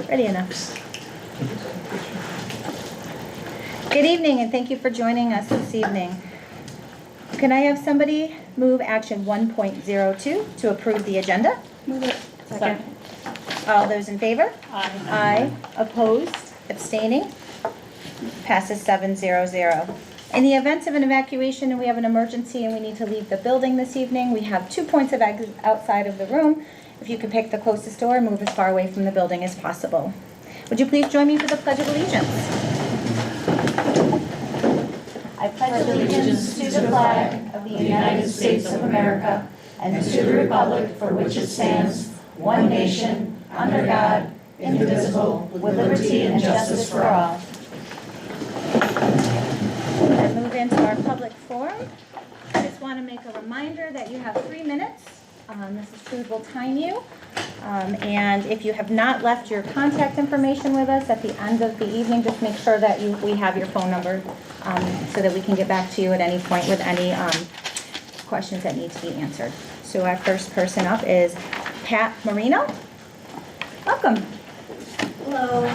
Ready enough. Good evening, and thank you for joining us this evening. Can I have somebody move action 1.02 to approve the agenda? Move it. Second. All those in favor? Aye. Aye. Opposed? Abstaining? Passes 700. In the event of an evacuation and we have an emergency and we need to leave the building this evening, we have 2 points of exit outside of the room. If you could pick the closest door and move as far away from the building as possible. Would you please join me for the Pledge of Allegiance? I pledge allegiance to the flag of the United States of America and to the republic for which it stands, one nation, under God, indivisible, with liberty and justice for all. And move into our public forum. I just want to make a reminder that you have 3 minutes. Mrs. Food will time you. And if you have not left your contact information with us at the end of the evening, just make sure that we have your phone number so that we can get back to you at any point with any questions that need to be answered. So our first person up is Pat Marino. Welcome. Hello.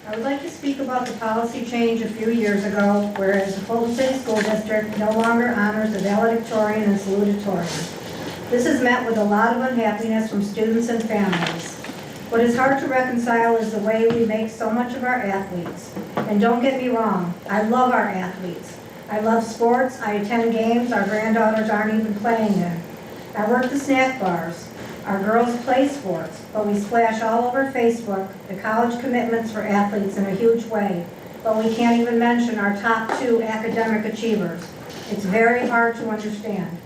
I would like to speak about the policy change a few years ago, whereas the Fulton City School District no longer honors the valedictorian and salutatorian. This is met with a lot of unhappiness from students and families. What is hard to reconcile is the way we make so much of our athletes. And don't get me wrong, I love our athletes. I love sports, I attend games our granddaughters aren't even playing in. I work the snack bars. Our girls play sports, but we splash all over Facebook the college commitments for athletes in a huge way, but we can't even mention our top 2 academic achievers. It's very hard to understand.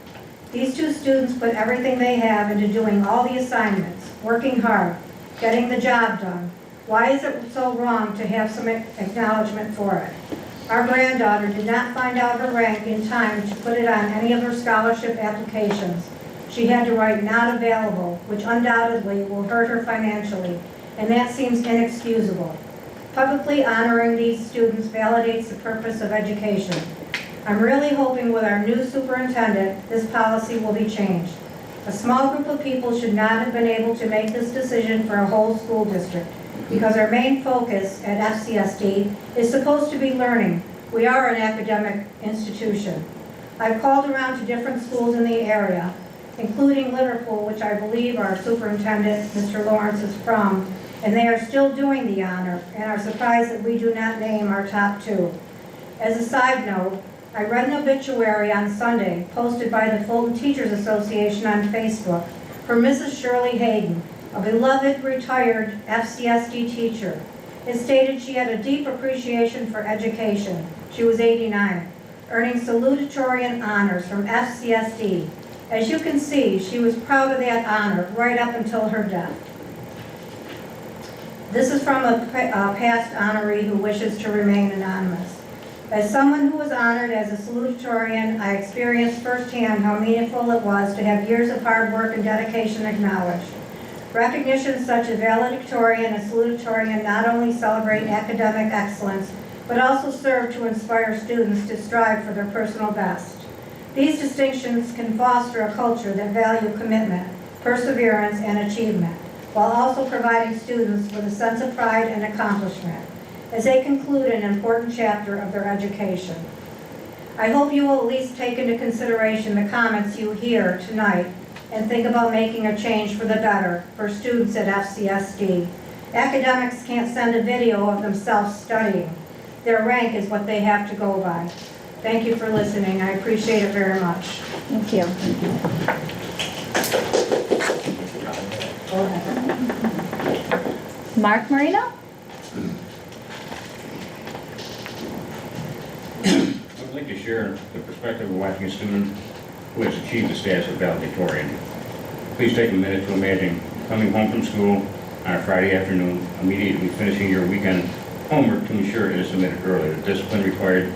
These 2 students put everything they have into doing all the assignments, working hard, getting the job done. Why is it so wrong to have some acknowledgement for it? Our granddaughter did not find out her rank in time to put it on any of her scholarship applications. She had to write not available, which undoubtedly will hurt her financially, and that seems inexcusable. Publicly honoring these students validates the purpose of education. I'm really hoping with our new superintendent, this policy will be changed. A small group of people should not have been able to make this decision for a whole school district, because our main focus at FCSD is supposed to be learning. We are an academic institution. I've called around to different schools in the area, including Liverpool, which I believe our superintendent, Mr. Lawrence, is from, and they are still doing the honor and are surprised that we do not name our top 2. As a side note, I read an obituary on Sunday posted by the Fulton Teachers Association on Facebook for Mrs. Shirley Hayden, a beloved retired FCSD teacher. It stated she had a deep appreciation for education. She was 89, earning salutatorian honors from FCSD. As you can see, she was proud of that honor right up until her death. This is from a past honoree who wishes to remain anonymous. As someone who was honored as a salutatorian, I experienced firsthand how meaningful it was to have years of hard work and dedication acknowledged. Recognitions such as valedictorian and salutatorian not only celebrate academic excellence, but also serve to inspire students to strive for their personal best. These distinctions can foster a culture that values commitment, perseverance, and achievement, while also providing students with a sense of pride and accomplishment as they conclude an important chapter of their education. I hope you will at least take into consideration the comments you hear tonight and think about making a change for the better for students at FCSD. Academics can't send a video of themselves studying. Their rank is what they have to go by. Thank you for listening. I appreciate it very much. Thank you. Go ahead. Mark Marino? I'd like to share the perspective of watching a student who has achieved the status of valedictorian. Please take a minute to imagine coming home from school on a Friday afternoon, immediately finishing your weekend homework to ensure it is submitted early. The discipline required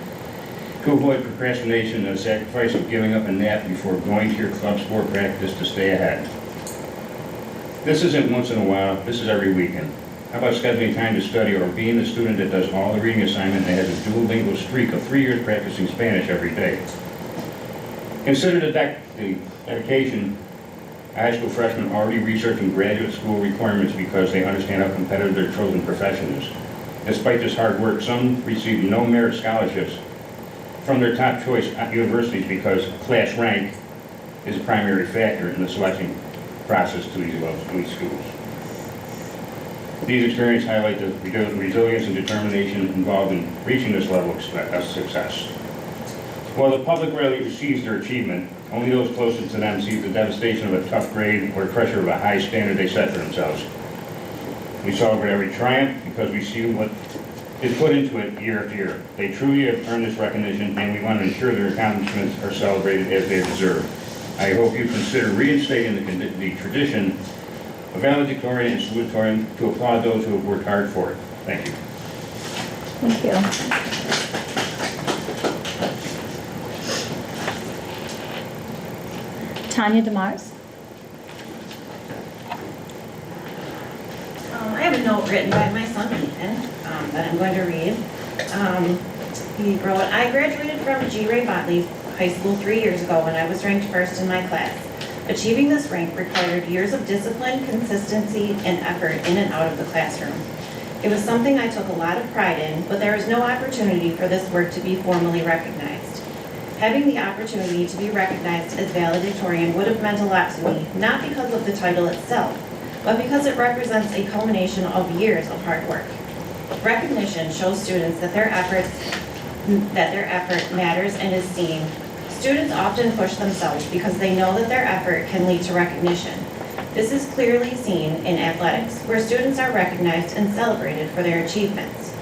to avoid procrastination and the sacrifice of giving up a nap before going to your club sport practice to stay ahead. This isn't once in a while, this is every weekend. How about scheduling time to study or being the student that does all the reading assignment and has a Duolingo streak of 3 years practicing Spanish every day? Consider the dedication high school freshmen already researching graduate school requirements because they understand how competitive their chosen profession is. Despite this hard work, some receive no merit scholarships from their top choice universities because class rank is a primary factor in the selection process to these elite schools. These experiences highlight the resilience and determination involved in reaching this level of success. While the public rarely sees their achievement, only those closest to them see the devastation of a tough grade or the pressure of a high standard they set for themselves. We celebrate every triumph because we see what is put into it year after year. They truly have earned this recognition, and we want to ensure their accomplishments are celebrated as they deserve. I hope you consider reinstating the tradition of valedictorian and salutatorian to applaud those who have worked hard for it. Thank you. Thank you. Tanya DeMars. I have a note written by my son Ethan that I'm going to read. He wrote, I graduated from G. Ray Botley High School 3 years ago when I was ranked first in my class. Achieving this rank required years of discipline, consistency, and effort in and out of the classroom. It was something I took a lot of pride in, but there was no opportunity for this work to be formally recognized. Having the opportunity to be recognized as valedictorian would have meant a lot to me, not because of the title itself, but because it represents a culmination of years of hard work. Recognition shows students that their effort matters and is seen. Students often push themselves because they know that their effort can lead to recognition. This is clearly seen in athletics, where students are recognized and celebrated for their achievements.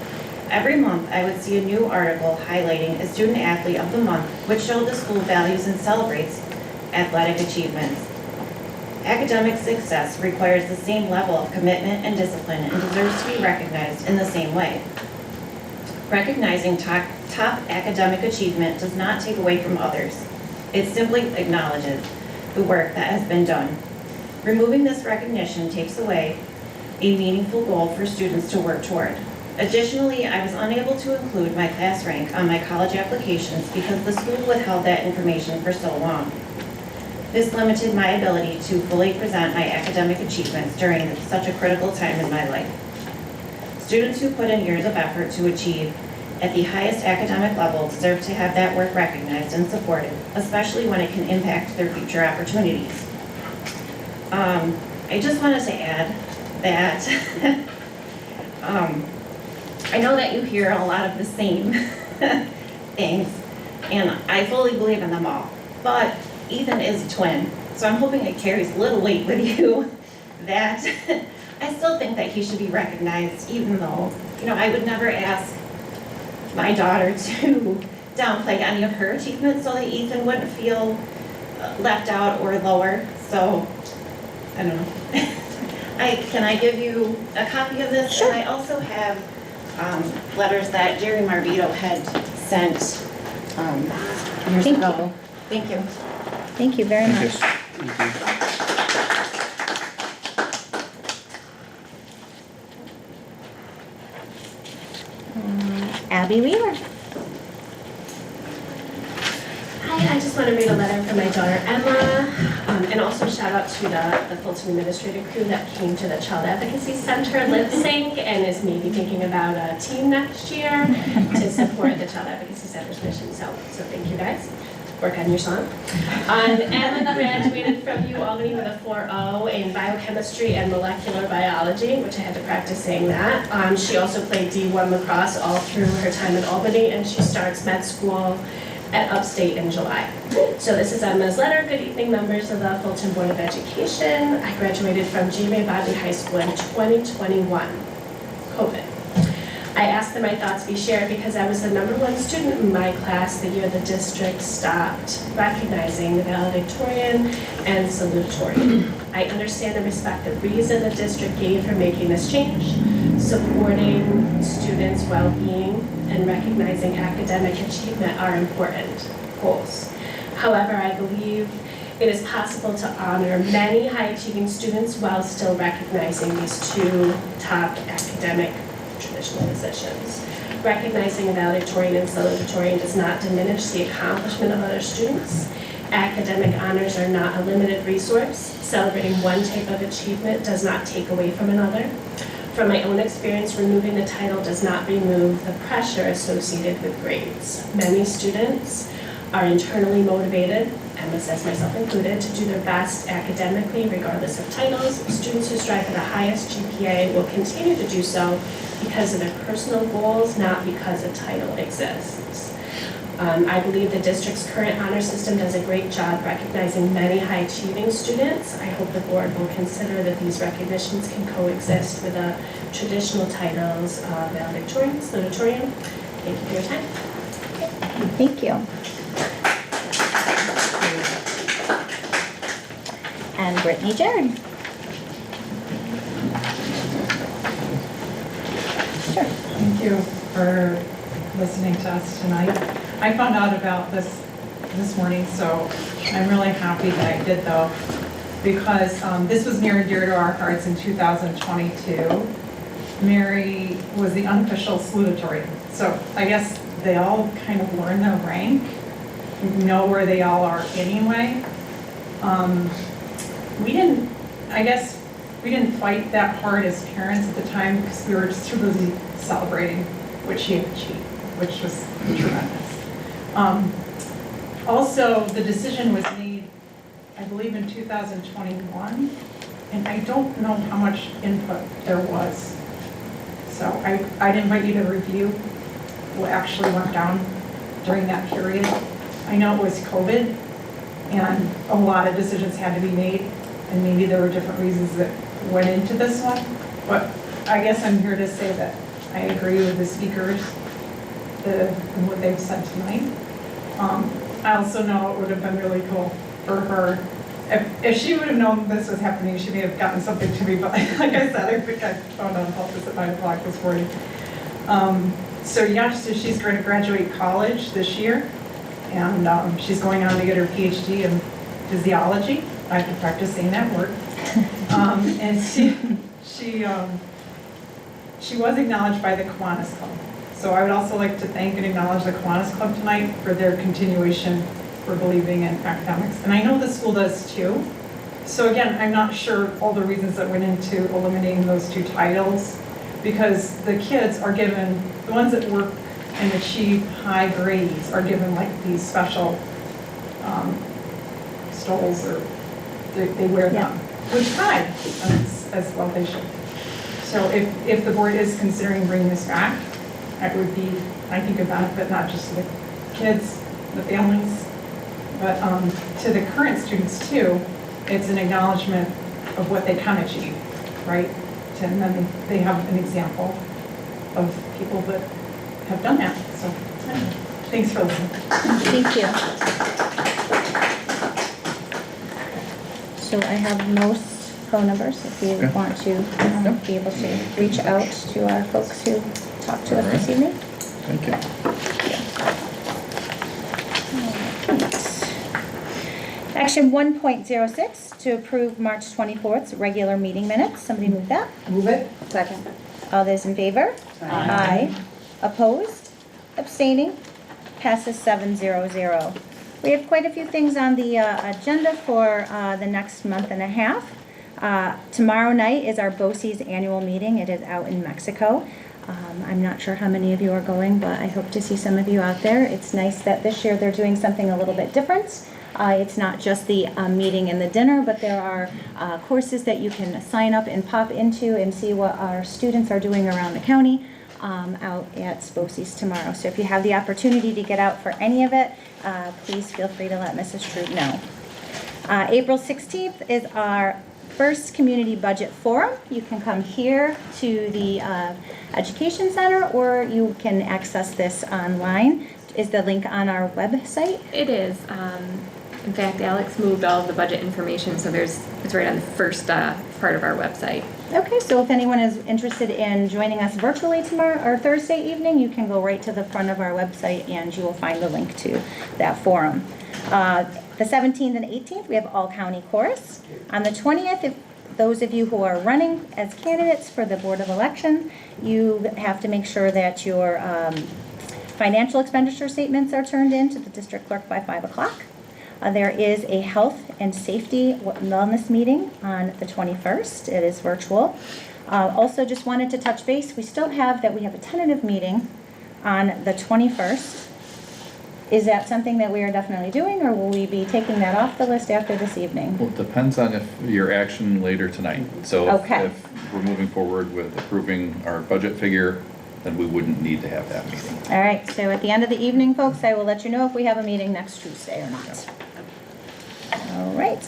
Every month, I would see a new article highlighting a student athlete of the month, which showed the school values and celebrates athletic achievements. Academic success requires the same level of commitment and discipline and deserves to be recognized in the same way. Recognizing top academic achievement does not take away from others. It simply acknowledges the work that has been done. Removing this recognition takes away a meaningful goal for students to work toward. Additionally, I was unable to include my class rank on my college applications because the school withheld that information for so long. This limited my ability to fully present my academic achievements during such a critical time in my life. Students who put in years of effort to achieve at the highest academic level deserve to have that work recognized and supported, especially when it can impact their future opportunities. I just wanted to add that I know that you hear a lot of the same things, and I fully believe in them all, but Ethan is a twin, so I'm hoping it carries a little weight with you that I still think that he should be recognized, even though, I would never ask my daughter to downplay any of her achievements so that Ethan wouldn't feel left out or lower. So, I don't know. Can I give you a copy of this? Sure. And I also have letters that Jerry Marbito had sent years Thank ago. you. Thank you. Thank you very much. Abby Weaver. Hi, I just want to read a letter from my daughter Emma, and also shout out to the Fulton administrative crew that came to the Child Advocacy Center lip sync and is maybe thinking about a team next year to support the Child Advocacy Center's mission. So thank you guys. Work on your song. Emma graduated from UAlbany with a 4.0 in biochemistry and molecular biology, which I had to practice saying that. She also played D1 lacrosse all through her time in Albany, and she starts med school at Upstate in July. So this is Emma's letter. Good evening, members of the Fulton Board of Education. I graduated from G. Ray Botley High School in 2021, COVID. I asked that my thoughts be shared because I was the #1 student in my class the year the district stopped recognizing the valedictorian and salutatorian. I understand and respect the reason the district gave for making this change, supporting students' well-being and recognizing academic achievement are important goals. However, I believe it is possible to honor many high-achieving students while still recognizing these two top academic traditional positions. Recognizing a valedictorian and salutatorian does not diminish the accomplishment of other students. Academic honors are not a limited resource. Celebrating one type of achievement does not take away from another. From my own experience, removing the title does not remove the pressure associated with grades. Many students are internally motivated, Emma says myself included, to do their best academically regardless of titles. Students who strive for the highest GPA will continue to do so because of their personal goals, not because a title exists. I believe the district's current honor system does a great job recognizing many high-achieving students. I hope the board will consider that these recognitions can coexist with the traditional titles of valedictorian, salutatorian. Thank you for your time. Thank you. And Brittany Jared. Sure. Thank you for listening to us tonight. I found out about this morning, so I'm really happy that I did though, because this was near and dear to our hearts in 2022. Mary was the unofficial salutatorian. So I guess they all kind of learn their rank, know where they all are anyway. We didn't fight that hard as parents at the time because we were just too busy celebrating what she had achieved, which was tremendous. Also, the decision was made, I believe, in 2021, and I don't know how much input there was. So I'd invite you to review what actually went down during that period. I know it was COVID, and a lot of decisions had to be made, and maybe there were different reasons that went into this one, but I guess I'm here to say that I agree with the speakers and what they've said tonight. I also know it would have been really cool for her. If she would have known this was happening, she may have gotten something to me, but like I said, I think I found out about this at 9 o'clock this morning. So she's going to graduate college this year, and she's going on to get her PhD in physiology. I have to practice saying that word. And she was acknowledged by the Kiwanis Club. So I would also like to thank and acknowledge the Kiwanis Club tonight for their continuation for believing in academics. And I know the school does too. So again, I'm not sure all the reasons that went into eliminating those two titles, because the kids are given, the ones that work and achieve high grades are given like these special stoles, or they wear them, which pride, as well they should. So if the board is considering bringing this back, that would be, I think, a benefit not just to the kids, the families, but to the current students too. It's an acknowledgement of what they can achieve, right? And then they have an example of people that have done that. So thanks for listening. Thank you. So I have most phone numbers if you want to be able to reach out to our folks who talked to us this evening. Thank you. Action 1.06 to approve March 24th's regular meeting minutes. Somebody move that. Move it. Second. All those in favor? Aye. Opposed? Abstaining? Passes 700. We have quite a few things on the agenda for the next month and a half. Tomorrow night is our BOCES annual meeting. It is out in Mexico. I'm not sure how many of you are going, but I hope to see some of you out there. It's nice that this year they're doing something a little bit different. It's not just the meeting and the dinner, but there are courses that you can sign up and pop into and see what our students are doing around the county out at BOCES tomorrow. So if you have the opportunity to get out for any of it, please feel free to let Mrs. Schrute know. April 16th is our first community budget forum. You can come here to the Education Center, or you can access this online. Is the link on our website? It is. In fact, Alex moved all of the budget information, so it's right on the first part of our website. Okay, so if anyone is interested in joining us virtually tomorrow or Thursday evening, you can go right to the front of our website and you will find the link to that forum. The 17th and 18th, we have all county chorus. On the 20th, if those of you who are running as candidates for the Board of Election, you have to make sure that your financial expenditure statements are turned in to the district clerk by 5 o'clock. There is a health and safety wellness meeting on the 21st. It is virtual. Also, just wanted to touch base. We have a tentative meeting on the 21st. Is that something that we are definitely doing, or will we be taking that off the list after this evening? Well, it depends on if your action later tonight. So Okay. if we're moving forward with approving our budget figure, then we wouldn't need to have that meeting. All right, so at the end of the evening, folks, I will let you know if we have a meeting next Tuesday or not. All right,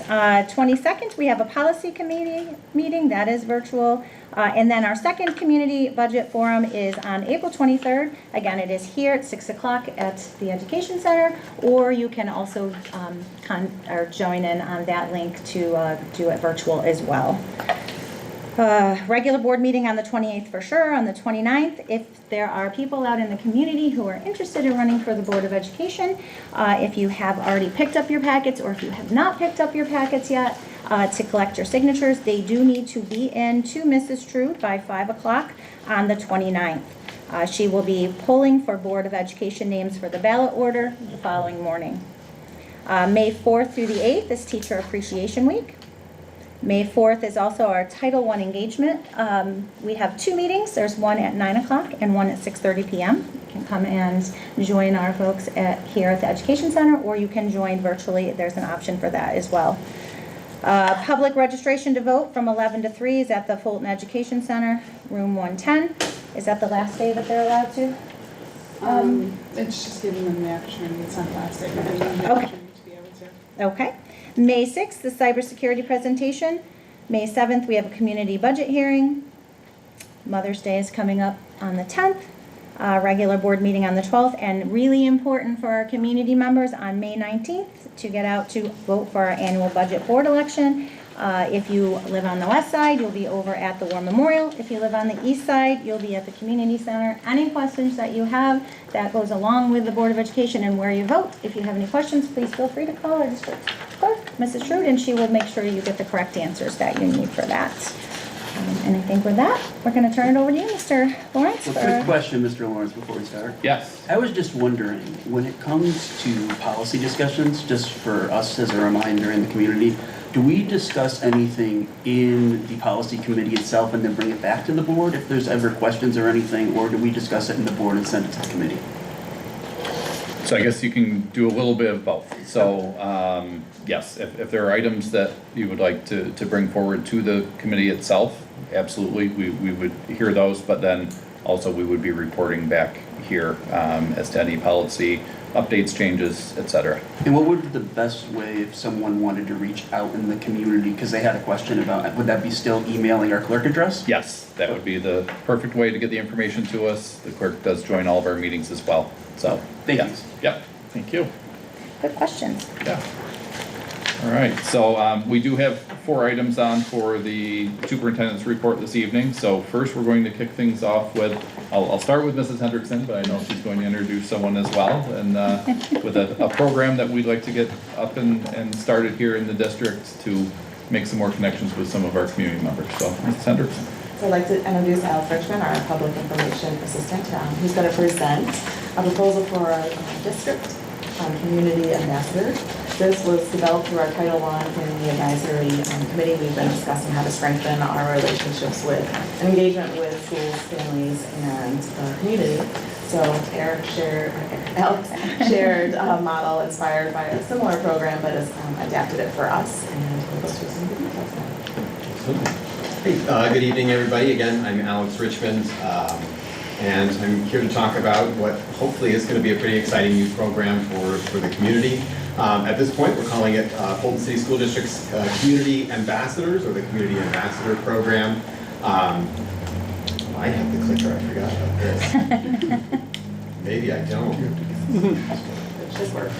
22nd, we have a policy committee meeting, that is virtual. And then our second community budget forum is on April 23rd. Again, it is here at 6 o'clock at the Education Center, or you can also join in on that link to do it virtual as well. Regular board meeting on the 28th for sure. On the 29th, if there are people out in the community who are interested in running for the Board of Education, if you have already picked up your packets or if you have not picked up your packets yet, to collect your signatures, they do need to be in to Mrs. Trude by 5 o'clock on the 29th. She will be pulling for Board of Education names for the ballot order the following morning. May 4th through the 8th is Teacher Appreciation Week. May 4th is also our Title I engagement. We have two meetings. There's one at 9 o'clock and one at 6:30 p.m. You can come and join our folks here at the Education Center, or you can join virtually. There's an option for that as well. Public registration to vote from 11 to 3 is at the Fulton Education Center, room 110. Is that the last day that they're allowed to? It's just giving them the opportunity, it's not last day, but they need the Okay. opportunity to be able to. Okay. May 6th, the cybersecurity presentation. May 7th, we have a community budget hearing. Mother's Day is coming up on the 10th. Regular board meeting on the 12th, and really important for our community members on May 19th to get out to vote for our annual budget board election. If you live on the west side, you'll be over at the War Memorial. If you live on the east side, you'll be at the community center. Any questions that you have that goes along with the Board of Education and where you vote, if you have any questions, please feel free to call our district clerk, Mrs. Trude, and she will make sure you get the correct answers that you need for that. And I think with that, we're going to turn it over to you, Mr. Lawrence. Well, quick question, Mr. Lawrence, before we start. Yes. I was just wondering, when it comes to policy discussions, just for us as a reminder in the community, do we discuss anything in the policy committee itself and then bring it back to the board if there's ever questions or anything, or do we discuss it in the board and send it to the committee? So I guess you can do a little bit of both. So, yes, if there are items that you would like to bring forward to the committee itself, absolutely, we would hear those, but then also we would be reporting back here as to any policy updates, changes, et cetera. And what would be the best way if someone wanted to reach out in the community because they had a question about, would that be still emailing our clerk address? Yes, that would be the perfect way to get the information to us. The clerk does join all of our meetings as well, so. Thank you. yes. Yep, thank you. Good questions. Yeah. All right, so we do have 4 items on for the superintendent's report this evening. So first, we're going to kick things off with, I'll start with Mrs. Hendrickson, but I know she's going to introduce someone as well, and with a program that we'd like to get up and started here in the district to make some more connections with some of our community members. So, Mrs. Hendrickson. So I'd like to introduce Alex Richmond, our Public Information Assistant, who's going to present a proposal for our district community ambassador. This was developed through our Title I Community Advisory Committee. We've been discussing how to strengthen our relationships with and engagement with schools, families, and community. So Alex shared a model inspired by a similar program, but has adapted it for us, and we'll go through some of the details now. Hey, good evening, everybody. Again, I'm Alex Richmond, and I'm here to talk about what hopefully is going to be a pretty exciting new program for the community. At this point, we're calling it Fulton City School District's Community Ambassadors, or the Community Ambassador Program. I have the clicker, I forgot about this. Maybe I don't. It should work.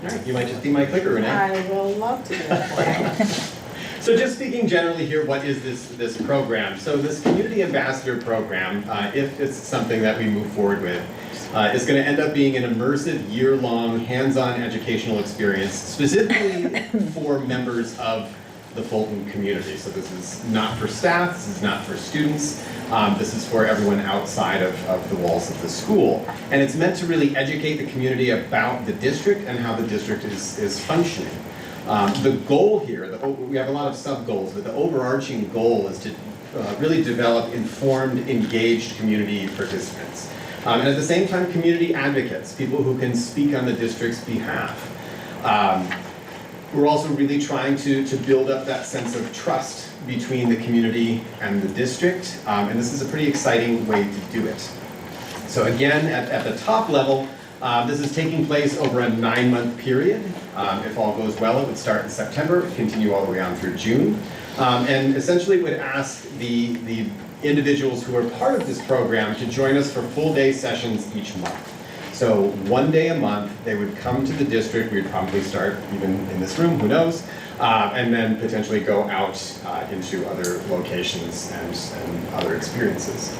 All right, you might just be my clicker, Renee. I will love to do that for you. So just speaking generally here, what is this program? So this Community Ambassador Program, if it's something that we move forward with, is going to end up being an immersive, year-long, hands-on educational experience, specifically for members of the Fulton community. So this is not for staff, this is not for students, this is for everyone outside of the walls of the school. And it's meant to really educate the community about the district and how the district is functioning. The goal here, we have a lot of sub-goals, but the overarching goal is to really develop informed, engaged community participants. And at the same time, community advocates, people who can speak on the district's behalf. We're also really trying to build up that sense of trust between the community and the district, and this is a pretty exciting way to do it. So again, at the top level, this is taking place over a 9-month period. If all goes well, it would start in September, continue all the way on through June. And essentially would ask the individuals who are part of this program to join us for full-day sessions each month. So 1 day a month, they would come to the district. We'd probably start even in this room, who knows, and then potentially go out into other locations and other experiences.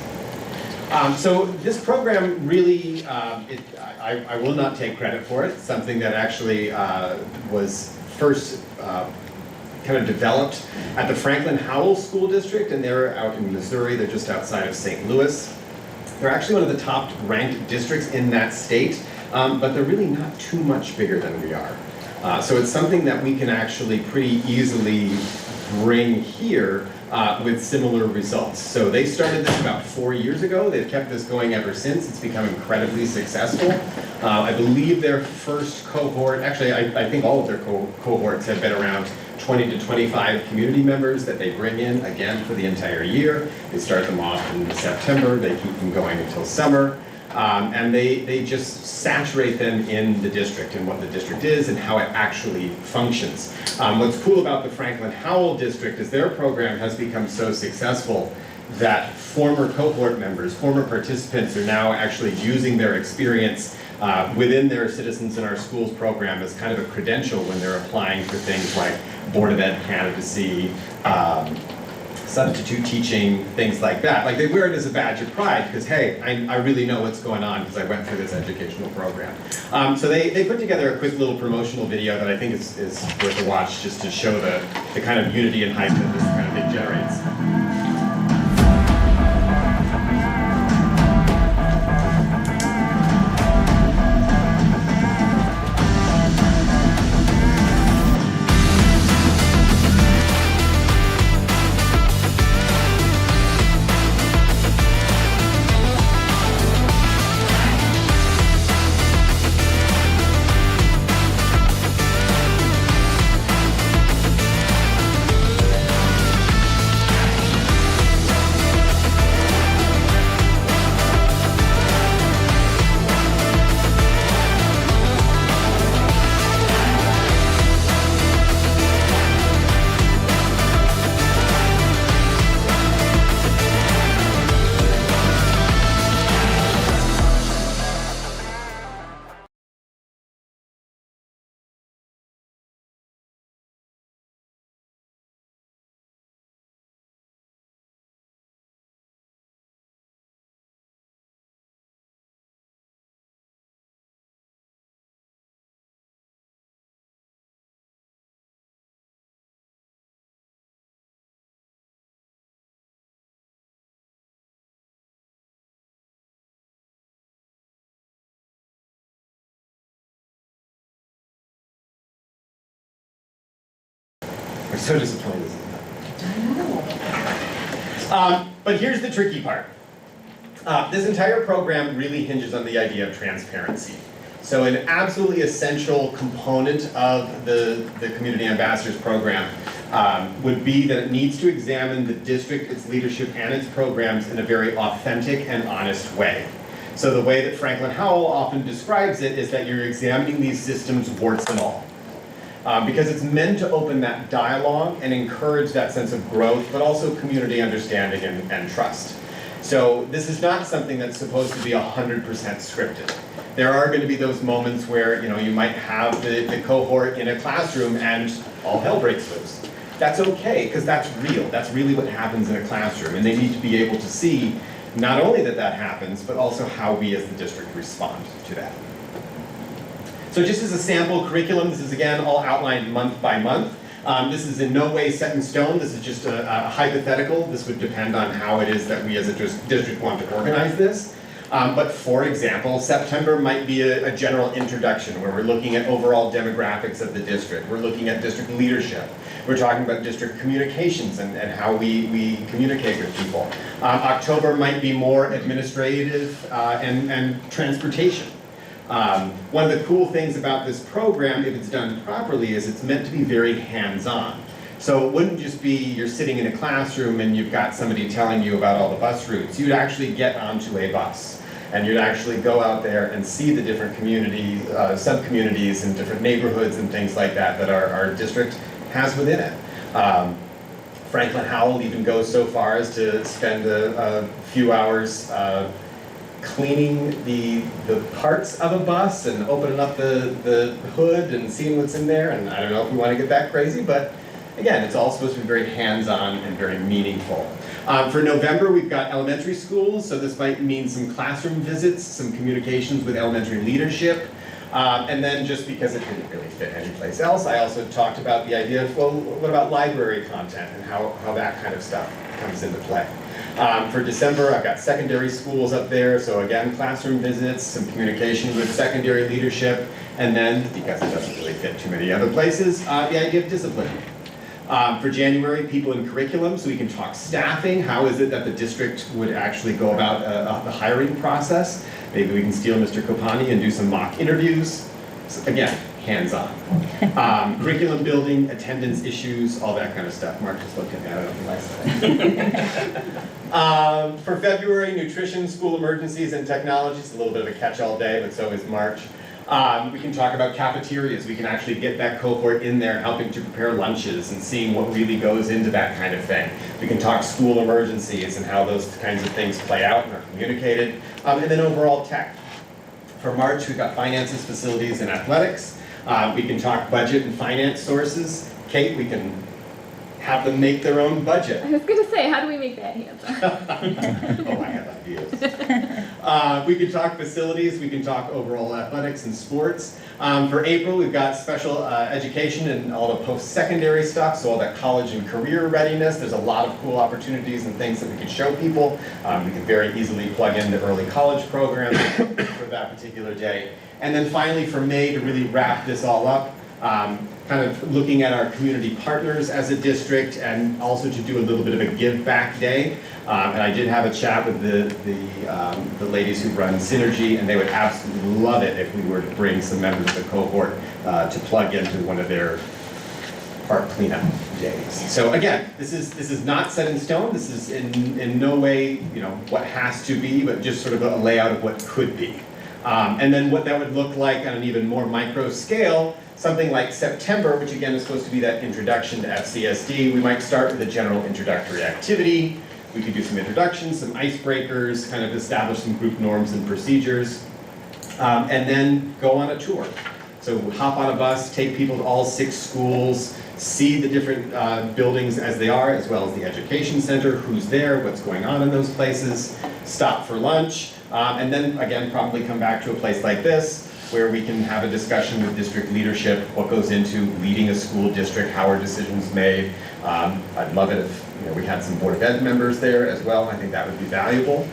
So this program really, I will not take credit for it. Something that actually was first kind of developed at the Franklin Howell School District, and they're out in Missouri. They're just outside of St. Louis. They're actually one of the top ranked districts in that state, but they're really not too much bigger than we are. So it's something that we can actually pretty easily bring here with similar results. So they started this about 4 years ago. They've kept this going ever since. It's become incredibly successful. I believe their first cohort, actually I think all of their cohorts have been around 20 to 25 community members that they bring in, again, for the entire year. They start them off in September, they keep them going until summer, and they just saturate them in the district and what the district is and how it actually functions. What's cool about the Franklin Howell district is their program has become so successful that former cohort members, former participants are now actually using their experience within their Citizens in Our Schools program as kind of a credential when they're applying for things like Board of Ed candidacy, substitute teaching, things like that. Like they wear it as a badge of pride because, hey, I really know what's going on because I went through this educational program. So they put together a quick little promotional video that I think is worth a watch just to show the kind of unity and hype that this kind of thing generates. I'm so disappointed this is not. But here's the tricky part. This entire program really hinges on the idea of transparency. So an absolutely essential component of the Community Ambassadors program would be that it needs to examine the district, its leadership, and its programs in a very authentic and honest way. So the way that Franklin Howell often describes it is that you're examining these systems warts and all. Because it's meant to open that dialogue and encourage that sense of growth, but also community understanding and trust. So this is not something that's supposed to be 100% scripted. There are going to be those moments where you might have the cohort in a classroom and all hell breaks loose. That's okay, because that's real. That's really what happens in a classroom, and they need to be able to see not only that that happens, but also how we as the district respond to that. So just as a sample curriculum, this is again all outlined month by month. This is in no way set in stone. This is just a hypothetical. This would depend on how it is that we as a district want to organize this. But for example, September might be a general introduction where we're looking at overall demographics of the district. We're looking at district leadership. We're talking about district communications and how we communicate with people. October might be more administrative and transportation. One of the cool things about this program, if it's done properly, is it's meant to be very hands-on. So it wouldn't just be you're sitting in a classroom and you've got somebody telling you about all the bus routes. You'd actually get onto a bus. And you'd actually go out there and see the different community, sub-communities and different neighborhoods and things like that that our district has within it. Franklin Howell even goes so far as to spend a few hours cleaning the parts of a bus and opening up the hood and seeing what's in there. And I don't know if we want to get that crazy, but again, it's all supposed to be very hands-on and very meaningful. For November, we've got elementary schools, so this might mean some classroom visits, some communications with elementary leadership, and then just because it didn't really fit anyplace else, I also talked about the idea of, well, what about library content and how that kind of stuff comes into play. For December, I've got secondary schools up there, so again, classroom visits, some communication with secondary leadership, and then, because it doesn't really fit too many other places, the idea of discipline. For January, people in curriculum, so we can talk staffing. How is it that the district would actually go about the hiring process? Maybe we can steal Mr. Kopani and do some mock interviews. So again, hands-on. Curriculum building, attendance issues, all that kind of stuff. Mark just looked at me, I don't know if I said it. For February, nutrition, school emergencies, and technology. It's a little bit of a catch-all day, but so is March. We can talk about cafeterias. We can actually get that cohort in there helping to prepare lunches and seeing what really goes into that kind of thing. We can talk school emergencies and how those kinds of things play out and are communicated. And then overall tech. For March, we've got finances, facilities, and athletics. We can talk budget and finance sources. Kate, we can have them make their own budget. I was gonna say, how do we make that hands-on? Oh, I have ideas. We can talk facilities, we can talk overall athletics and sports. For April, we've got special education and all the post-secondary stuff, so all that college and career readiness. There's a lot of cool opportunities and things that we can show people. We can very easily plug in the early college program for that particular day. And then finally, for May, to really wrap this all up, kind of looking at our community partners as a district and also to do a little bit of a give back day. And I did have a chat with the ladies who run Synergy, and they would absolutely love it if we were to bring some members of the cohort to plug into one of their park cleanup days. So again, this is not set in stone. This is in no way, what has to be, but just sort of a layout of what could be. And then what that would look like on an even more micro scale, something like September, which again is supposed to be that introduction to FCSD. We might start with a general introductory activity. We could do some introductions, some icebreakers, kind of establish some group norms and procedures, and then go on a tour. So hop on a bus, take people to all 6 schools, see the different buildings as they are, as well as the education center, who's there, what's going on in those places, stop for lunch, and then again, probably come back to a place like this, where we can have a discussion with district leadership, what goes into leading a school district, how are decisions made. I'd love it if we had some Board of Ed members there as well. I think that would be valuable.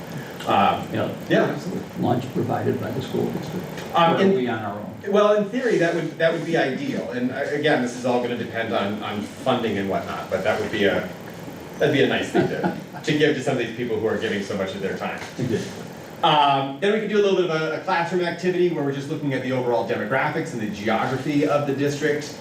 Yeah, absolutely. lunch provided by the school district. Or are we on our own? Well, in theory, that would be ideal. And again, this is all going to depend on funding and whatnot, but that'd be a nice thing to give to some of these people who are giving so much of their time. Then we can do a little bit of a classroom activity where we're just looking at the overall demographics and the geography of the district.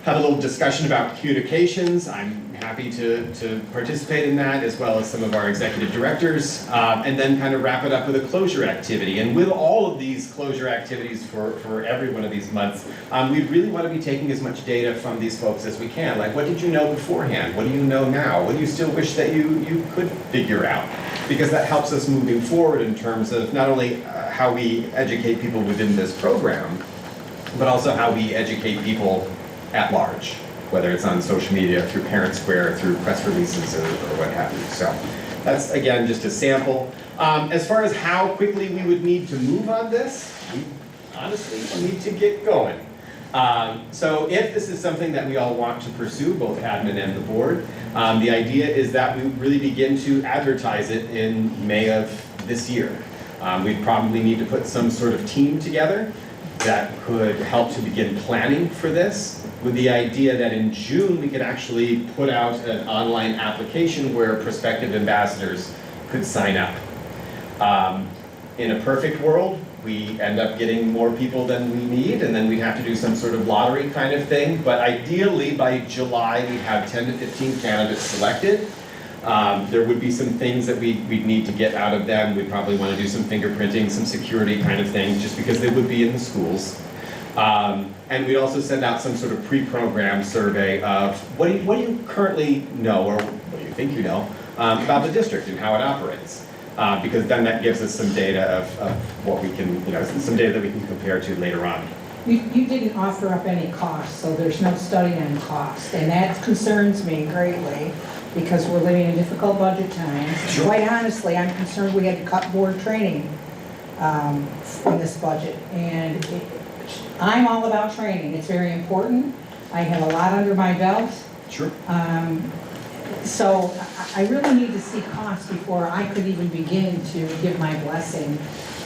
Have a little discussion about communications. I'm happy to participate in that, as well as some of our executive directors, and then kind of wrap it up with a closure activity. And with all of these closure activities for every one of these months, we really want to be taking as much data from these folks as we can. Like, what did you know beforehand? What do you know now? What do you still wish that you could figure out? Because that helps us moving forward in terms of not only how we educate people within this program, but also how we educate people at large, whether it's on social media, through Parent Square, through press releases, or what have you. So that's, again, just a sample. As far as how quickly we would need to move on this, we honestly need to get going. So if this is something that we all want to pursue, both admin and the board, the idea is that we really begin to advertise it in May of this year. We'd probably need to put some sort of team together that could help to begin planning for this, with the idea that in June we could actually put out an online application where prospective ambassadors could sign up. In a perfect world, we end up getting more people than we need, and then we'd have to do some sort of lottery kind of thing. But ideally, by July, we'd have 10 to 15 candidates selected. There would be some things that we'd need to get out of them. We'd probably want to do some fingerprinting, some security kind of things, just because they would be in the schools. And we'd also send out some sort of pre-programmed survey of what do you currently know, or what do you think you know, about the district and how it operates. Because then that gives us some data of what we can, some data that we can compare to later on. You didn't offer up any cost, so there's no study on cost, and that concerns me greatly, because we're living in difficult budget times. Sure. Quite honestly, I'm concerned we had to cut board training in this budget, and I'm all about training. It's very important. I have a lot under my belt. Sure. So I really need to see costs before I could even begin to give my blessing.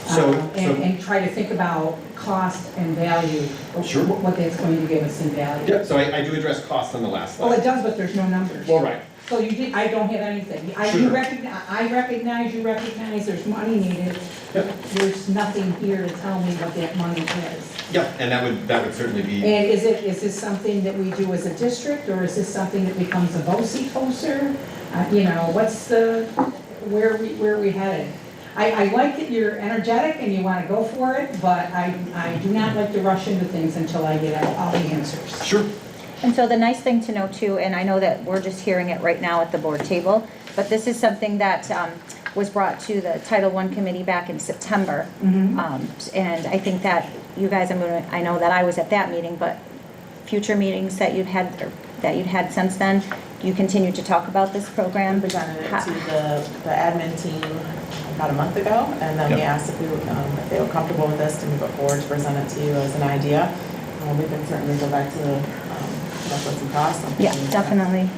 And try to think about cost and value, Sure. what that's going to give us in value. Yeah, so I do address costs on the last slide. Well, it does, but there's no numbers. Well, right. So I don't have anything. Sure. You recognize there's money needed. Yep. There's nothing here to tell me what that money is. Yeah, and that would certainly be. And is this something that we do as a district, or is this something that becomes a BOCES poster? Where are we headed? I like that you're energetic and you want to go for it, but I do not like to rush into things until I get all the answers. Sure. And so the nice thing to know too, and I know that we're just hearing it right now at the board table, but this is something that was brought to the Title I committee back in September. Mm-hmm. And I think that you guys, I know that I was at that meeting, but future meetings that you've had since then, you continue to talk about this program? Presented it to the admin team about a month ago, and then we asked if they were comfortable with this to move it forward to present it to you as an idea. We can certainly go back to with some costs. Yeah, definitely.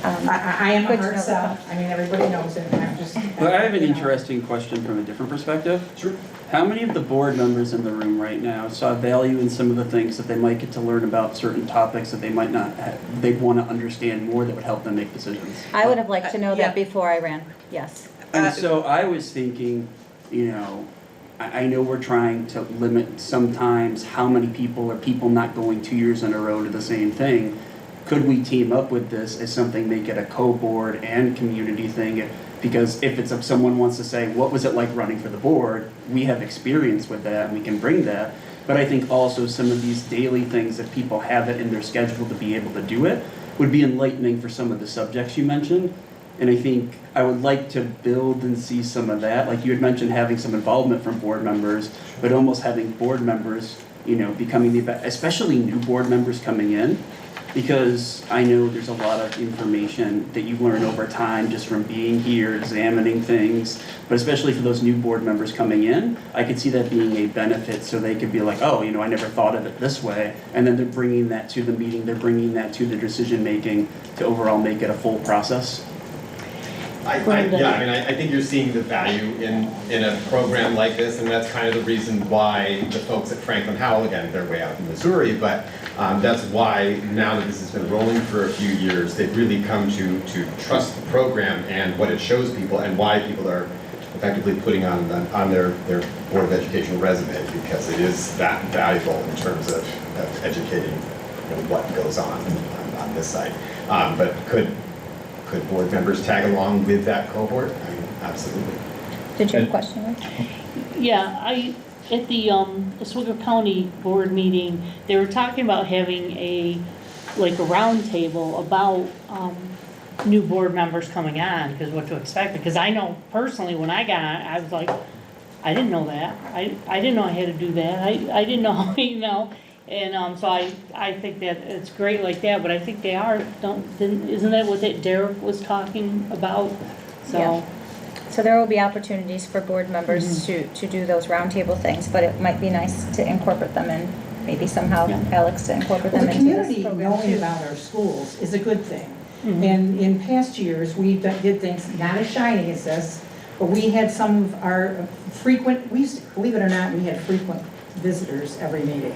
I am a Good to hard know sell. I mean, everybody knows it. I'm just. But I have an interesting question from a different perspective. Sure. How many of the board members in the room right now saw value in some of the things that they might get to learn about certain topics that they might not have, they'd want to understand more that would help them make decisions? I would have liked to know Yeah. that before I ran, yes. And so I was thinking, I know we're trying to limit sometimes how many people not going 2 years in a row to the same thing. Could we team up with this as something, make it a co-board and community thing? Because if someone wants to say, what was it like running for the board? We have experience with that and we can bring that. But I think also some of these daily things that people have it in their schedule to be able to do it would be enlightening for some of the subjects you mentioned. And I think I would like to build and see some of that. Like you had mentioned having some involvement from board members, but almost having board members, becoming especially new board members coming in. Because I know there's a lot of information that you learn over time just from being here, examining things. But especially for those new board members coming in, I could see that being a benefit so they could be like, oh, I never thought of it this way. And then they're bringing that to the meeting, they're bringing that to the decision making to overall make it a full process. I think you're seeing the value in a program like this, and that's kind of the reason why the folks at Franklin Howell, again, they're way out in Missouri, but that's why now that this has been rolling for a few years, they've really come to trust the program and what it shows people, and why people are effectively putting on their Board of Education resume, because it is that valuable in terms of educating what goes on this side. But could board members tag along with that cohort? I mean, absolutely. Did you have a question, Rick? Yeah, at the Oswego County Board meeting, they were talking about having a round table about new board members coming on, because what to expect. Because I know personally when I got on, I was like, I didn't know that. I didn't know I had to do that. I didn't know, And so I think that it's great like that, but I think they isn't that what Derek was talking about? So. Yeah. So there will be opportunities for board members to do those roundtable things, but it might be nice to incorporate them in maybe somehow, Yeah. Alex, to incorporate Well, them the into this community program knowing too. about our schools is a good thing. Mhm. And in past years, we did things not as shiny as this, but we had some of our frequent, we used to, believe it or not, we had frequent visitors every meeting.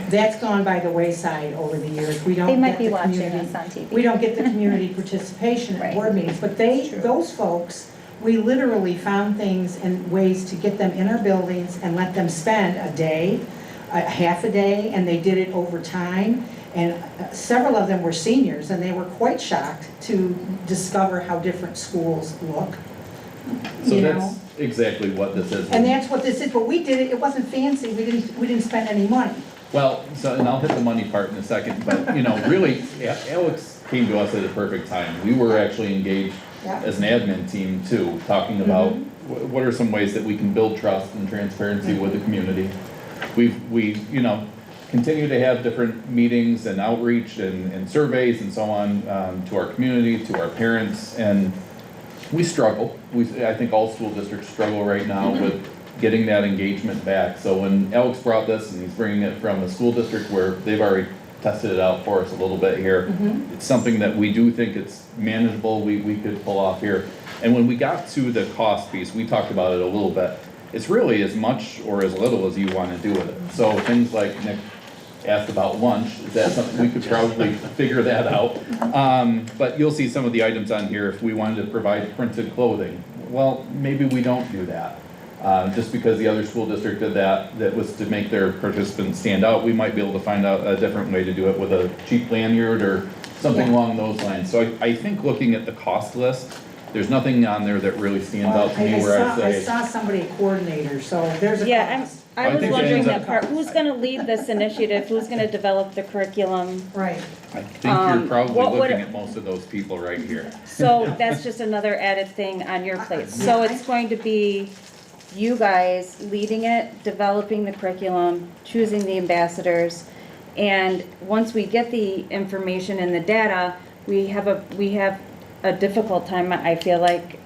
That's gone by the wayside over the years. We don't They might get be the watching community- us on TV. We don't get the community participation at Right. board meetings, but those folks, we literally found things and ways to get them in our buildings and let them spend a day, a half a day, and they did it over time. And several of them were seniors, and they were quite shocked to discover how different schools look. So You that's know? exactly what this is. And that's what this is, but we did it, it wasn't fancy, we didn't spend any money. Well, so, and I'll hit the money part in a second, but, you know, really, Alex came to us at a perfect time. We were actually engaged Yeah. as an admin team too, talking about what are some ways that we can build trust and transparency with the community. We, you know, continue to have different meetings and outreach and surveys and so on, to our community, to our parents, and we struggle. I think all school districts struggle right now with getting that engagement back. So when Alex brought this, and he's bringing it from a school district where they've already tested it out for us a little bit here, it's something that we do think it's manageable, we could pull off here. And when we got to the cost piece, we talked about it a little bit. It's really as much or as little as you want to do with it. So things like Nick asked about lunch, is that something we could probably figure that out? But you'll see some of the items on here, if we wanted to provide printed clothing. Well, maybe we don't do that. Just because the other school district did that, that was to make their participants stand out, we might be able to find out a different way to do it with a cheap lanyard or something along those lines. So I think looking at the cost list, there's nothing on there that really stands out to me where I I say, saw somebody a coordinator, so there's a Yeah, cost. I I was think that wondering ends that up- part, who's gonna lead this initiative, who's gonna develop the curriculum? Right. I think you're probably what would looking it- at most of those people right here. So that's just another added thing on your plate. So it's going to be you guys leading it, developing the curriculum, choosing the ambassadors. And once we get the information and the data, we have a difficult time, I feel like,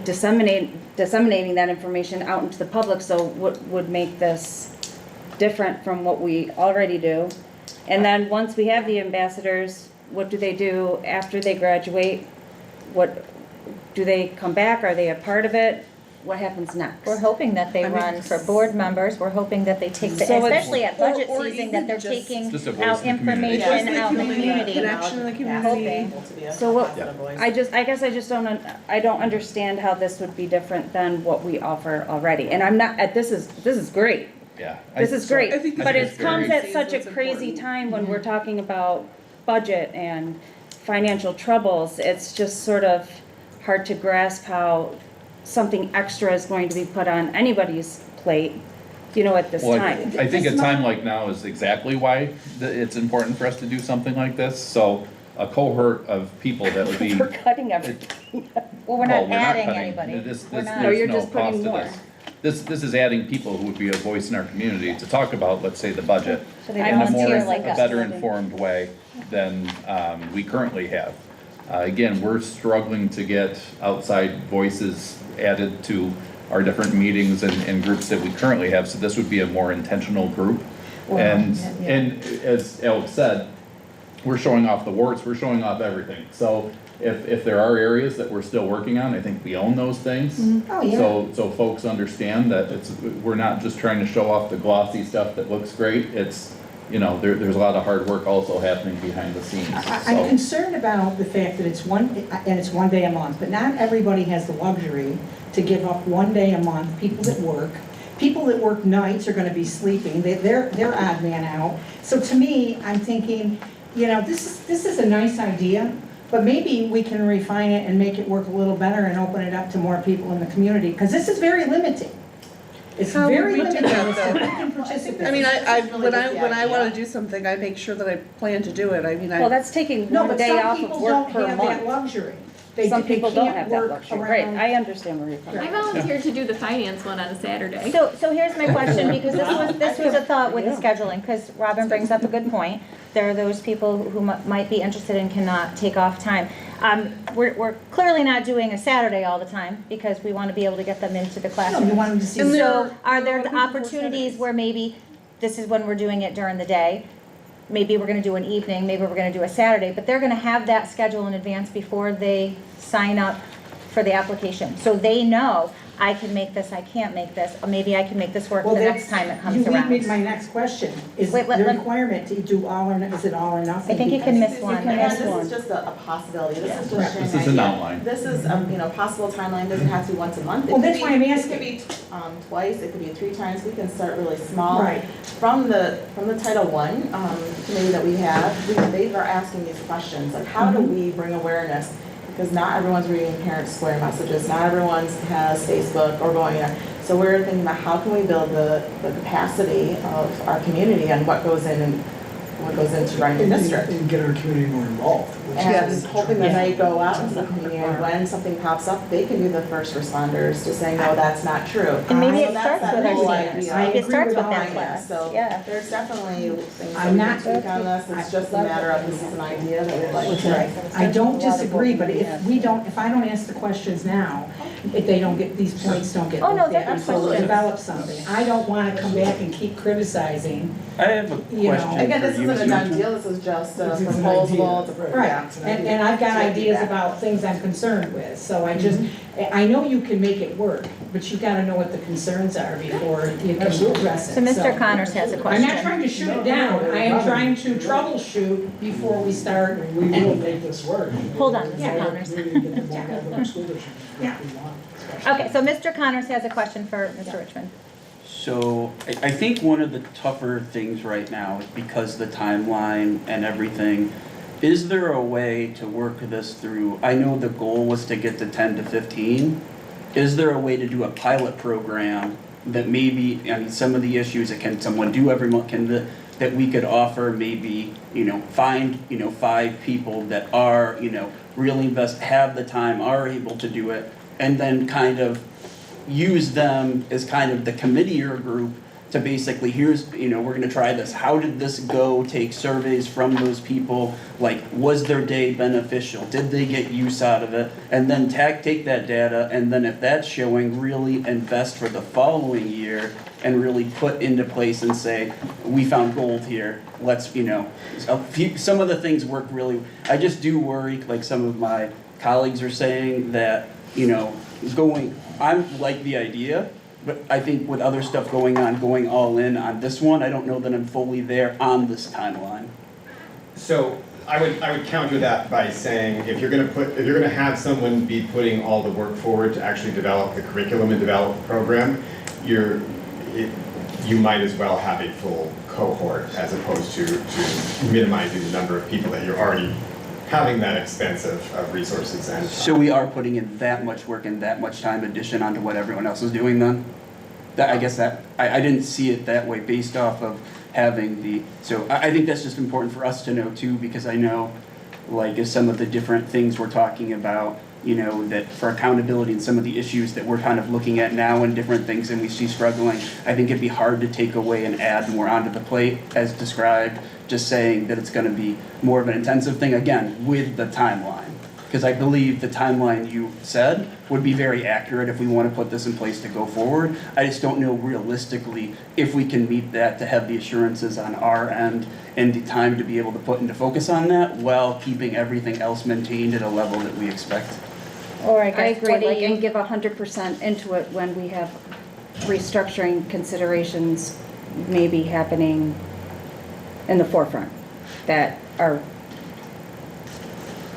disseminating that information out into the public. So what would make this different from what we already do? And then once we have the ambassadors, what do they do after they graduate? What, do they come back? Are they a part of it? What happens next? We're hoping that they run for board members, we're hoping that they take, So it's- especially at budget or season, even that they're just- taking Just a voice out in the community. information out in the community. Connection in the community. So what, I guess I just I don't understand how this would be different than what we offer already. And I'm not, this is great. Yeah. This is great, I think but it's it comes very- at such a crazy time when we're talking about budget and financial troubles. It's just sort of hard to grasp how something extra is going to be put on anybody's plate, at this Well, time. I think a time like now is exactly why it's important for us to do something like this. So a cohort of people that would be. We're cutting everything. Well, we're not adding cutting. anybody. We're not. No, you're There's just no putting cost to more. this. This is adding people who would be a voice in our community to talk about, let's say, the budget So they in a more, volunteer like a us. better informed way than we currently have. Again, we're struggling to get outside voices added to our different meetings and groups that we currently have, so this would be a more intentional group. And as Alex said, we're showing off the warts, we're showing off everything. So if there are areas that we're still working on, I think we own those things. Oh, yeah. So folks understand that we're not just trying to show off the glossy stuff that looks great, it's, there's a lot of hard work also happening behind the scenes, I'm so. concerned about the fact that it's one day a month, but not everybody has the luxury to give up one day a month. People that work nights are gonna be sleeping, they're odd man out. So to me, I'm thinking, this is a nice idea, but maybe we can refine it and make it work a little better and open it up to more people in the community, because this is very limiting. It's How would very we do limiting. that, as to though? who can participate. I mean, when I idea. want to do something, I make sure that I plan to do it. I mean, Well, that's taking No, one but day some off of people work don't per have that month. luxury. Some They people don't can't have that work luxury, right, around- I understand where you're coming I from. volunteered to do the finance one on a Saturday. So here's my question, because this was a thought with the scheduling, because Robin brings up a good point. There are those people who might be interested and cannot take off time. We're clearly not doing a Saturday all the time, because we want to be able to get them into the No, classroom. you want them to see. And So are there there are people who opportunities Saturdays. where maybe this is when we're doing it during the day. Maybe we're gonna do an evening, maybe we're gonna do a Saturday, but they're gonna have that schedule in advance before they sign up for the application. So they know, I can make this, I can't make this, or maybe I can make this work the Well, next time it comes You around. lead me to my next question. Is the Wait, let- requirement to do all or, is it all or nothing? I think you can miss one. Again, this is just a possibility, this is just sharing This is an idea. outline. This is, possible timeline, doesn't have to be once a month. It Well, could that's be- why I'm It asking. could be twice, it could be 3 times, we can start really small. Right. From the Title I committee that we have, they are asking these questions, like how do we bring awareness? Because not everyone's reading parent square messages, not everyone has Facebook or going there. So we're thinking about how can we build the capacity of our community and what goes in and what goes into running the district. And get our community more involved. which And is- hoping that they go out into the community and when something pops up, they can be the first responders to say, no, that's not true. And maybe So it that's starts that with our whole seniors. idea. Maybe it agree starts with with all that of class, So yeah. there's definitely things that I'm we not- can tweak on this. It's just a matter of this is an idea that we'd like to. Right. I don't disagree, but if I don't ask the questions now, if they don't get, these points don't get Oh, no, looked they're at good before we questions. develop something. I don't wanna come back and keep criticizing. I have a You know. question Again, for this you, isn't a Mr. done Richmond. deal, this is just a It's an proposal. idea. to- Right, yeah, it's an idea. and I've got To get ideas feedback. about things I'm concerned with, so I just, I know you can make it work, but you gotta know what the concerns are before you can address it. So Mr. Connors has a I'm question. not trying to shoot it down, I am trying to troubleshoot before we start. We will make this work. Hold on, Yeah. Mr. Connors. We need to get them more involved in our school district. Yeah. We want, especially. Okay, so Mr. Connors has a question for Mr. Richmond. So I think one of the tougher things right now is because the timeline and everything, is there a way to work this through? I know the goal was to get to 10 to 15. Is there a way to do a pilot program that maybe, I mean, some of the issues that can someone do every month, that we could offer maybe, find, 5 people that are, really have the time, are able to do it, and then kind of use them as kind of the committee or group to basically, here's, we're gonna try this, how did this go, take surveys from those people, like, was their day beneficial, did they get use out of it, and then take that data, and then if that's showing, really invest for the following year, and really put into place and say, we found gold here, let's, some of the things work really, I just do worry, like some of my colleagues are saying, that, I like the idea, but I think with other stuff going all in on this one, I don't know that I'm fully there on this timeline. So I would counter that by saying, if you're gonna have someone be putting all the work forward to actually develop the curriculum and develop the program, you might as well have a full cohort as opposed to minimizing the number of people that you're already having that expense of resources and time. So we are putting in that much work and that much time addition onto what everyone else is doing then? I guess I didn't see it that way based off of having so I think that's just important for us to know too, because I know, like, if some of the different things we're talking about, that for accountability and some of the issues that we're kind of looking at now and different things and we see struggling, I think it'd be hard to take away and add more onto the plate as described, just saying that it's gonna be more of an intensive thing, again, with the timeline. Because I believe the timeline you said would be very accurate if we want to put this in place to go forward. I just don't know realistically if we can meet that, to have the assurances on our end and the time to be able to put into focus on that while keeping everything else maintained at a level that we expect. Or I I guess, agree, what do like, you? and give 100% into it when we have restructuring considerations maybe happening in the forefront that are,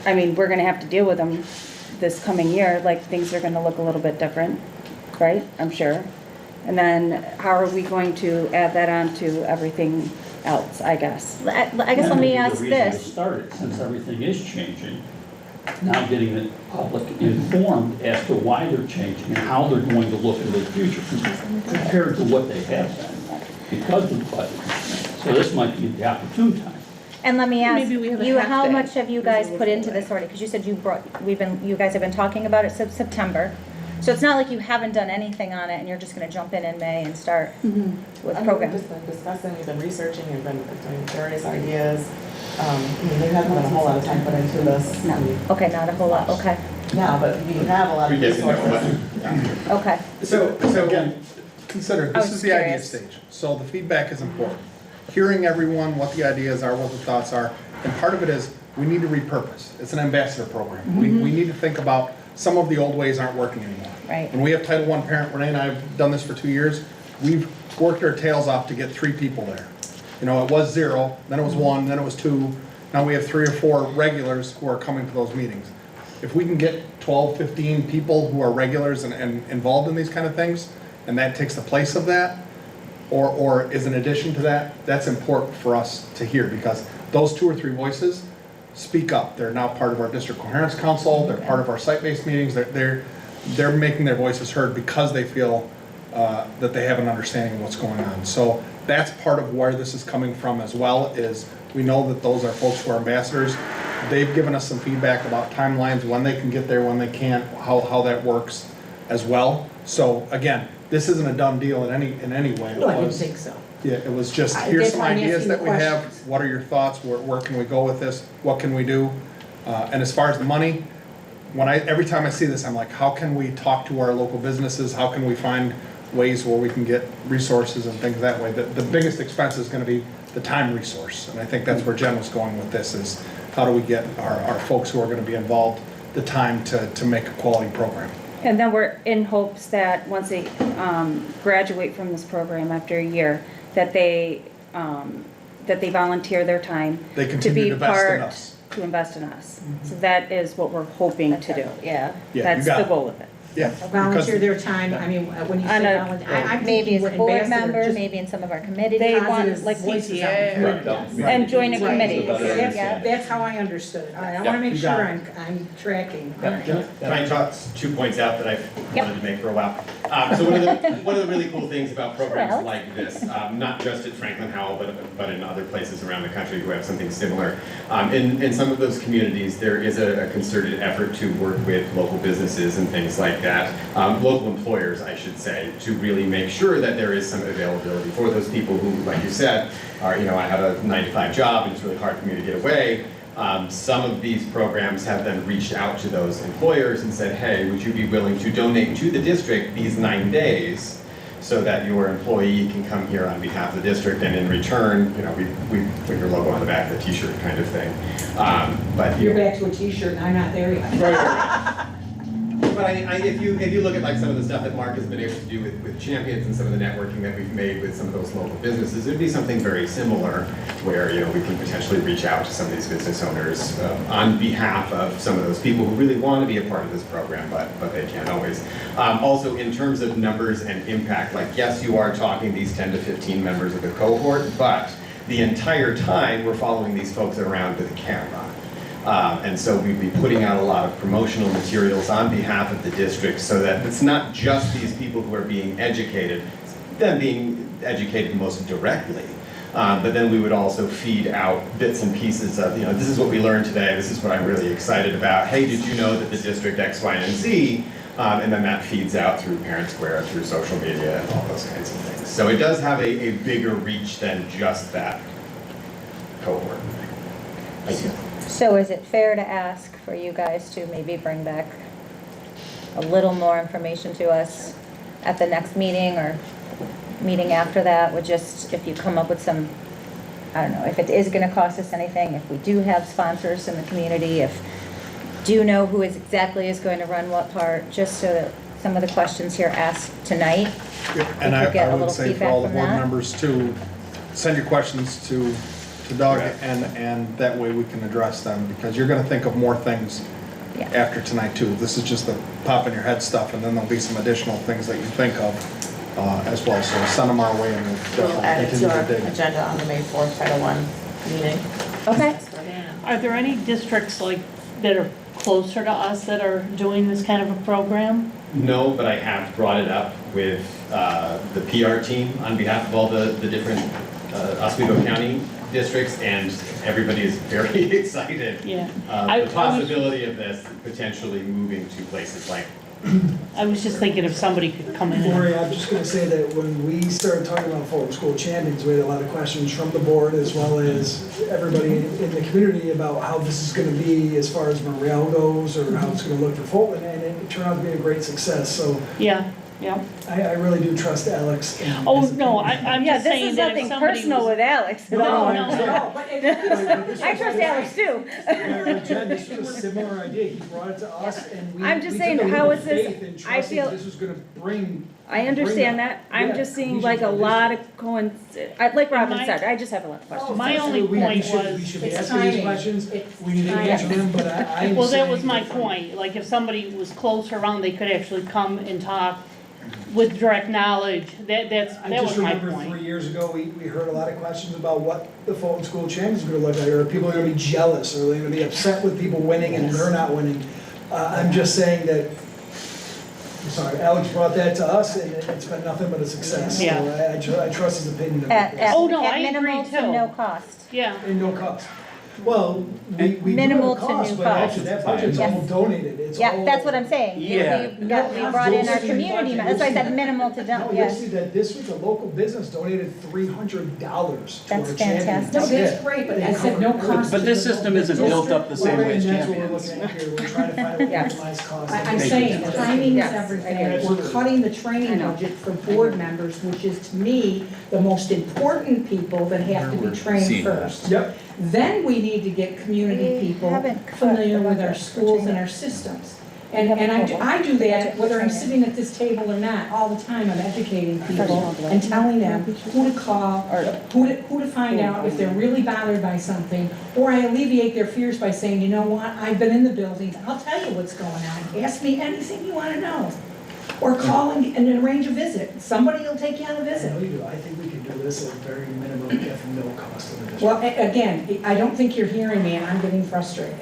I mean, we're gonna have to deal with them this coming year, like, things are gonna look a little bit different, right? I'm sure. And then how are we going to add that on to everything else, I guess? I guess let me ask The reason I this. started, since everything is changing, now getting the public informed as to why they're changing and how they're going to look into the future compared to what they have done because of the budget. So this might be the opportune time. And let me ask, Maybe we have a you, half how day. much have you guys put into this already? Because you said you guys have been talking about it since September. So it's not like you haven't done anything on it and you're just gonna jump in May and start with We've program. just been discussing, we've been researching, we've been doing various ideas. There hasn't been a whole lot of time put into this. No, okay, not a whole lot, okay, Now, but we have a lot We of get to know resources. what. okay. So again, consider, I this was is the idea curious. stage, so the feedback is important. Hearing everyone, what the ideas are, what the thoughts are, and part of it is, we need to repurpose. It's an ambassador program. We need to think about, some of the old ways aren't working anymore. Right. When we have Title I parent, Renee and I have done this for 2 years, we've worked our tails off to get 3 people there. You know, it was 0, then it was 1, then it was 2, now we have 3 or 4 regulars who are coming to those meetings. If we can get 12, 15 people who are regulars and involved in these kind of things, and that takes the place of that, or is an addition to that, that's important for us to hear, because those 2 or 3 voices speak up. They're now part of our district coherence council, they're part of our site-based meetings, they're making their voices heard because they feel that they have an understanding of what's going on. So that's part of where this is coming from as well, is we know that those are folks who are ambassadors. They've given us some feedback about timelines, when they can get there, when they can't, how that works as well. So again, this isn't a done deal in any way. No, I didn't think so. Yeah, it was just, I- here's that's some why I'm ideas asking that the we have, questions. what are your thoughts, where can we go with this, what can we do? And as far as the money, every time I see this, I'm like, how can we talk to our local businesses, how can we find ways where we can get resources and things that way? The biggest expense is gonna be the time resource, and I think that's where Jen was going with this, is how do we get our folks who are gonna be involved the time to make a quality program? And then we're in hopes that once they graduate from this program after a year, that they volunteer their time They to continue be to invest in part, us. to invest in us. So that is what we're hoping to do. Yeah. Yeah, you That's got the it. goal of it. Yeah. Volunteer their time, I mean, when you On say a- volunteer, I'm Maybe as thinking a board ambassador, member, just maybe in some of our committees. They want, positive like, voices out in Correct. community. And join a Right. committee. Okay, Yeah. that's how I understood it. All right, I want to make You sure got I'm tracking. All right. Can I toss 2 points out that I've wanted to make for a while? So one of the really cool things about programs Well. like this, not just at Franklin Howell, but in other places around the country who have something similar, in some of those communities, there is a concerted effort to work with local businesses and things like that, local employers, I should say, to really make sure that there is some availability for those people who, like you said, are, I have a 9-to-5 job and it's really hard for me to get away. Some of these programs have then reached out to those employers and said, hey, would you be willing to donate to the district these 9 days so that your employee can come here on behalf of the district, and in return, we put your logo on the back of the t-shirt kind of thing. But You're back to a t-shirt and I'm not there yet. But if you look at like some of the stuff that Mark has been able to do with Champions and some of the networking that we've made with some of those local businesses, it'd be something very similar where, we can potentially reach out to some of these business owners on behalf of some of those people who really want to be a part of this program, but they can't always. Also, in terms of numbers and impact, like yes, you are talking these 10 to 15 members of the cohort, but the entire time we're following these folks around with a camera. And so we'd be putting out a lot of promotional materials on behalf of the district so that it's not just these people who are being educated, it's them being educated most directly. But then we would also feed out bits and pieces of, this is what we learned today, this is what I'm really excited about. Hey, did you know that the district X, Y, and Z? And then that feeds out through Parent Square, through social media, and all those kinds of things. So it does have a bigger reach than just that cohort. Thank you. So is it fair to ask for you guys to maybe bring back a little more information to us at the next meeting or meeting after that, with just, if you come up with some, I don't know, if it is gonna cost us anything, if we do have sponsors in the community, do you know who exactly is going to run what part, just so that some of the questions here asked tonight, And we could get I a would little say for feedback all the from board that? members to send your questions to Doug, and that way we can address them, because you're gonna think of more things Yeah. after tonight too. This is just the pop in your head stuff, and then there'll be some additional things that you think of as well. So send them our way and We'll add it continue to our to dig. agenda on the May 4th Title I meeting. Okay. Are there any districts like that are closer to us that are doing this kind of a program? No, but I have brought it up with the PR team on behalf of all the different Oswego County districts, and everybody is very excited. Yeah. The possibility of this potentially moving to places like. I was just thinking if somebody could come in. Lori, I'm just gonna say that when we started talking about Fulton School Champions, we had a lot of questions from the board as well as everybody in the community about how this is gonna be as far as morale goes, or how it's gonna look for Fulton, and it turned out to be a great success. So Yeah. Yeah. I really do trust Alex. and Oh, his no, opinion. I'm just saying that if somebody was. Alex No, I trust Alex too. Jen, this was a similar idea. He brought it to us and we. I'm just we saying, took a how leap is of this- faith in I trusting feel- this was gonna bring. I understand bring that, I'm yeah, just seeing cohesion like a to the lot district. of coincidence, like Robin My- said, I just have a lot of questions. My only We point should- was- We should be It's asking these timing. questions. It's We need to timing. answer them, but I'm Well, that was saying my that- point, like if somebody was closer around, they could actually come and talk with direct knowledge, I that was just my remember point. 3 years ago, we heard a lot of questions about what the Fulton School Champions are gonna look like. Are people gonna be jealous? Are they gonna be upset with people winning and they're not winning? I'm just saying that, I'm sorry, Alex brought that to us and it's been nothing but a success. So Yeah. I trust his opinion about At, this. at, Oh, no, at I minimal agree to too. no cost. Yeah, And no cost. Well, we do have Minimal a to cost, new but cost. actually that budget's Yes. all donated. It's Yeah, all- that's what I'm saying. Yeah. We brought in our community, that's why I said minimal to No, no, you'll yes. see that this week, a local business donated $300 to our That's champions. fantastic. No, that's Yeah. great, but They I said no covered- cost. But this to the system isn't district. built up the same way as And that's what we're champions. looking at here. We're trying to find a Yes. minimized cost. I'm Thank you. saying, timing is Yes, everything. I agree. We're cutting the training I know. budget for board members, which is to me, the most important people that have to be trained Seeing that. first. Yep. Then we need to get community We people haven't cut familiar the with our budget for schools and training. our systems. We And haven't I cut do, the I do budget that, for whether I'm training. sitting at this table or not, all the time, I'm educating people and telling them who to call, who to find out if they're really bothered by something, or I alleviate their fears by saying, you know what, I've been in the buildings, I'll tell you what's going on, ask me anything you wanna know. Or call and arrange a visit, somebody will take you on a I visit. know you do. I think we can do this at very minimum, if no cost to the district. Well, again, I don't think you're hearing me, and I'm getting frustrated.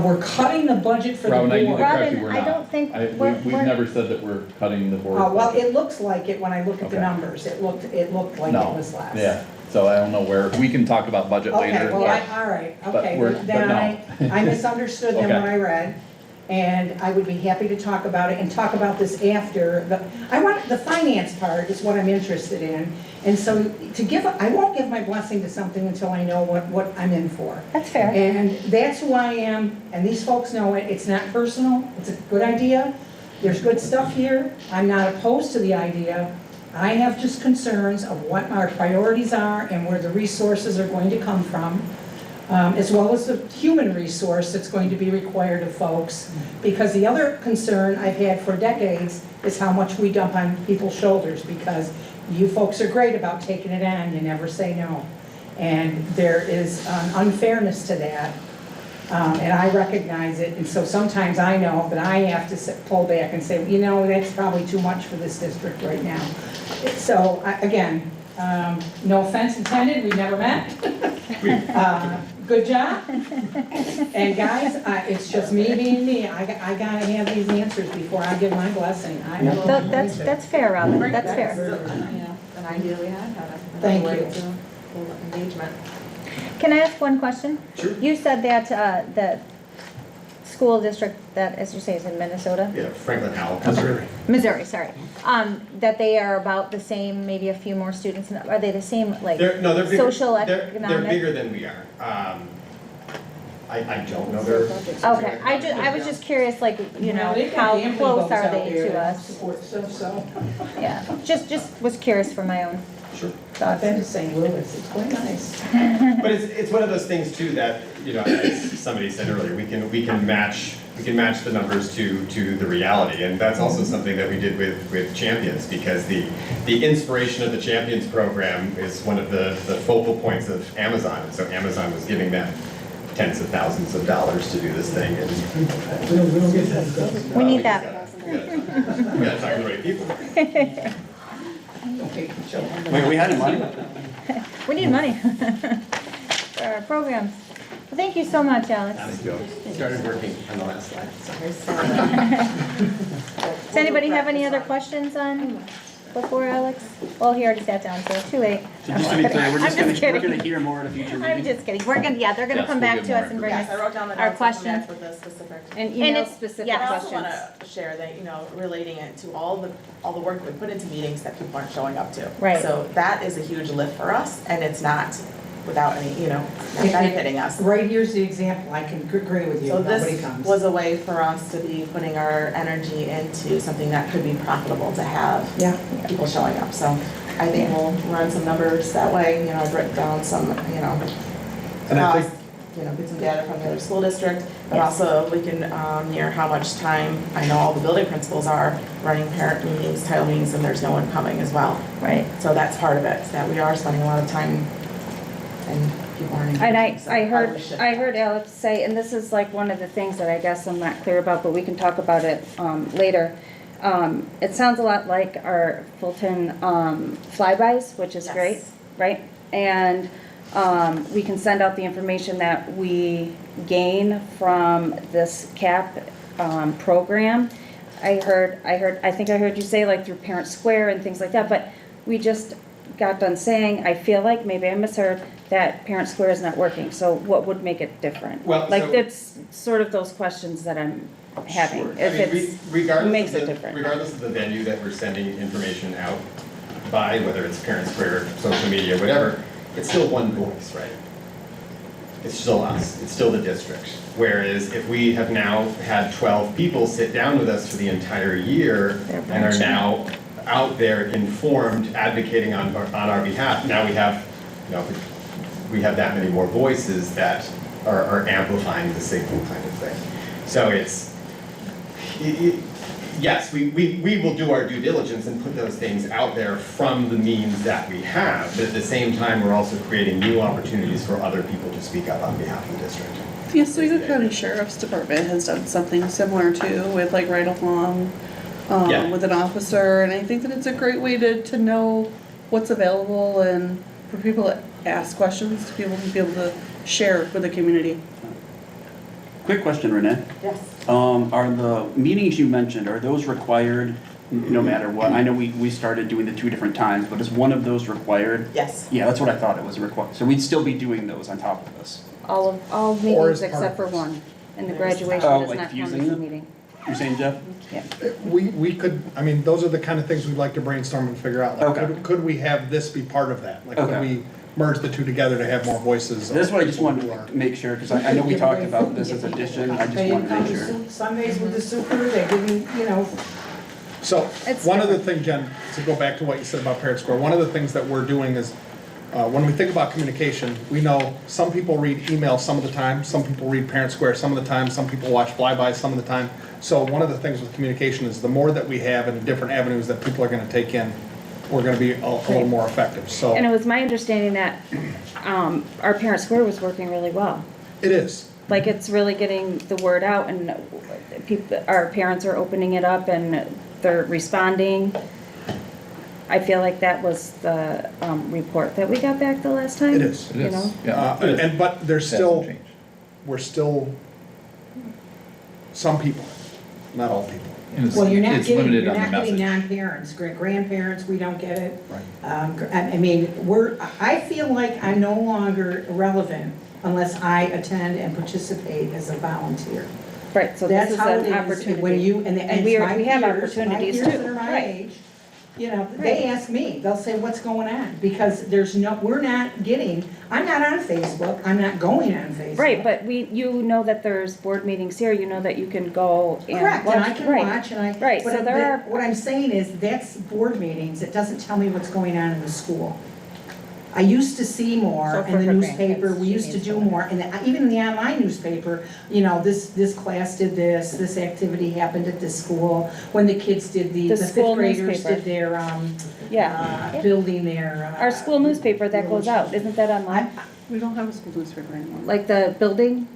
We're cutting the budget for the Robin, I need to board. correct you, Robin, we're I not. don't think We've we're- never said that we're cutting the board. Well, budget. it looks like it when I look at the Okay. numbers, it looked like it No, was less. yeah, so I don't know where, we can talk about budget Okay, later. well, but- all right, but okay, we're- then but no. I misunderstood then Okay. what I read, and I would be happy to talk about it and talk about this after. The finance part is what I'm interested in, and so I won't give my blessing to something until I know what I'm in for. That's fair. And that's who I am, and these folks know it, it's not personal, it's a good idea, there's good stuff here, I'm not opposed to the idea. I have just concerns of what our priorities are and where the resources are going to come from, as well as the human resource that's going to be required of folks. Because the other concern I've had for decades is how much we dump on people's shoulders, because you folks are great about taking it on, you never say no. And there is unfairness to that, and I recognize it, and so sometimes I know that I have to pull back and say, you know, that's probably too much for this district right now. So, again, no offense intended, we never met. Good job. And guys, it's just me being me, I gotta have these answers before I give my blessing. That's fair, Robin, that's fair. An idea we had, Thank another way you. to hold engagement. Can I ask one question? Sure. You said that the school district that, as you say, is in Minnesota? Yeah, Franklin Howell, Missouri. Missouri, sorry. That they are about the same, maybe a few more students, and are they the same, like, They're bigger. social, They're economic? bigger than we are. I don't know their. Okay, I was just curious, like, you know, They've got how gambling close books are out they there to that us? support stuff, so. Yeah, just was curious for my own Sure. I've been to St. Louis, it's quite nice. But it's one of those things too that, you know, as somebody said earlier, we can match the numbers to the reality. And that's also something that we did with Champions, because the inspiration of the Champions program is one of the focal points of Amazon. And so Amazon was giving them tens of thousands of dollars to do this thing. And We don't get that. We need that. we gotta talk to the right people. Wait, we had money? We need money for our programs. Well, thank you so much, Alex. Started working on the last slide. Does anybody have any other questions on, before Alex? Well, he already sat down, so too late. So just to be clear, we're I'm gonna kidding. hear more at a future meeting. I'm just kidding. They're gonna Yes, come we'll back get to more us and bring Yes, I wrote down the our notes and come questions. back with the specifics. And And email it's- specific yeah. I also questions. want to share that, you know, relating it to all the work that we put into meetings that people aren't showing up to. Right. So that is a huge lift for us, and it's not without any, benefiting us. Right here's the example, I can agree with you, So nobody this comes. was a way for us to be putting our energy into something that could be profitable to have Yeah. people showing up. So I think we'll run some numbers that way, I've written down some, And I think- costs, get some data from the other school district, but also we can near how much time, I know all the building principals are running parent meetings, title meetings, and there's no one coming as well. Right. So that's part of it, is that we are spending a lot of time and people aren't. And engaging. So I how do we shift that? heard Alex say, and this is like one of the things that I guess I'm not clear about, but we can talk about it later. It sounds a lot like our Fulton flybys, which is Yes. great, right? And we can send out the information that we gain from this CAP program. I think I heard you say like through Parent Square and things like that, but we just got done saying, I feel like, maybe I misheard, that Parent Square is not working. So what would make it different? Well, Like, so- it's sort of those questions that I'm having. Sure. If I mean, it's, regardless makes of it the- different. Regardless of the venue that we're sending information out by, whether it's Parent Square, social media, whatever, it's still one voice, right? It's still us, it's still the district. Whereas if we have now had 12 people sit down with us for the entire year and are now out there informed, advocating on our behalf, now we have, we have that many more voices that are amplifying the signal kind of thing. So yes, we will do our due diligence and put those things out there from the means that we have, but at the same time, we're also creating new opportunities for other people to speak up on behalf of the district. The Oswego County Sheriff's Department has done something similar too, with like ride along Yeah. with an officer, and I think that it's a great way to know what's available and for people to ask questions, to be able to share with the community. Quick question, Renee. Yes. Are the meetings you mentioned, are those required no matter what? I know we started doing the 2 different times, but is one of those required? Yes. Yeah, that's what I thought it was required. So we'd still be doing those on top of this. all Or meetings as part except of for this. one, and the There's- graduation Oh, does like not count fusing as a them? meeting. You're saying, Jeff? Yeah. We could, those are the kind of things we'd like to brainstorm and figure out. Like, Okay. could we have this be part of that? Like, could Okay. we merge the two together to have more voices? That's what I just of wanted people who to make sure, because I know we talked about this as addition, I just They wanted to come make to sure. Sundays with the super, they didn't, So, It's one other thing, Jen, to go back to what you said about Parent Square, one of the things that we're doing is, when we think about communication, we know some people read emails some of the time, some people read Parent Square some of the time, some people watch flybys some of the time. So one of the things with communication is the more that we have and the different avenues that people are gonna take in, we're gonna be a little more effective, so. And it was my understanding that our Parent Square was working really well. It is. Like, it's really getting the word out, and our parents are opening it up and they're responding. I feel like that was the report that we got back the last time. It is. It is, yeah. But there's That still, hasn't changed. we're still, some people, not all people. And it's- well, you're not it's getting, limited you're on the not getting message. non-parents, grandparents, we don't get it. Right. I mean, I feel like I'm no longer relevant unless I attend and participate as a volunteer. Right, so this That's is how it an is, opportunity. when you, And and we it's are- my we have peers, my opportunities peers too. that are my Right. age, they ask me, they'll say, what's going on? Because we're not getting, I'm not on Facebook, I'm not going on Facebook. Right, but you know that there's board meetings here, you know that you can go and watch. Correct, and I can right. watch, and I. Right, but so there are. What I'm saying is, that's board meetings, it doesn't tell me what's going on in the school. I used to see more So in for the her newspaper, grandkids, we she used to needs do to- more, and even in the online newspaper, this class did this activity happened at this school, when the kids did The the school fifth graders newspaper. did their, Yeah. building their. Our school newspaper that goes out, isn't that online? We don't have a school newspaper anymore. Like the building?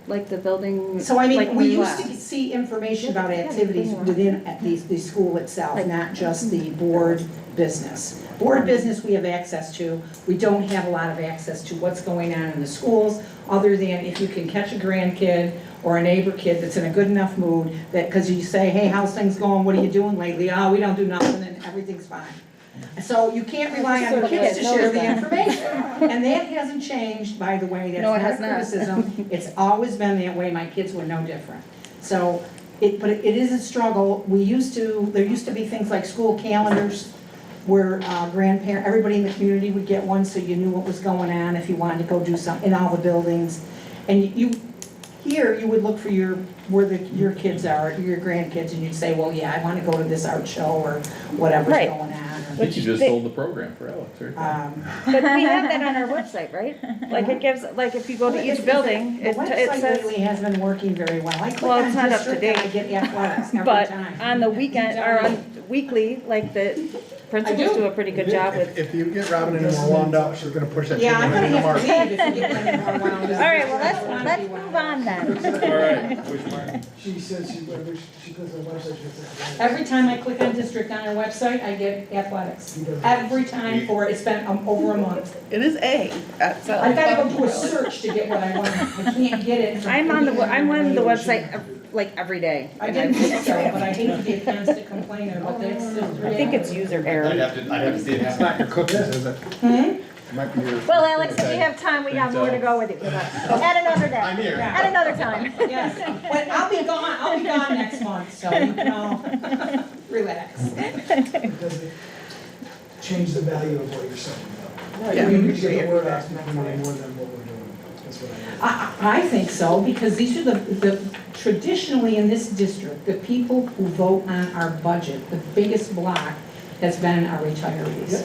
So I like mean, we when used to see information about activities within the school itself, not just the board business. Board business we have access to, we don't have a lot of access to what's going on in the schools, other than if you can catch a grandkid or a neighbor kid that's in a good enough mood, that, because you say, hey, how's things going, what are you doing lately? Oh, we don't do nothing, and everything's fine. So you can't rely on your kids to share the information. And that hasn't changed, by the way, that's No, it not a has not. criticism. It's always been that way, my kids were no different. So, but it is a struggle. There used to be things like school calendars, where everybody in the community would get one, so you knew what was going on if you wanted to go do something in all the buildings. And here, you would look for where your kids are, your grandkids, and you'd say, well, yeah, I want to go to this art show or whatever's Right. going on. I think you just sold the program for Alex, right? But we have that on our website, right? Like it gives, like if you go to each building, The it website says. lately has been working very well. I click Well, on it's not up to district and I date. get athletics every But time. on the weekend, or on weekly, like the principals do a pretty good job with. If you get Robin any more wound up, she's gonna push that. Yeah, I'm gonna chicken have in to the mark. leave if you get any more wound up. All right, well, let's move on then. All right. She says she clicks on the website, she gets it. Every time I click on district on our website, I get athletics. Every time it's been over a month. It is A. I've gotta go do a search to get what I want. I can't get it. from I'm on the clicking website like every day. I didn't think so, but I hate to be a constant complainer, but that's just. I think it's user I'd error. have to see it It's not your cookies, is it? Hmm? It might be your. Well, Alex, if we have time, we have more to go with you. At another day. I'm here. At another time. Yes, but I'll be gone next month, so you can all relax. It doesn't change the value of what you're saying, though. Yeah. We need to get the word out to the community more than what we're doing. That's what I I think so, because these are the, traditionally in this district, the people who vote on our budget, the biggest block has been our retirees.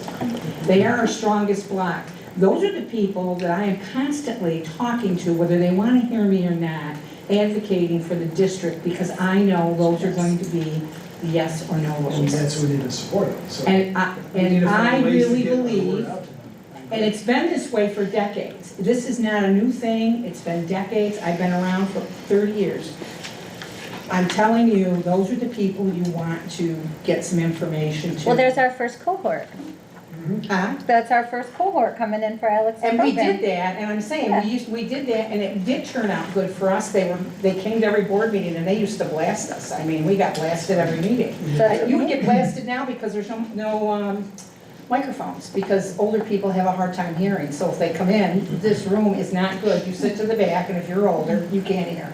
They are our strongest block. Those are the people that I am constantly talking to, whether they want to hear me or not, advocating for the district, because I know those are going to be the yes or no And that's votes. what we need to support them, so. And We need to I find ways to really get the word believe, out to them. and it's been this way for decades. This is not a new thing, it's been decades, I've been around for 30 years. I'm telling you, those are the people you want to get some information to. Well, there's our first cohort. Huh? That's our first cohort coming in for Alex's And program. we did that, and I'm saying, we did that, and it did turn out good for us. They came to every board meeting, and they used to blast us. I mean, we got blasted every meeting. You would get blasted now because there's no microphones, because older people have a hard time hearing. So if they come in, this room is not good. You sit to the back, and if you're older, you can't hear.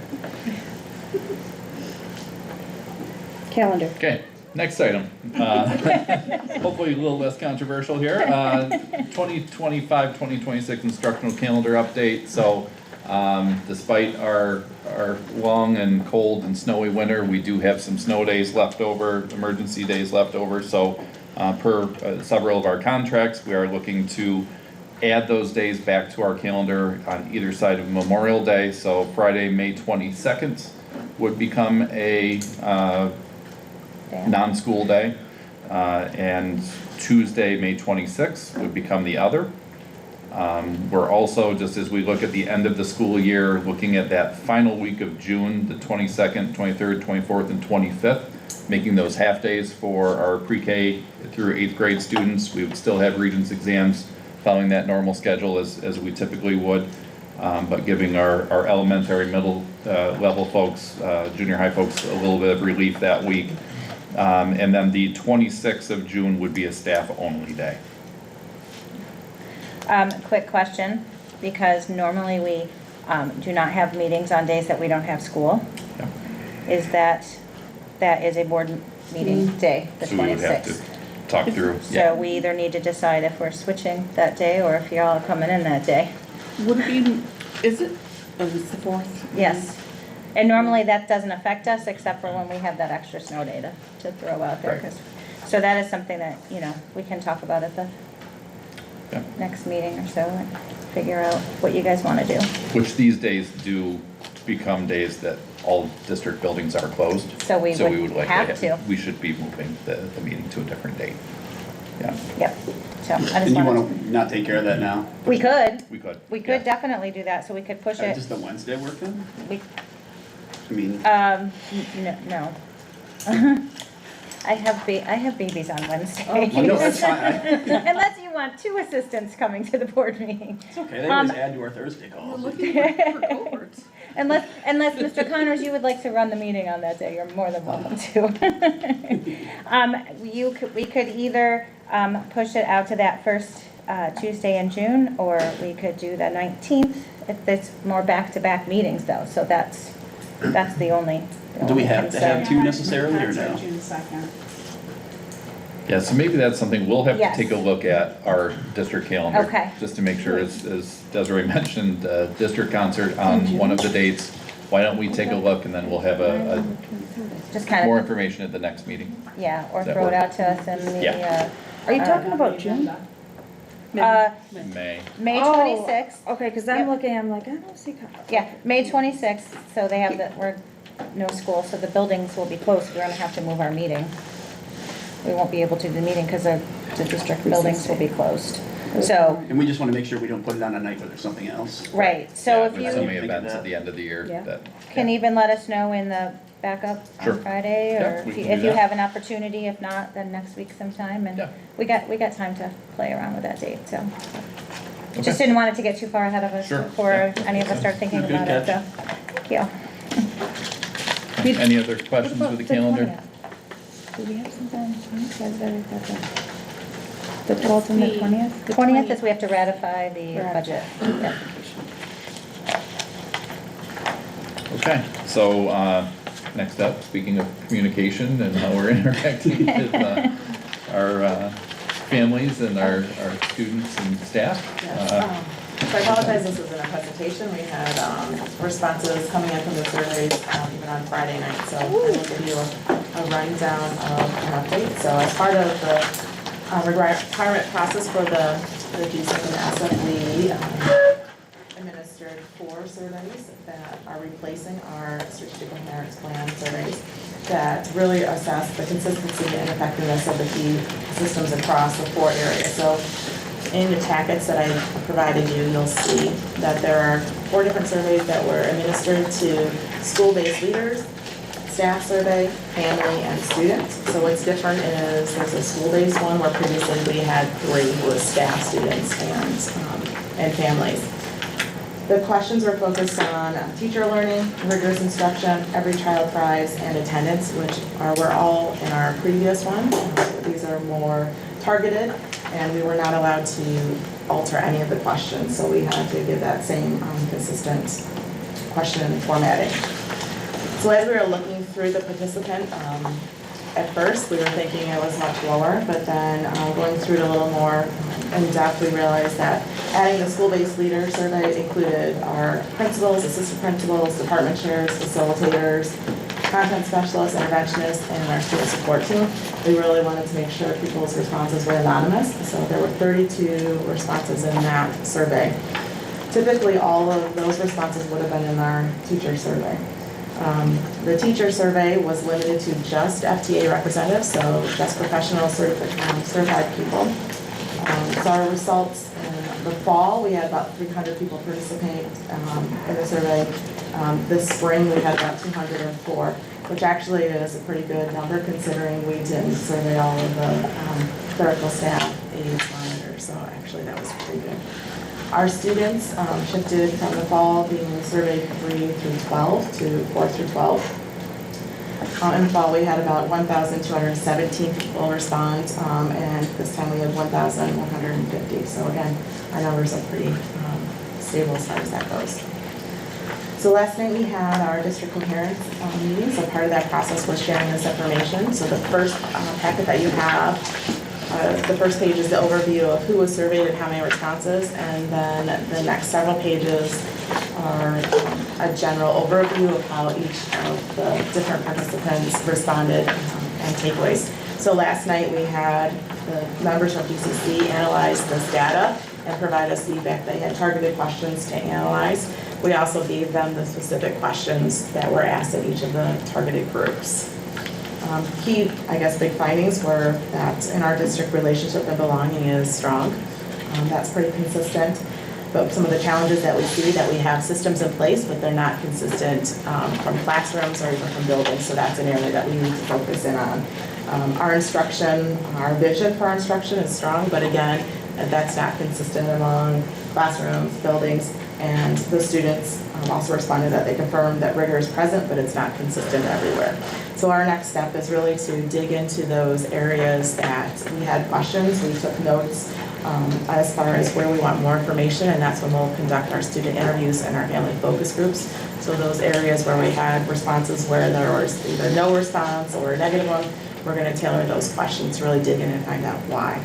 Calendar. Okay, next item. Hopefully a little less controversial here. 2025-2026 instructional calendar update. So despite our long and cold and snowy winter, we do have some snow days left over, emergency days left over. So per several of our contracts, we are looking to add those days back to our calendar on either side of Memorial Day. So Friday, May 22nd would become a non-school day, and Tuesday, May 26th would become the other. We're also, just as we look at the end of the school year, looking at that final week of June, the 22nd, 23rd, 24th, and 25th, making those half days for our pre-K through 8th grade students. We would still have Regents exams following that normal schedule as we typically would, but giving our elementary, middle level folks, junior high folks a little bit of relief that week. And then the 26th of June would be a staff-only day. Quick question, because normally we do not have meetings on days that we don't have school. Yeah. Is that is a board meeting day, the 26th? So we would have to talk through, So we either need to decide if we're switching that day or if y'all are coming in that day. Would it be, is it, it's the 4th? Yes. And normally that doesn't affect us except for when we have that extra snow day to throw out there. Right. 'Cause- so that is something that, we can talk about at the Yeah. next meeting or so and figure out what you guys want to do. Which these days do become days that all district buildings are closed. So we would likely have to. We should be moving the meeting to a different date. Yeah, Yep. So I And just you wanted, want to not take care of that now? we could. we could. We could definitely do that, so we could push it. Does the Wednesday work then? We, I mean, no. I have babies on Wednesday. well, no, that's fine. Unless you want two assistants coming to the board meeting. It's okay, they always add to our Thursday calls. Unless Mr. Connors, you would like to run the meeting on that day, you're more than welcome to. We could either push it out to that first Tuesday in June, or we could do the 19th, if it's more back-to-back meetings though, so that's the only Do we have to have concern. two necessarily, or no? June 2nd. Yeah, so maybe that's something we'll have to Yes. take a look at our district calendar. Okay. Just to make sure, as Desiree mentioned, district concert on one of the dates. Why don't we take a look and then we'll have a Just kind more of, information at the next meeting. yeah, or Does that throw it work? out to us in the, Yeah. Are you talking about June? May. May Oh, 26th. Okay, because I'm looking, I'm like, I don't see. Yeah, May 26th, so they have no school, so the buildings will be closed. We're gonna have to move our meeting. We won't be able to do the meeting because the district buildings will be closed. So, And we just want to make sure we don't put it on a night where there's something else. right, so if There's so many you events at the end of the year Yeah. that. can even let us know in the backup Sure. on Friday, Yeah, or we if can you- do if you that. have an opportunity, if not, then next week sometime, and Yeah. we got time to play around with that date, so. Okay. Just didn't want it to get too far ahead of us Sure. before Yeah. any of us start thinking Good about it, so, catch. thank you. Any other questions with the calendar? 20th? Do we have something on the 20th? The 12th and the 20th? 20th is we have to ratify the Right. budget. Yep. Okay, so, next up, speaking of communication and how we're interacting with, our, families and our students and staff. So I apologize, this isn't a presentation. We had responses coming in from the surveys even on Friday night. So I will give you a rundown of an update. So as part of the requirement process for the GSIP and ASSIP, we administered 4 surveys that are replacing our strategic coherence plan surveys that really assess the consistency and effectiveness of the key systems across the 4 areas. So in the packets that I provided you, you'll see that there are 4 different surveys that were administered to school-based leaders, staff survey, family, and students. So what's different is there's a school-based one where previously we had 3 was staff, students, and families. The questions were focused on teacher learning, rigorous instruction, every child thrives, and attendance, which were all in our previous one. These are more targeted, and we were not allowed to alter any of the questions, so we had to give that same consistent question formatting. So as we were looking through the participant, at first we were thinking it was much lower, but then going through it a little more in depth, we realized that adding the school-based leader survey included our principals, assistant principals, department chairs, facilitators, content specialists, interventionists, and our student support team. We really wanted to make sure people's responses were anonymous, so there were 32 responses in that survey. Typically, all of those responses would have been in our teacher survey. The teacher survey was limited to just FTA representatives, so just professional certified people. So our results in the fall, we had about 300 people participate in the survey. This spring, we had about 204, which actually is a pretty good number considering we didn't survey all of the clerical staff, aides, monitors, so actually that was pretty good. Our students shifted from the fall being surveyed 3 through 12 to 4 through 12. In the fall, we had about 1,217 people respond, and this time we had 1,150. So again, our numbers are pretty stable as far as that goes. So last night we had our district coherence meeting, so part of that process was sharing this information. So the first packet that you have, the first page is the overview of who was surveyed and how many responses, and then the next several pages are a general overview of how each of the different participants responded and takeaways. So last night we had the members from DCC analyze this data and provide us feedback. They had targeted questions to analyze. We also gave them the specific questions that were asked in each of the targeted groups. Key, I guess, big findings were that in our district, relationship and belonging is strong. That's pretty consistent. But some of the challenges that we see, that we have systems in place, but they're not consistent from classrooms or even from buildings. So that's an area that we need to focus in on. Our instruction, our vision for our instruction is strong, but again, that's not consistent among classrooms, buildings, and the students also responded that they confirmed that rigor is present, but it's not consistent everywhere. So our next step is really to dig into those areas that we had questions. We took notes as far as where we want more information, and that's when we'll conduct our student interviews and our family focus groups. So those areas where we had responses where there was either no response or a negative one, we're gonna tailor those questions, really dig in and find out why.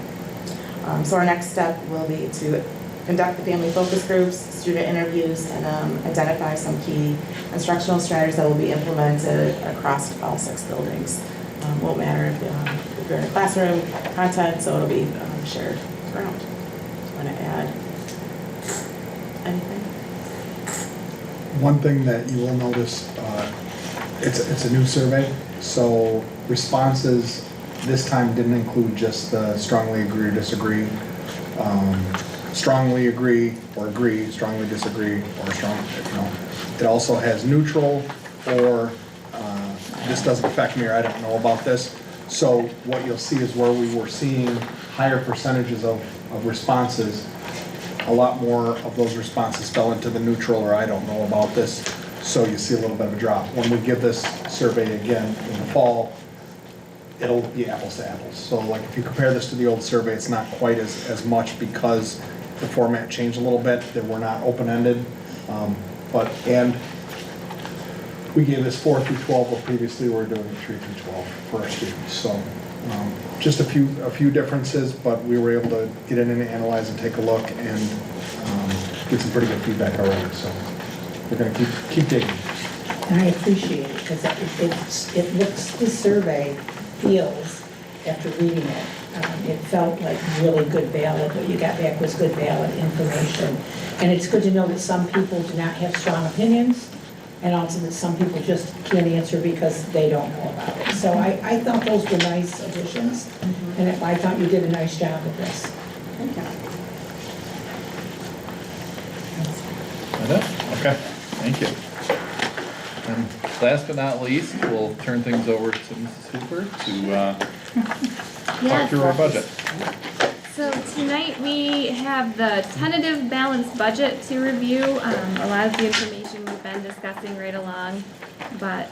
So our next step will be to conduct the family focus groups, student interviews, and identify some key instructional strategies that will be implemented across all 6 buildings. Won't matter if you're in a classroom, content, so it'll be shared around. Want to add anything? One thing that you will notice, it's a new survey, so responses this time didn't include just the strongly agree or disagree, strongly agree or agree, strongly disagree, or strong, It also has neutral or this doesn't affect me or I don't know about this. So what you'll see is where we were seeing higher percentages of responses, a lot more of those responses fell into the neutral or I don't know about this. So you see a little bit of a drop. When we give this survey again in the fall, it'll be apples to apples. So like if you compare this to the old survey, it's not quite as much because the format changed a little bit. They were not open-ended. And we gave this 4 through 12, but previously we were doing 3 through 12 for our students. So just a few differences, but we were able to get in and analyze and take a look and get some pretty good feedback already. So we're going to keep digging. And I appreciate it, because it looks, this survey feels, after reading it, it felt like really good valid, what you got back was good valid information. And it's good to know that some people do not have strong opinions, and also that some people just can't answer because they don't know about it. So I thought those were nice additions, and I thought you did a nice job with this. Thank you. Okay, thank you. And last but not least, we'll turn things over to Mrs. Hooper to talk through our budget. So tonight we have the tentative balanced budget to review. A lot of the information we've been discussing right along, but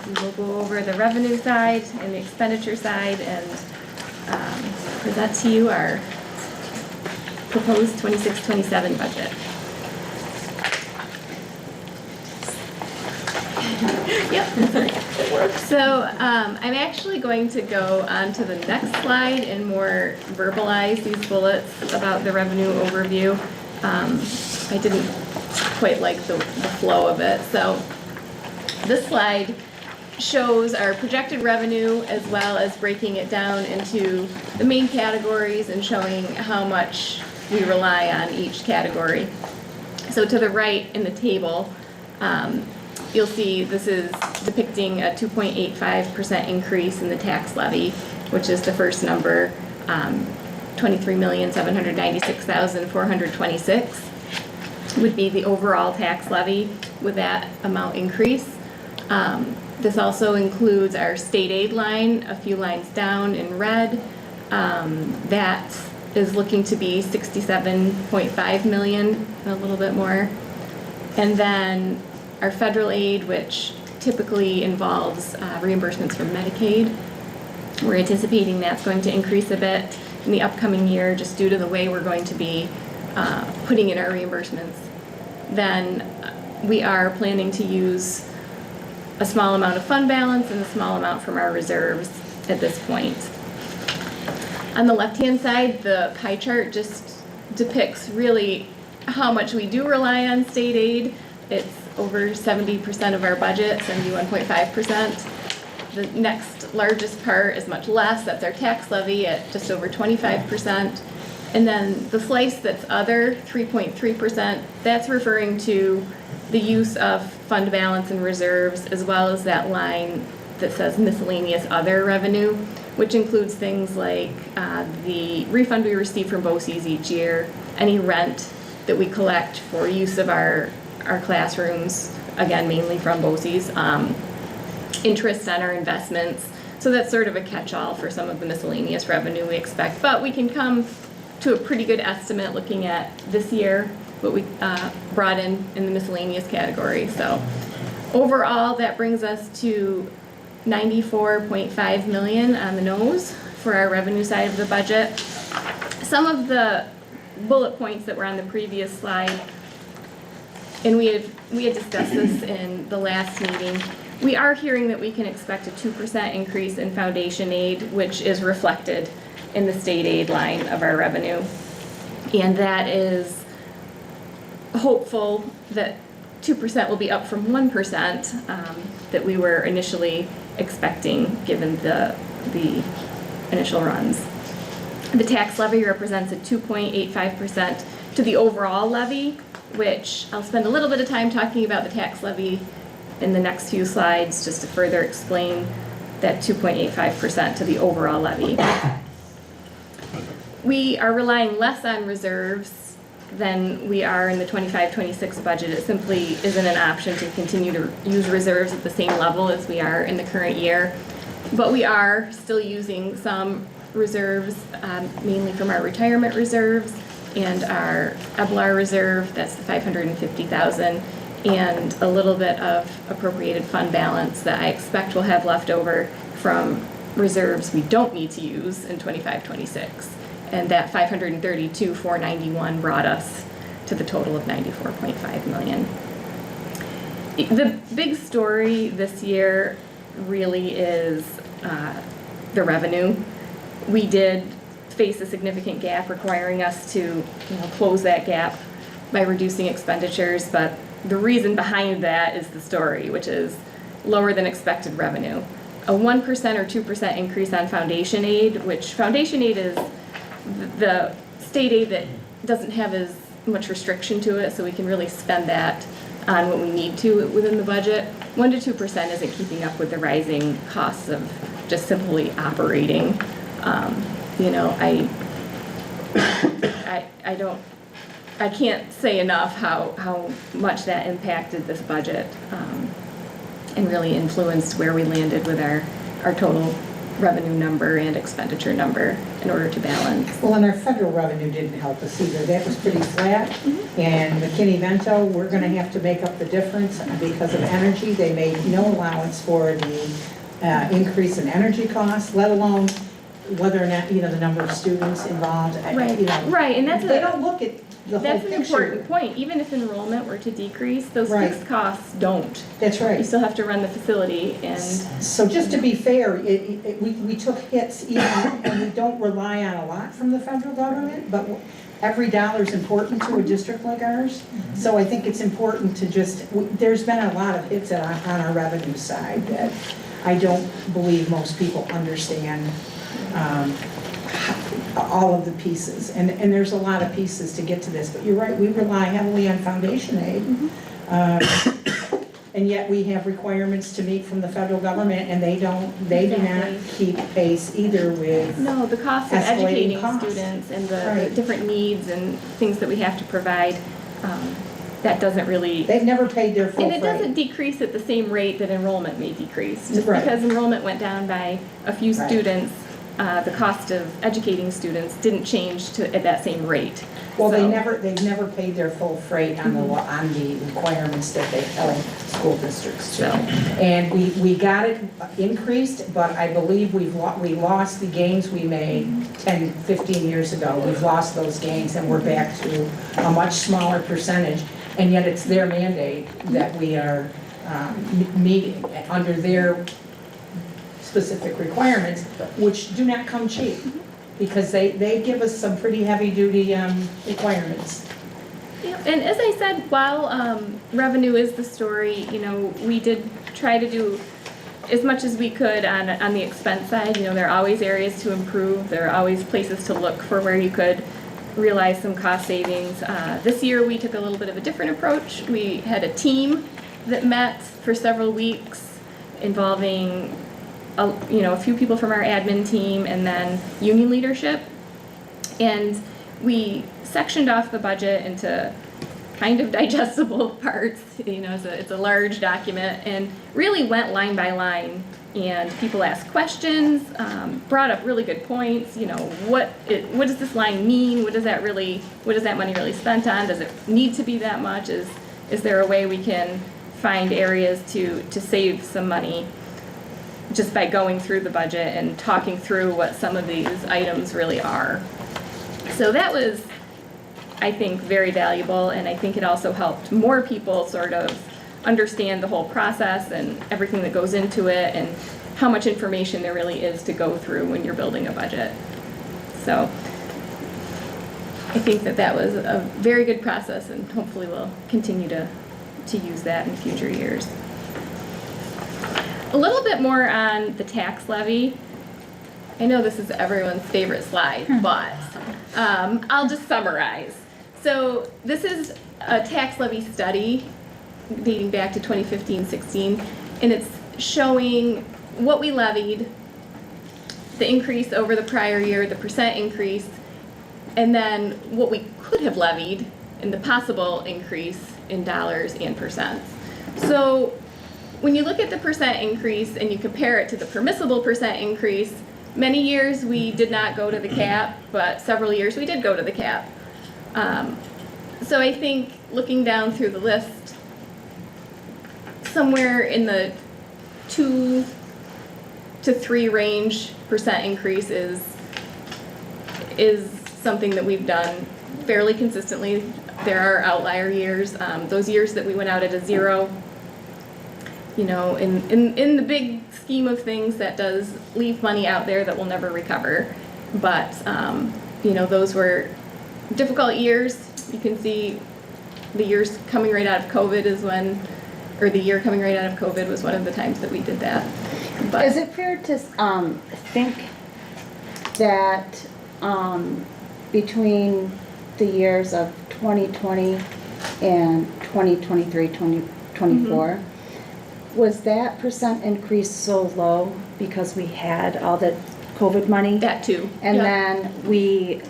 we will go over the revenue side and the expenditure side and present to you our proposed 26-27 budget. Yep, it works. So I'm actually going to go on to the next slide and more verbalize these bullets about the revenue overview. I didn't quite like the flow of it. So this slide shows our projected revenue as well as breaking it down into the main categories and showing how much we rely on each category. So to the right in the table, you'll see this is depicting a 2.85% increase in the tax levy, which is the first number, 23,796,426 would be the overall tax levy with that amount increase. This also includes our state aid line, a few lines down in red. That is looking to be 67.5 million, a little bit more. And then our federal aid, which typically involves reimbursements from Medicaid. We're anticipating that's going to increase a bit in the upcoming year just due to the way we're going to be putting in our reimbursements. Then we are planning to use a small amount of fund balance and a small amount from our reserves at this point. On the left-hand side, the pie chart just depicts really how much we do rely on state aid. It's over 70% of our budget, 71.5%. The next largest part is much less, that's our tax levy at just over 25%. And then the slice that's other, 3.3%, that's referring to the use of fund balance and reserves, as well as that line that says miscellaneous other revenue, which includes things like the refund we receive from BOCES each year, any rent that we collect for use of our classrooms, again, mainly from BOCES, interest on our investments. So that's sort of a catch-all for some of the miscellaneous revenue we expect. But we can come to a pretty good estimate looking at this year, what we brought in the miscellaneous category. So overall, that brings us to 94.5 million on the nose for our revenue side of the budget. Some of the bullet points that were on the previous slide, and we had discussed this in the last meeting, We are hearing that we can expect a 2% increase in foundation aid, which is reflected in the state aid line of our revenue. And that is hopeful that 2% will be up from 1% that we were initially expecting given the initial runs. The tax levy represents a 2.85% to the overall levy, which I'll spend a little bit of time talking about the tax levy in the next few slides just to further explain that 2.85% to the overall levy. We are relying less on reserves than we are in the 25-26 budget. It simply isn't an option to continue to use reserves at the same level as we are in the current year. But we are still using some reserves, mainly from our retirement reserves and our EBLAR reserve, that's the $550,000, and a little bit of appropriated fund balance that I expect we'll have left over from reserves we don't need to use in 25-26. And that $532,491 brought us to the total of $94.5 million. The big story this year really is the revenue. We did face a significant gap requiring us to close that gap by reducing expenditures, but the reason behind that is the story, which is lower than expected revenue. A 1% or 2% increase on foundation aid, which foundation aid is the state aid that doesn't have as much restriction to it, so we can really spend that on what we need to within the budget. 1 to 2% isn't keeping up with the rising costs of just simply operating. I can't say enough how much that impacted this budget and really influenced where we landed with our total revenue number and expenditure number in order to balance. Well, and our federal revenue didn't help us either. That was pretty flat. And McKinney-Vento, we're gonna have to make up the difference because of energy. They made no allowance for the increase in energy costs, let alone whether or not, the number of students involved. Right, right, and they don't look at the whole that's an picture. important point. Even if enrollment were to decrease, those Right. fixed costs don't. That's right. You still have to run the facility and. So just to be fair, we took hits even, and we don't rely on a lot from the federal government, but every dollar is important to a district like ours. So I think it's important to there's been a lot of hits on our revenue side that I don't believe most people understand all of the pieces. And there's a lot of pieces to get to this, but you're right, we rely heavily on foundation aid. And yet we have requirements to meet from the federal government, and they do not keep pace either with No, the cost of escalating educating costs. students and the Right. different needs and things that we have to provide, that doesn't really. They've never paid their full And it freight. doesn't decrease at the same rate that enrollment may decrease. Just Right. because enrollment went down by a few Right. students, the cost of educating students didn't change at that same rate. Well, So- they've never paid their full freight on the requirements that they held school districts to. And we got it increased, but I believe we lost the gains we made 10, 15 years ago. We've lost those gains, and we're back to a much smaller percentage. And yet it's their mandate that we are meeting under their specific requirements, which do not come cheap, because they give us some pretty heavy-duty requirements. Yeah, and as I said, while revenue is the story, we did try to do as much as we could on the expense side. There are always areas to improve. There are always places to look for where you could realize some cost savings. This year we took a little bit of a different approach. We had a team that met for several weeks involving a few people from our admin team and then union leadership. And we sectioned off the budget into kind of digestible parts. It's a large document, and really went line by line. And people asked questions, brought up really good points. What does this line mean? What is that money really spent on? Does it need to be that much? Is there a way we can find areas to save some money just by going through the budget and talking through what some of these items really are? So that was, I think, very valuable, and I think it also helped more people sort of understand the whole process and everything that goes into it and how much information there really is to go through when you're building a budget. So I think that that was a very good process, and hopefully we'll continue to use that in future years. A little bit more on the tax levy. I know this is everyone's favorite slide, but I'll just summarize. So this is a tax levy study dating back to 2015-16, and it's showing what we levied, the increase over the prior year, the percent increase, and then what we could have levied and the possible increase in dollars and percents. So when you look at the percent increase and you compare it to the permissible percent increase, many years we did not go to the cap, but several years we did go to the cap. So I think looking down through the list, somewhere in the 2 to 3 range percent increase is something that we've done fairly consistently. There are outlier years. Those years that we went out at a 0, you know, in the big scheme of things, that does leave money out there that we'll never recover. But, you know, those were difficult years. You can see the years coming right out of COVID is when, or the year coming right out of COVID was one of the times that we did that. But is it fair to think that between the years of 2020 and 2023, 2024, was that percent increase so low because we had all the COVID money? That too. And then we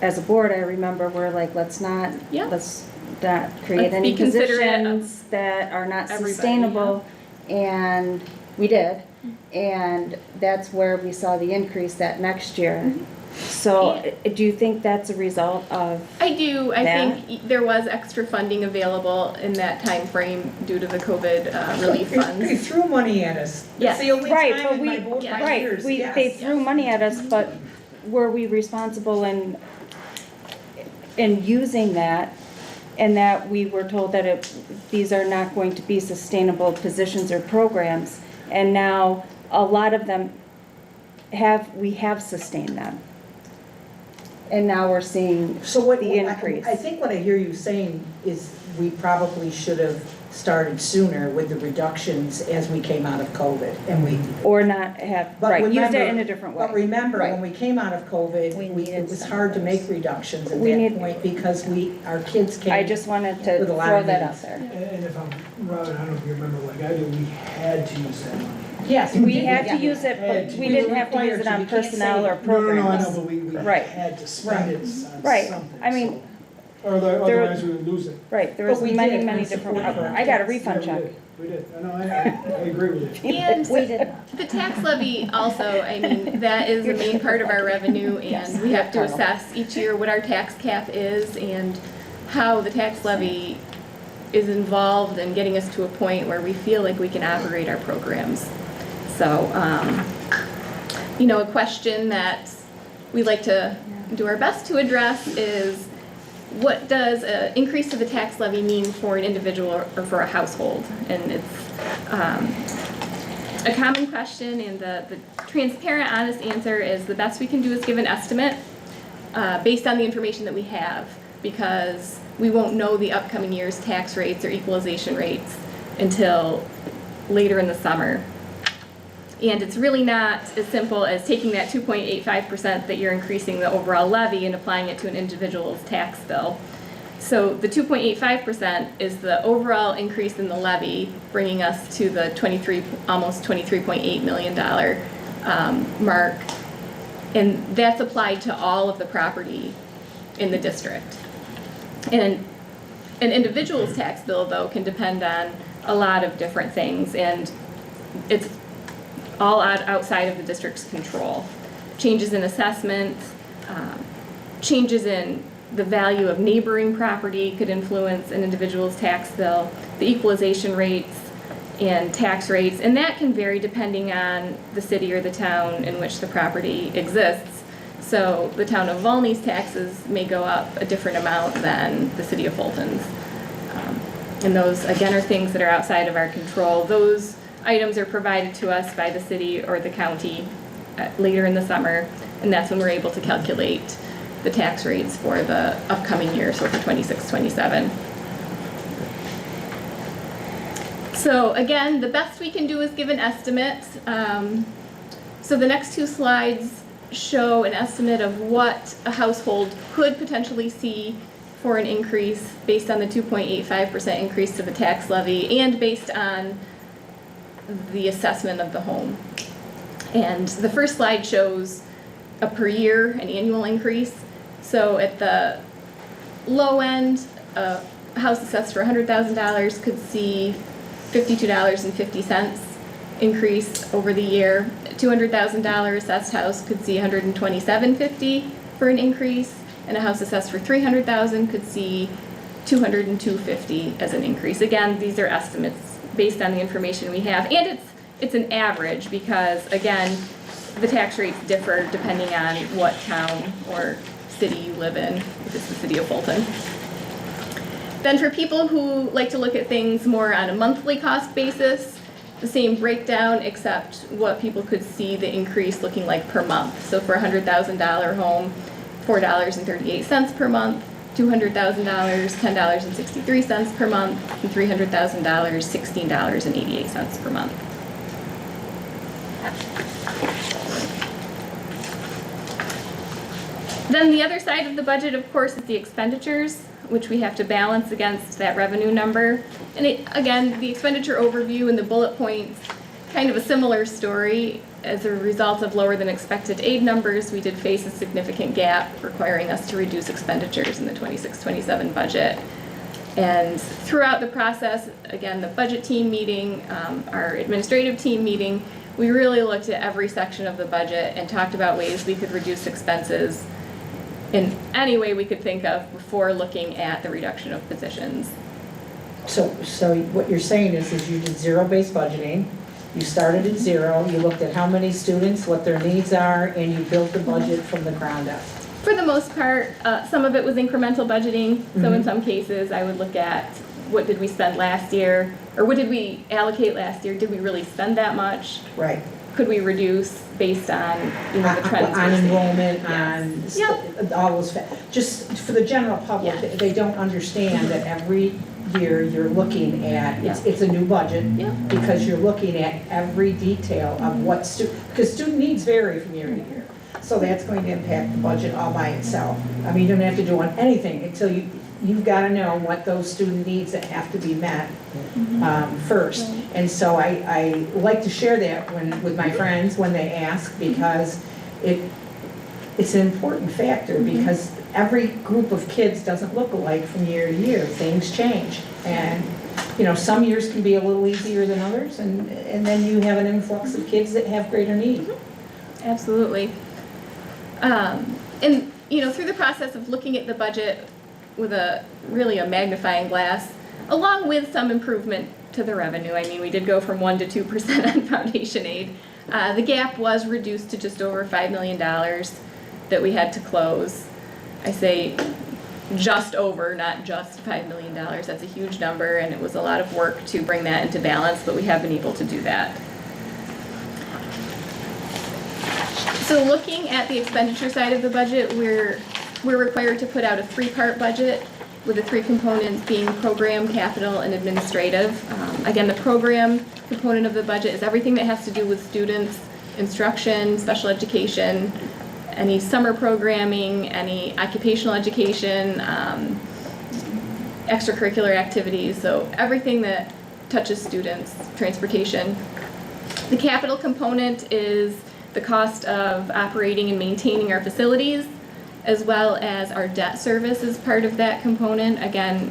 as a board, I remember we're like, let's not create Let's any be considerate positions that are not everybody, sustainable. And we did. And that's where we saw the increase that next year. So do you think that's a result of I do. I that? think there was extra funding available in that time frame due to the COVID relief funds. They threw money at us. Yes. It's the only Right, time but in we, my years. Yes. they threw money at us, but were we responsible in using that? And that we were told that these are not going to be sustainable positions or programs. And now a lot of them we have sustained them. And now we're seeing the increase. I think what I hear you saying is we probably should have started sooner with the reductions as we came out of COVID, and or not have, used it in a different way. But remember, when we came out of COVID, it was hard to make reductions at that point because our kids came. I just wanted to throw that out there. And if I'm, Robin, I don't know if you remember like I do, we had to use that money. Yes, we had to use it, but we didn't have to use it on personnel or programs. No, I know, but we had to spend it on something. I mean, otherwise we would lose it. right, there was many different, I got a refund check. We did. I agree with you. And the tax levy also, I mean, that is a main part of our revenue, and we have to assess each year what our tax cap is and how the tax levy is involved in getting us to a point where we feel like we can operate our programs. So, you know, a question that we like to do our best to address is, what does an increase to the tax levy mean for an individual or for a household? And it's a common question, and the transparent, honest answer is the best we can do is give an estimate based on the information that we have, because we won't know the upcoming year's tax rates or equalization rates until later in the summer. And it's really not as simple as taking that 2.85% that you're increasing the overall levy and applying it to an individual's tax bill. So the 2.85% is the overall increase in the levy, bringing us to the almost $23.8 million mark. And that's applied to all of the property in the district. And an individual's tax bill, though, can depend on a lot of different things, and it's all outside of the district's control. Changes in assessments, changes in the value of neighboring property could influence an individual's tax bill, the equalization rates and tax rates, and that can vary depending on the city or the town in which the property exists. So the town of Volney's taxes may go up a different amount than the city of Fulton's. And those, again, are things that are outside of our control. Those items are provided to us by the city or the county later in the summer, and that's when we're able to calculate the tax rates for the upcoming year, so for 26, 27. So again, the best we can do is give an estimate. So the next two slides show an estimate of what a household could potentially see for an increase based on the 2.85% increase to the tax levy and based on the assessment of the home. And the first slide shows a per year, an annual increase. So at the low end, a house assessed for $100,000 could see $52.50 increase over the year. $200,000 assessed house could see $127.50 for an increase, and a house assessed for $300,000 could see $202.50 as an increase. Again, these are estimates based on the information we have, and it's an average because, again, the tax rates differ depending on what town or city you live in, if it's the city of Fulton. Then for people who like to look at things more on a monthly cost basis, the same breakdown except what people could see the increase looking like per month. So for a $100,000 home, $4.38 per month, $200,000, $10.63 per month, and $300,000, $16.88 per month. Then the other side of the budget, of course, is the expenditures, which we have to balance against that revenue number. And again, the expenditure overview and the bullet points, kind of a similar story. As a result of lower than expected aid numbers, we did face a significant gap requiring us to reduce expenditures in the 26-27 budget. And throughout the process, again, the budget team meeting, our administrative team meeting, we really looked at every section of the budget and talked about ways we could reduce expenses in any way we could think of before looking at the reduction of positions. So what you're saying is you did zero-based budgeting, you started at zero, you looked at how many students, what their needs are, and you built the budget from the ground up. For the most part, some of it was incremental budgeting. So in some cases, I would look at what did we spend last year, or what did we allocate last year? Did we really spend that much? Right. Could we reduce based on, you know, the trends On we're seeing? enrollment, Yes. on all those, just for the general public, Yeah. they don't understand that every year you're looking at, it's a new budget, because you're looking at every detail of what because student needs vary from year to year. So that's going to impact the budget all by itself. I mean, you don't have to do anything until you've got to know what those student needs that have to be met first. And so I like to share that with my friends when they ask, because it's an important factor, because every group of kids doesn't look alike from year to year. Things change. And, you know, some years can be a little easier than others, and then you have an influx of kids that have greater needs. Absolutely. And, you know, through the process of looking at the budget with really a magnifying glass, along with some improvement to the revenue. I mean, we did go from 1% to 2% on foundation aid. The gap was reduced to just over $5 million that we had to close. I say just over, not just $5 million. That's a huge number, and it was a lot of work to bring that into balance, but we have been able to do that. So looking at the expenditure side of the budget, we're required to put out a three-part budget, with the three components being program, capital, and administrative. Again, the program component of the budget is everything that has to do with students, instruction, special education, any summer programming, any occupational education, extracurricular activities, so everything that touches students, transportation. The capital component is the cost of operating and maintaining our facilities, as well as our debt service is part of that component. Again,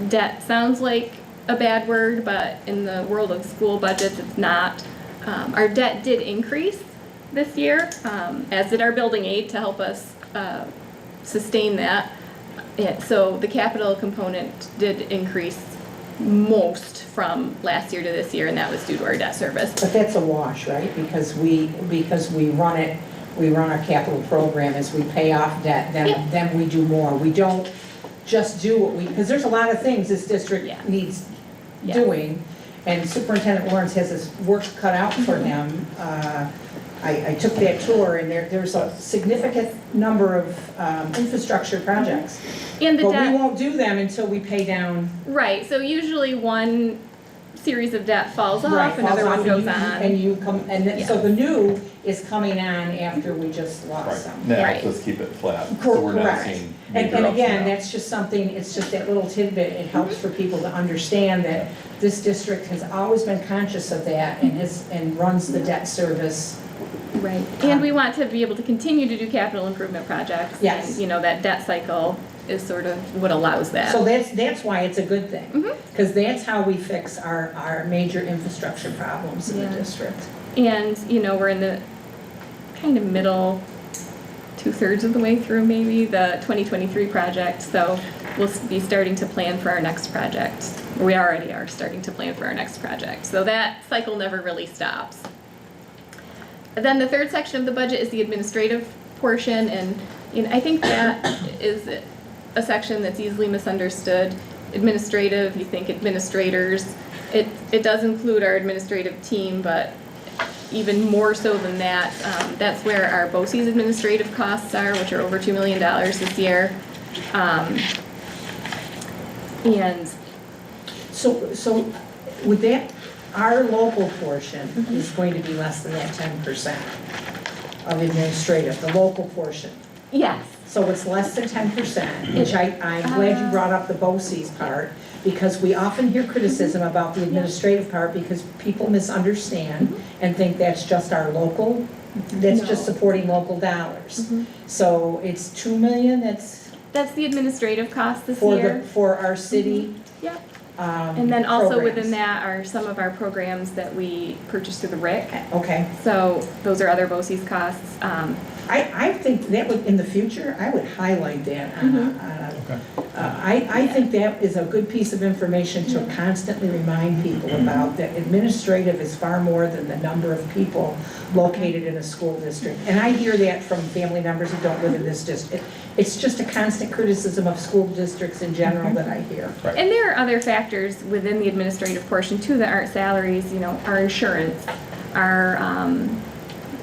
debt sounds like a bad word, but in the world of school budgets, it's not. Our debt did increase this year, as did our building aid to help us sustain that. So the capital component did increase most from last year to this year, and that was due to our debt service. But that's a wash, right? Because we run it, we run our capital program as we pay off debt, then we do more. We don't just do what we, because there's a lot of things this district Yeah. needs Yeah. doing. And Superintendent Lawrence has his work cut out for him. I took that tour and there's a significant number of infrastructure projects. And the But we debt, won't do them until we pay down. right, so usually one series of debt falls Right, off, another falls one off, goes and on. you come, and then, so the new is coming on after we just Right, lost some. that Right. helps us keep it flat, so we're not Correct. seeing And major ups again, and downs. that's just something, it's just that little tidbit, it helps for people to understand that this district has always been conscious of that and runs the debt service. Right, and we want to be able to continue to do capital improvement projects. Yes. And, you know, that debt cycle is sort of what allows that. So that's why it's a good thing, Mhm. because that's how we fix our major infrastructure problems in the Yeah. district. And, you know, we're in the kind of middle, 2/3 of the way through maybe, the 2023 project, so we'll be starting to plan for our next project. We already are starting to plan for our next project, so that cycle never really stops. Then the third section of the budget is the administrative portion, and you know, I think that is a section that's easily misunderstood. Administrative, you think administrators. It does include our administrative team, but even more so than that, that's where our BOCES administrative costs are, which are over $2 million this year. And So with that, our local portion is going to be less than that 10% of administrative, the local portion. yes, So it's less than 10%, which I'm glad you brought up the BOCES part, because we often hear criticism about the administrative part because people misunderstand and think that's just our local, that's just supporting local dollars. So it's 2 million, that's the administrative cost this for year. for our city. Yep. And then also programs. within that are some of our programs that we purchase through the RIC. Okay. So those are other BOCES costs. I think that would, in the future, I would highlight that I think that is a good piece of information to constantly remind people about, that administrative is far more than the number of people located in a school district. And I hear that from family members who don't live in this district. It's just a constant criticism of school districts in general that I hear. And there are other factors within the administrative portion too that aren't salaries, you know, our insurance, our,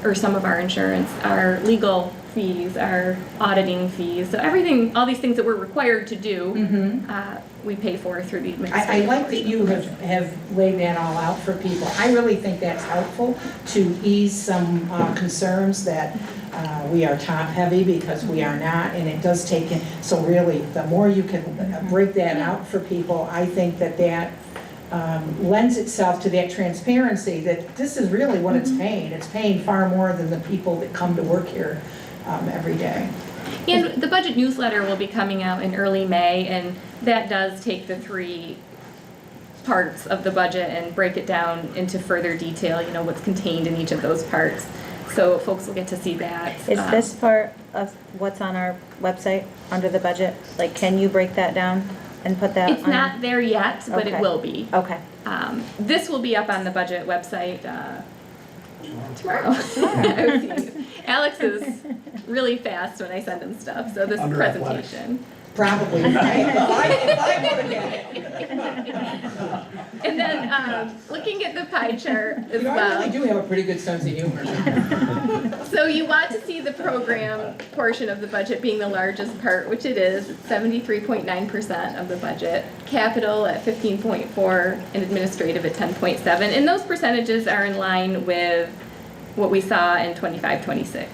or some of our insurance, our legal fees, our auditing fees. So everything, all these things that we're required to do, we pay for through the administrative I like that portion you of the budget. have laid that all out for people. I really think that's helpful to ease some concerns that we are top-heavy, because we are not, and it does take in, so really, the more you can break that out for people, I think that lends itself to that transparency, that this is really what it's paying. It's paying far more than the people that come to work here every day. And the budget newsletter will be coming out in early May, and that does take the three parts of the budget and break it down into further detail, you know, what's contained in each of those parts. So folks will get to see that. Is this part of what's on our website under the budget? Like, can you break that down and put that on? It's not there yet, but it Okay. will be. Okay. This will be up on the budget website tomorrow. I was seeing- Alex is really fast when I send him stuff, so this Under presentation. Probably. If I would have got it. And then, looking at the pie chart as You know, I well. really do have a pretty good sense of humor. So you want to see the program portion of the budget being the largest part, which it is. It's 73.9% of the budget. Capital at 15.4 and administrative at 10.7. And those percentages are in line with what we saw in 25-26.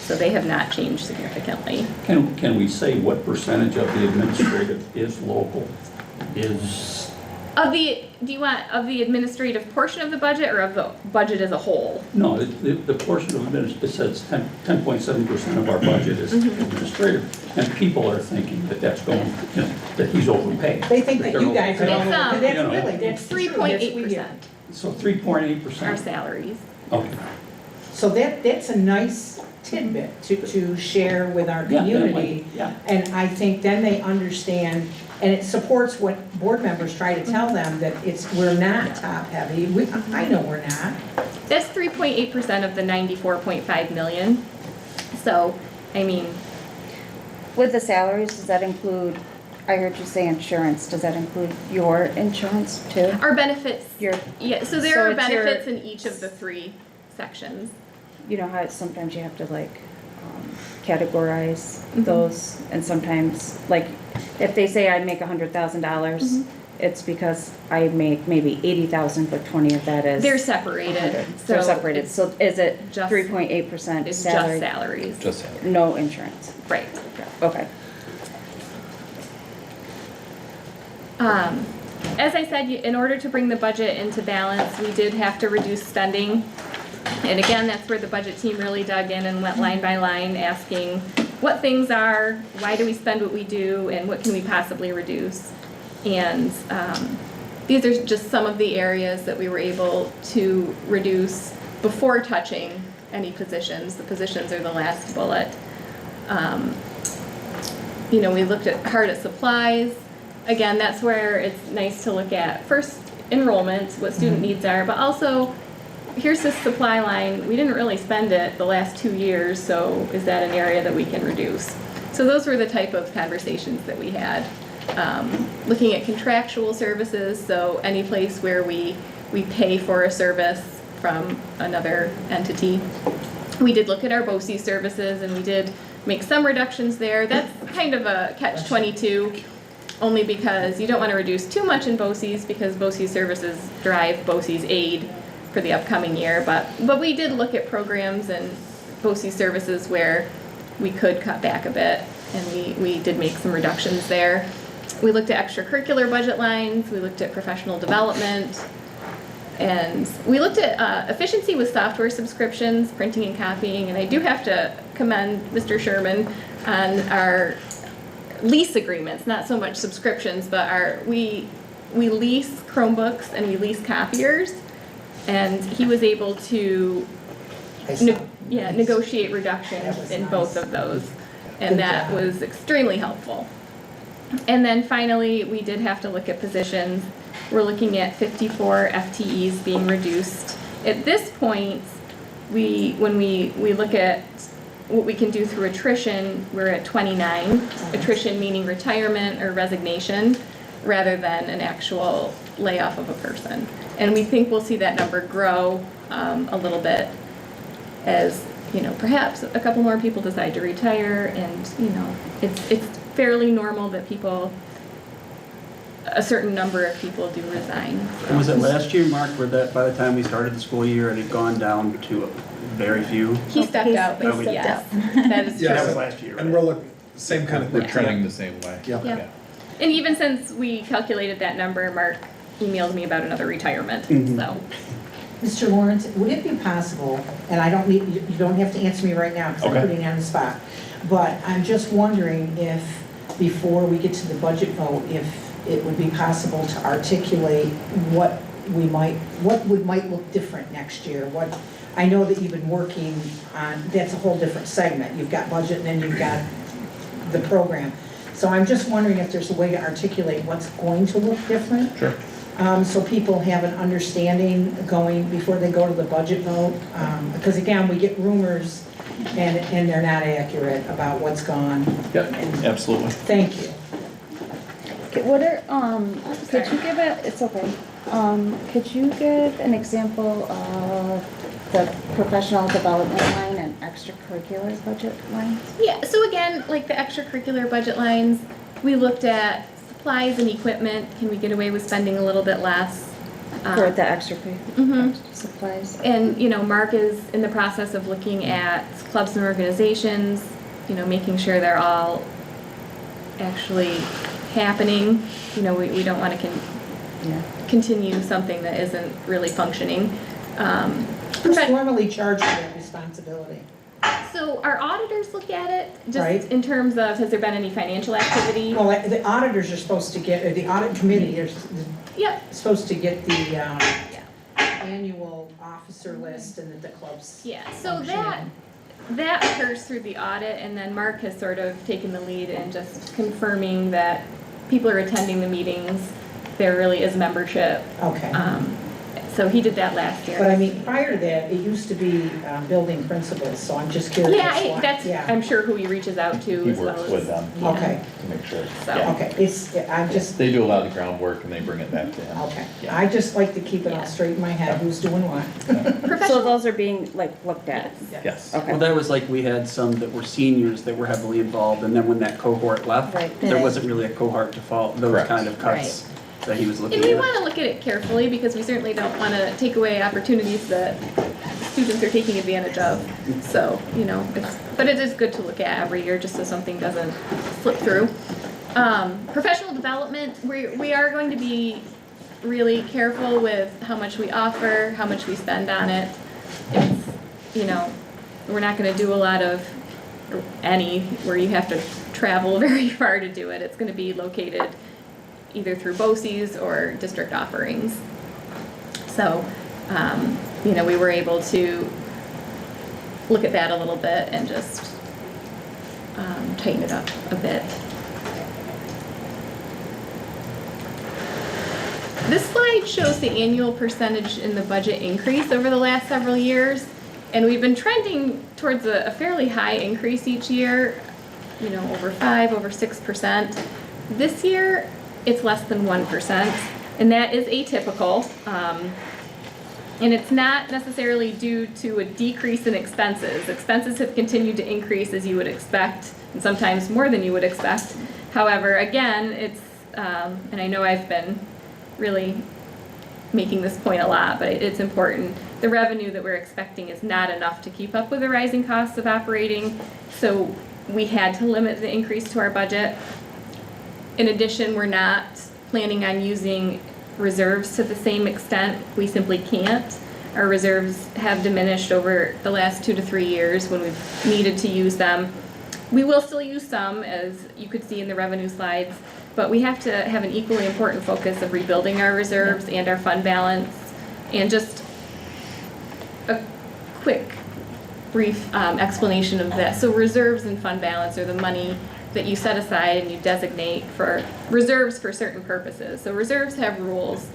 So they have not changed significantly. Can we say what percentage of the administrative is local? Is, Of the, do you want of the administrative portion of the budget or of the budget as a whole? no, the portion of it says 10.7% of our budget is administrative. And people are thinking that that's going, you know, that he's overpaid. They think that you guys are It's, all, but that's you know, really, that's the truth. That's what we hear. 3.8% So 3.8%. our salaries. Okay. So that's a nice tidbit to share with our Yeah, community. yeah. And I think then they understand, and it supports what board members try to tell them, that we're not top-heavy. I know we're not. That's 3.8% of the 94.5 million. So, I mean, With the salaries, does that include I heard you say insurance, does that include your insurance too? Our benefits, Your, yeah, so So there are it's your- benefits in each of the 3 sections. you know how sometimes you have to like categorize Mhm. those, and sometimes, like, if they say I make $100,000, Mhm. it's because I make maybe 80,000, but 20 of that is. They're separated, 100. so They're separated, it's so is it just- 3.8% It's salary? just salaries. Just salary. No insurance? Right. Okay. As I said, in order to bring the budget into balance, we did have to reduce spending. And again, that's where the budget team really dug in and went line by line, asking what things are, why do we spend what we do, and what can we possibly reduce? And these are just some of the areas that we were able to reduce before touching any positions. The positions are the last bullet. You know, we looked hard at supplies. Again, that's where it's nice to look at first enrollment, what student needs are, but also here's this supply line. We didn't really spend it the last 2 years, so is that an area that we can reduce? So those were the type of conversations that we had. Looking at contractual services, so any place where we pay for a service from another entity. We did look at our BOCES services, and we did make some reductions there. That's kind of a catch-22, only because you don't want to reduce too much in BOCES because BOCES services drive BOCES aid for the upcoming year. But we did look at programs and BOCES services where we could cut back a bit, and we did make some reductions there. We looked at extracurricular budget lines, we looked at professional development, and we looked at efficiency with software subscriptions, printing and copying, and I do have to commend Mr. Sherman on our lease agreements, not so much subscriptions, but we lease Chromebooks and we lease copiers, and he was able to negotiate reductions in both of those, and that was extremely helpful. And then finally, we did have to look at positions. We're looking at 54 FTEs being reduced. At this point, when we look at what we can do through attrition, we're at 29. Attrition meaning retirement or resignation, rather than an actual layoff of a person. And we think we'll see that number grow a little bit as, you know, perhaps a couple more people decide to retire, and, you know, it's fairly normal that a certain number of people do resign. And was it last year, Mark, where that by the time we started the school year, it had gone down to very few? He stepped out, but yes, that is true. That was last year, And we're looking, same kind of We're thing. trending the same way. Yeah. Yeah. And even since we calculated that number, Mark emailed me about another retirement, so. Mr. Lawrence, would it be possible, and I don't need, you don't have to answer me right now because I'm Okay. putting you on the spot, but I'm just wondering if, before we get to the budget vote, if it would be possible to articulate what might look different next year. I know that you've been working on, that's a whole different segment. You've got budget and then you've got the program. So I'm just wondering if there's a way to articulate what's going to look different. Sure. So people have an understanding going, before they go to the budget vote. Because again, we get rumors and they're not accurate about what's gone. Yep, absolutely. Thank you. Okay, what are, could you give it's okay. Could you give an example of the professional development line and extracurricular budget lines? Yeah, so again, like the extracurricular budget lines, we looked at supplies and equipment. Can we get away with spending a little bit less? For the extracurricular supplies? And, you know, Mark is in the process of looking at clubs and organizations, you know, making sure they're all actually happening. You know, we don't want to continue something that isn't really functioning. Who's formally charged with that responsibility? So our auditors look at it, just Right. in terms of, has there been any financial activity? Well, the auditors are supposed to get, or the audit committee is Yep. supposed to get the annual officer list and the clubs. Yeah, so that occurs through the audit, and then Mark has sort of taken the lead in just confirming that people are attending the meetings, there really is membership. Okay. So he did that last year. But I mean, prior to that, it used to be building principals, so I'm just curious. Yeah, that's, Yeah. I'm sure who he reaches out to He as well works as. with them. Yeah. Okay, To make sure. So- Yeah. okay, I'm just, They do a lot of the groundwork and they bring it back to him. okay. Yeah. I just like to keep it all Yeah. straight in my head, who's doing what. So those are being like looked at? Yes. Okay. Well, that was like, we had some that were seniors that were heavily involved, and then when that cohort left, Right. there wasn't really a cohort to follow, those Correct. kind of cuts that he was looking And at. we want to look at it carefully because we certainly don't want to take away opportunities that students are taking advantage of. So, you know, but it is good to look at every year just so something doesn't slip through. Professional development, we are going to be really careful with how much we offer, how much we spend on it. It's, you know, we're not going to do a lot of any where you have to travel very far to do it. It's going to be located either through BOCES or district offerings. So, you know, we were able to look at that a little bit and just tighten it up a bit. This slide shows the annual percentage in the budget increase over the last several years. And we've been trending towards a fairly high increase each year, you know, over 5%, over 6%. This year, it's less than 1%, and that is atypical. And it's not necessarily due to a decrease in expenses. Expenses have continued to increase as you would expect, and sometimes more than you would expect. However, again, it's, and I know I've been really making this point a lot, but it's important. The revenue that we're expecting is not enough to keep up with the rising costs of operating, so we had to limit the increase to our budget. In addition, we're not planning on using reserves to the same extent. We simply can't. Our reserves have diminished over the last 2 to 3 years when we've needed to use them. We will still use some, as you could see in the revenue slides, but we have to have an equally important focus of rebuilding our reserves and our fund balance. And just a quick, brief explanation of that. So reserves and fund balance are the money that you set aside and you designate for reserves for certain purposes. So reserves have rules.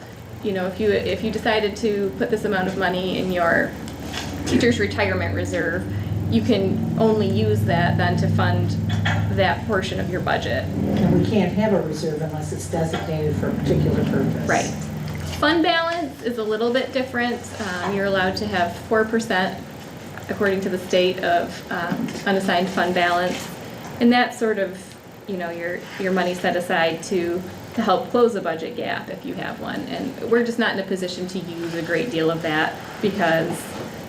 You know, if you decided to put this amount of money in your teacher's retirement reserve, you can only use that then to fund that portion of your budget. And we can't have a reserve unless it's designated for a particular purpose. Right. Fund balance is a little bit different. You're allowed to have 4% according to the state of unassigned fund balance. And that's sort of, you know, your money set aside to help close a budget gap if you have one. And we're just not in a position to use a great deal of that because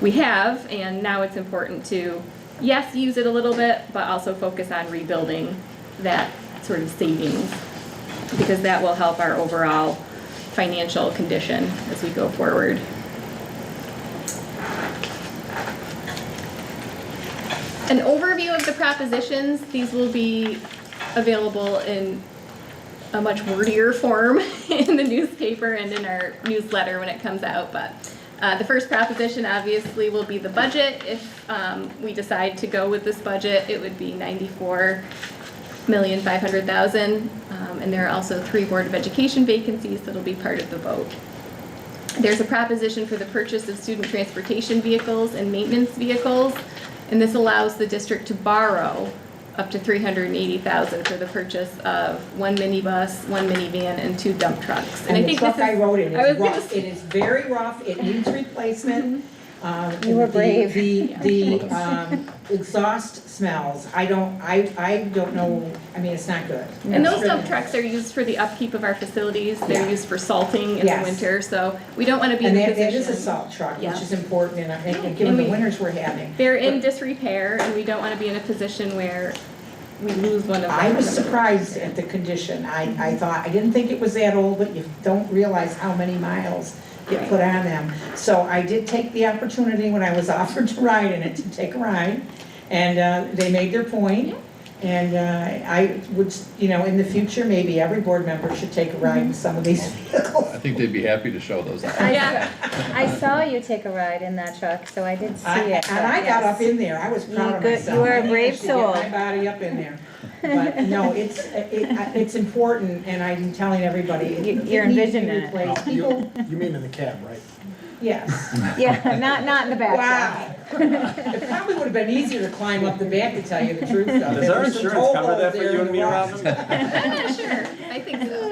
we have, and now it's important to, yes, use it a little bit, but also focus on rebuilding that sort of savings because that will help our overall financial condition as we go forward. An overview of the propositions, these will be available in a much wordier form in the newspaper and in our newsletter when it comes out, but the first proposition obviously will be the budget. If we decide to go with this budget, it would be $94,500,000, and there are also 3 Board of Education vacancies that'll be part of the vote. There's a proposition for the purchase of student transportation vehicles and maintenance vehicles. And this allows the district to borrow up to $380,000 for the purchase of 1 minibus, 1 minivan, and 2 dump trucks. And I the think truck this is, I rode in I was is gonna rough. say- It is very rough. It needs replacement. You were brave. The exhaust smells. I don't know. I mean, it's not good. And those dump trucks are used for the upkeep of our facilities. They're Yeah. used for salting in Yes. the winter, so we don't want to be And in a that position. is a salt truck, Yeah. which is important, and given And the we- winters we're having. They're in disrepair, and we don't want to be in a position where we lose one of them. I was surprised at the condition. I thought, I didn't think it was that old, but you don't realize how many miles get put on them. So I did take the opportunity when I was offered to ride in it, to take a ride. And they made their point. And I would, you know, in the future, maybe every board member should take a ride in some of these vehicles. I think they'd be happy to show those. I saw you take a ride in that truck, so I did see it. And I got up in there. I was proud of myself. You were I a managed brave to soul. Get my body up in there. But no, it's important, and I'm telling everybody, it You're needs to be envisioning it. replaced. You People, you mean in the cab, right? Yes. Yeah, not in the back. Wow. It probably would have been easier to climb up the back, to tell you the truth, though. Does our insurance cover that for you and me, Robin? I'm not sure, I think so.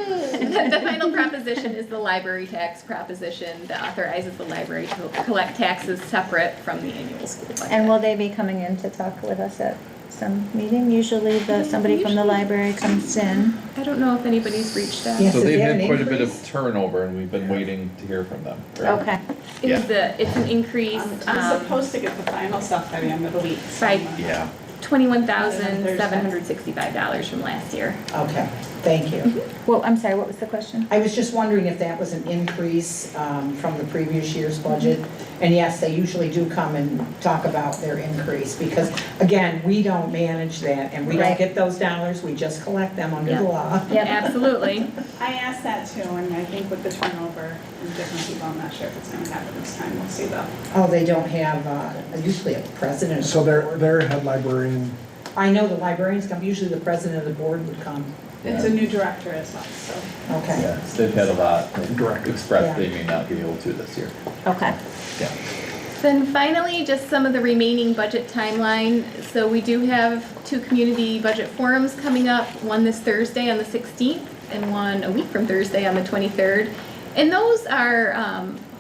The final proposition is the library tax proposition that authorizes the library to collect taxes separate from the annual school budget. And will they be coming in to talk with us at some meeting? Usually somebody from the library comes in. I don't know if anybody's reached out. Yes. So So they've they have had an quite a bit of increase? turnover and we've been waiting to hear from them. right? Okay. It's an increase, I'm supposed to get the final stuff by the end of the week. by Yeah. $21,765 from last year. Okay, thank you. Well, I'm sorry, what was the question? I was just wondering if that was an increase from the previous year's budget. And yes, they usually do come and talk about their increase, because again, we don't manage that, and we don't Right. get those dollars, we just collect them under the law. Yeah, absolutely. I asked that too, and I think with the turnover and different people, I'm not sure if it's gonna happen this time, we'll see though. Oh, they don't have usually a president. So their head librarian, I know the librarians come, usually the president of the board would come. It's a new director as well, so. Okay. Yeah, so they've had a lot expressed Yeah. they may not be able to this year. Okay. Yeah. Then finally, just some of the remaining budget timeline. So we do have 2 community budget forums coming up, one this Thursday on the 16th and one a week from Thursday on the 23rd. And those are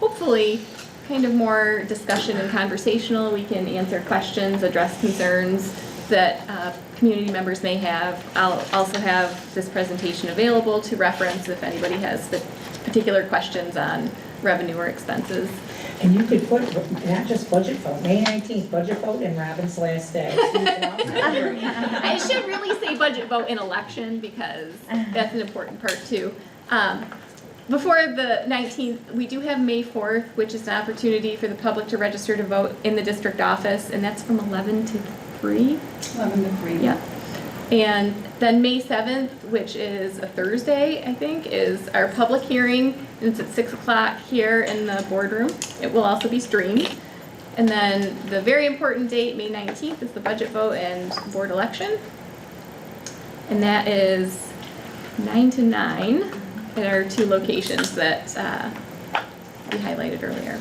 hopefully kind of more discussion and conversational. We can answer questions, address concerns that community members may have. I'll also have this presentation available to reference if anybody has particular questions on revenue or expenses. And you could put, not just budget vote, May 19th, budget vote and Robin's last day. I should really say budget vote in election because that's an important part too. Before the 19th, we do have May 4th, which is an opportunity for the public to register to vote in the district office, and that's from 11 to 3. 11 to 3. Yeah. And then May 7th, which is a Thursday, I think, is our public hearing. And it's at 6 o'clock here in the boardroom. It will also be streamed. And then the very important date, May 19th, is the budget vote and board election. And that is 9 to 9 at our 2 locations that we highlighted earlier.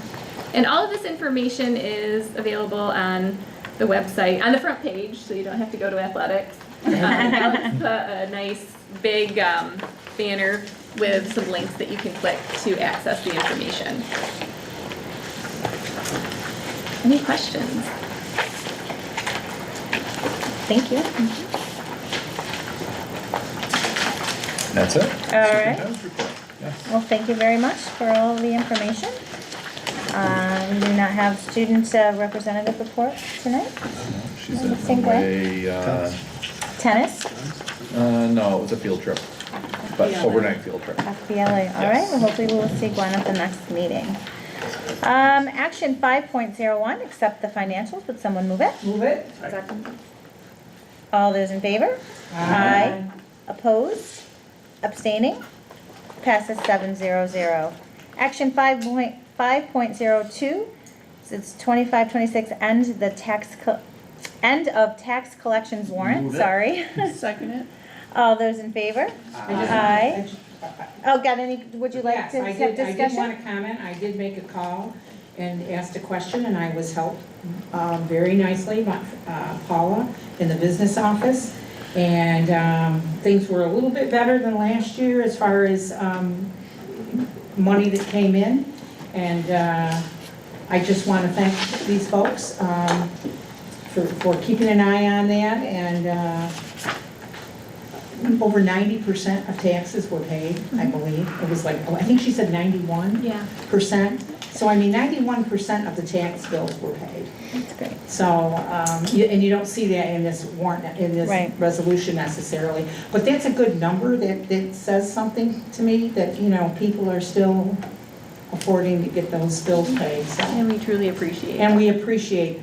And all of this information is available on the website, on the front page, so you don't have to go to athletics. Alex put a nice big banner with some links that you can click to access the information. Any questions? Thank you. That's it? All right. Superintendent's report. Yes. Well, thank you very much for all the information. We do not have student representative report tonight. She's I in think some way, Tennis, no, it was a field trip, but overnight field trip. FBLA. All right, well, hopefully we'll see Gwen at the next meeting. Action 5.01, accept the financials. Would someone move it? Move it. All those in favor? Aye. Opposed? Abstaining? Passes 700. Action 5.02, it's 25-26, end of tax collections warrant, Move it. sorry. Second it. All those in favor? Aye. Oh, got any, would you like Yes, to I have did discussion? want to comment. I did make a call and asked a question, and I was helped very nicely by Paula in the business office. And things were a little bit better than last year as far as money that came in. And I just want to thank these folks for keeping an eye on that. And over 90% of taxes were paid, I believe. It was like, I think she said 91%. Yeah. So I mean, 91% of the tax bills were paid. That's great. So, and you don't see that in this warrant, in this Right. resolution necessarily. But that's a good number that says something to me, that, you know, people are still affording to get those bills paid, so. And we truly appreciate it. And we appreciate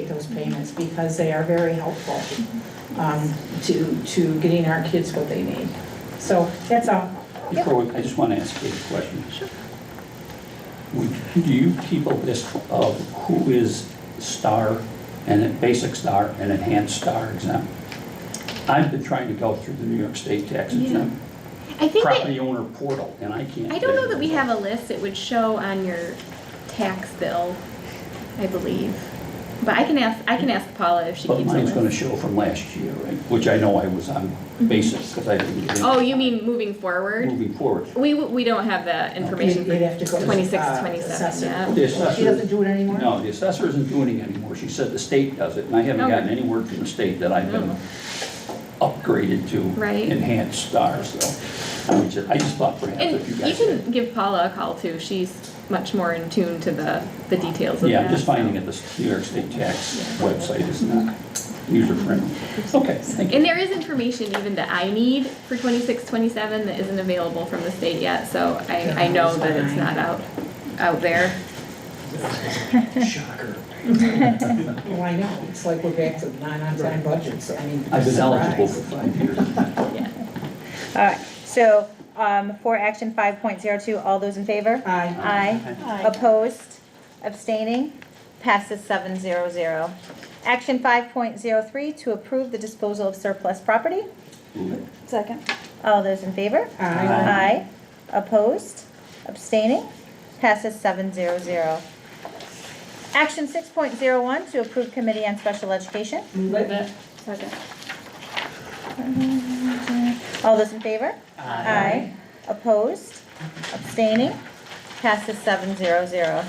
those payments because they are very helpful to getting our kids what they need. So that's all. I just want to ask you a question. Sure. Do you keep a list of who is STAR and basic STAR and enhanced STAR exempt? I've been trying to go through the New York State tax exempt I think property owner portal, and I can't. I don't know that we have a list. It would show on your tax bill, I believe. But I can ask Paula if she But keeps a mine's gonna list. show from last year, right? Which I know I was on basic, because I didn't get Oh, you mean moving forward? moving forward. We don't have that information You'd have to go for to, 26, assessor. 27 yet. The assessor. She doesn't do it anymore? No, the assessor isn't doing it anymore. She said the state does it, and I haven't Okay. gotten any word from the state that I've been upgraded to Right. enhanced stars, so I just thought perhaps And if you you guys. can give Paula a call too. She's much more in tune to the details of Yeah, that. I'm just finding it, the New York State tax website is not user-friendly. Okay, thank you. And there is information even that I need for 26, 27 that isn't available from the state yet, so I know that it's not out there. Shocker. Well, I know, it's like we're back to 9 on 10 budgets, I mean. I've been surprise. eligible for 5 years. All right, so for action 5.02, all those in favor? Aye. Aye. Opposed? Abstaining? Passes 700. Action 5.03, to approve the disposal of surplus property. Second. All those in favor? Aye. Aye. Opposed? Abstaining? Passes 700. Action 6.01, to approve Committee on Special Education. Move it. Second. All those in favor? Aye. Opposed? Abstaining? Passes 700.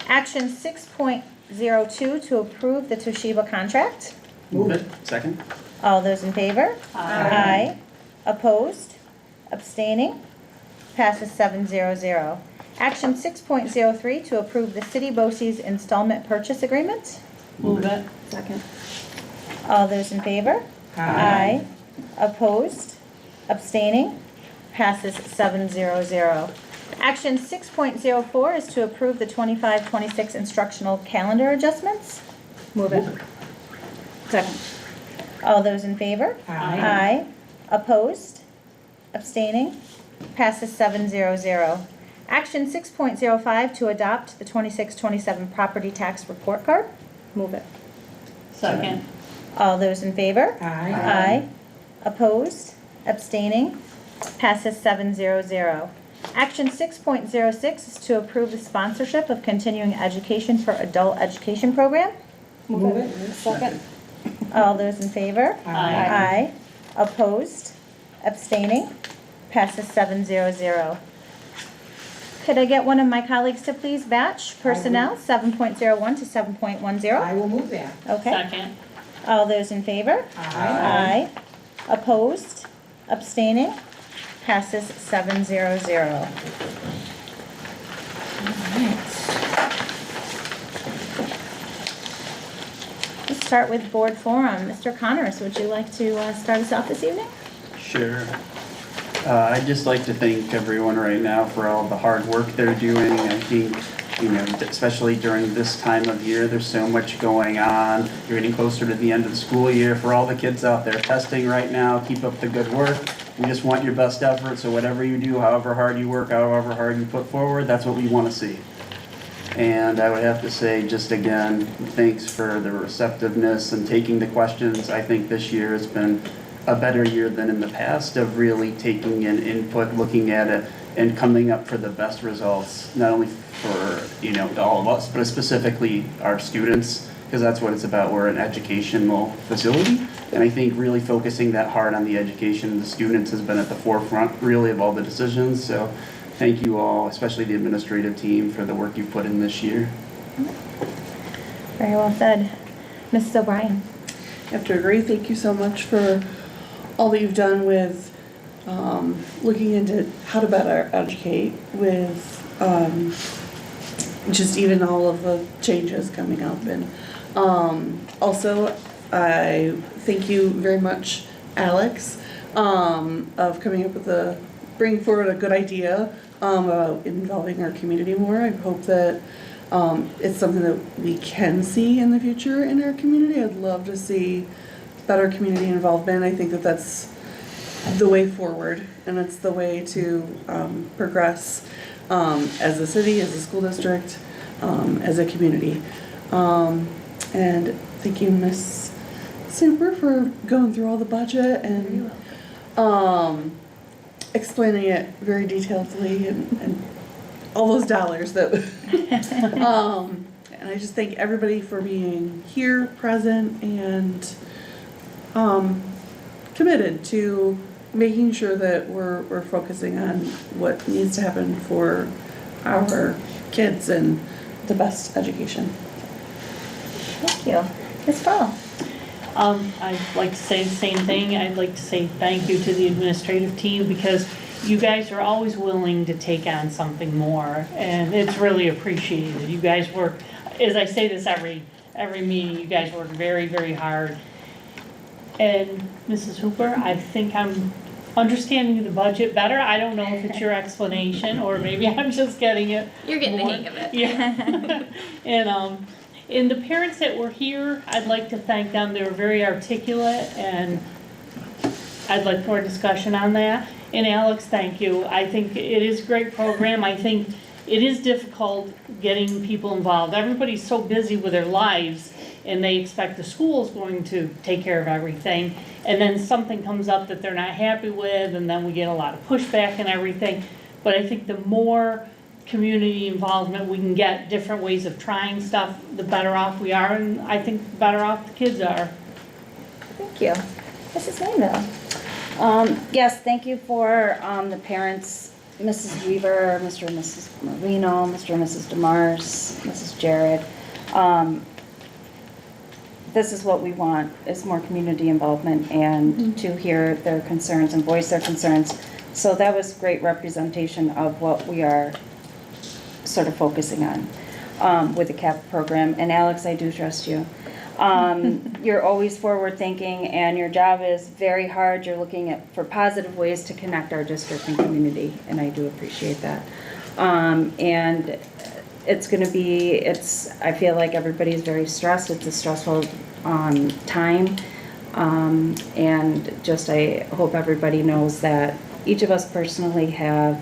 Action 6.02, to approve the Toshiba contract. Move it. Second. All those in favor? Aye. Opposed? Abstaining? Passes 700. Action 6.03, to approve the City BOCES installment purchase agreement. Move it. Second. All those in favor? Aye. Opposed? Abstaining? Passes 700. Action 6.04 is to approve the 25-26 instructional calendar adjustments. Move it. Second. All those in favor? Aye. Opposed? Abstaining? Passes 700. Action 6.05, to adopt the 26-27 property tax report card. Move it. Second. All those in favor? Aye. Opposed? Abstaining? Passes 700. Action 6.06 is to approve the sponsorship of continuing education for adult education program. Move it. Second. All those in favor? Aye. Aye. Opposed? Abstaining? Passes 700. Could I get one of my colleagues to please batch personnel 7.01 to 7.10? I will move that. Okay. Second. All those in favor? Aye. Opposed? Abstaining? Passes 700. All right. Let's start with board forum. Mr. Connors, would you like to start us off this evening? Sure. I'd just like to thank everyone right now for all the hard work they're doing. I think, especially during this time of year, there's so much going on. You're getting closer to the end of the school year. For all the kids out there testing right now, keep up the good work. We just want your best effort, so whatever you do, however hard you work, however hard you put forward, that's what we want to see. And I would have to say, just again, thanks for the receptiveness and taking the questions. I think this year has been a better year than in the past of really taking in input, looking at it, and coming up for the best results, not only for, all of us, but specifically our students, because that's what it's about. We're an educational facility, and I think really focusing that hard on the education of the students has been at the forefront, really, of all the decisions. So thank you all, especially the administrative team, for the work you put in this year. Very well said. Mrs. O'Brien. I have to agree. Thank you so much for all that you've done with looking into how to better educate, with just even all of the changes coming up. And also, I thank you very much, Alex, of coming up with bringing forward a good idea about involving our community more. I hope that it's something that we can see in the future in our community. I'd love to see better community involvement. I think that that's the way forward, and it's the way to progress as a city, as a school district, as a community. And thank you, Ms. Super, for going through all the budget and explaining it very detailedly and all those dollars that, and I just thank everybody for being here, present, and, committed to making sure that we're focusing on what needs to happen for our kids and the best education. Thank you. Ms. Pearl? I'd like to say the same thing. I'd like to say thank you to the administrative team because you guys are always willing to take on something more, and it's really appreciated. You guys work, as I say this every meeting, you guys work very, very hard. And Mrs. Hooper, I think I'm understanding the budget better. I don't know if it's your explanation or maybe I'm just getting it. You're getting more. the hang of it. Yeah. And the parents that were here, I'd like to thank them. They were very articulate, and I'd like more discussion on that. And Alex, thank you. I think it is a great program. I think it is difficult getting people involved. Everybody's so busy with their lives, and they expect the school's going to take care of everything. And then something comes up that they're not happy with, and then we get a lot of pushback and everything. But I think the more community involvement we can get, different ways of trying stuff, the better off we are, and I think the better off the kids are. Thank you. Mrs. Rainville? Yes, thank you for the parents, Mrs. Weaver, Mr. and Mrs. Marino, Mr. and Mrs. DeMars, Mrs. Jared. This is what we want, is more community involvement and to hear their concerns and voice their concerns. So that was great representation of what we are sort of focusing on with the CAP program. And Alex, I do trust you. You're always forward thinking and your job is very hard. You're looking for positive ways to connect our district and community, and I do appreciate that. And it's going to be, I feel like everybody's very stressed. It's a stressful time. And just I hope everybody knows that each of us personally have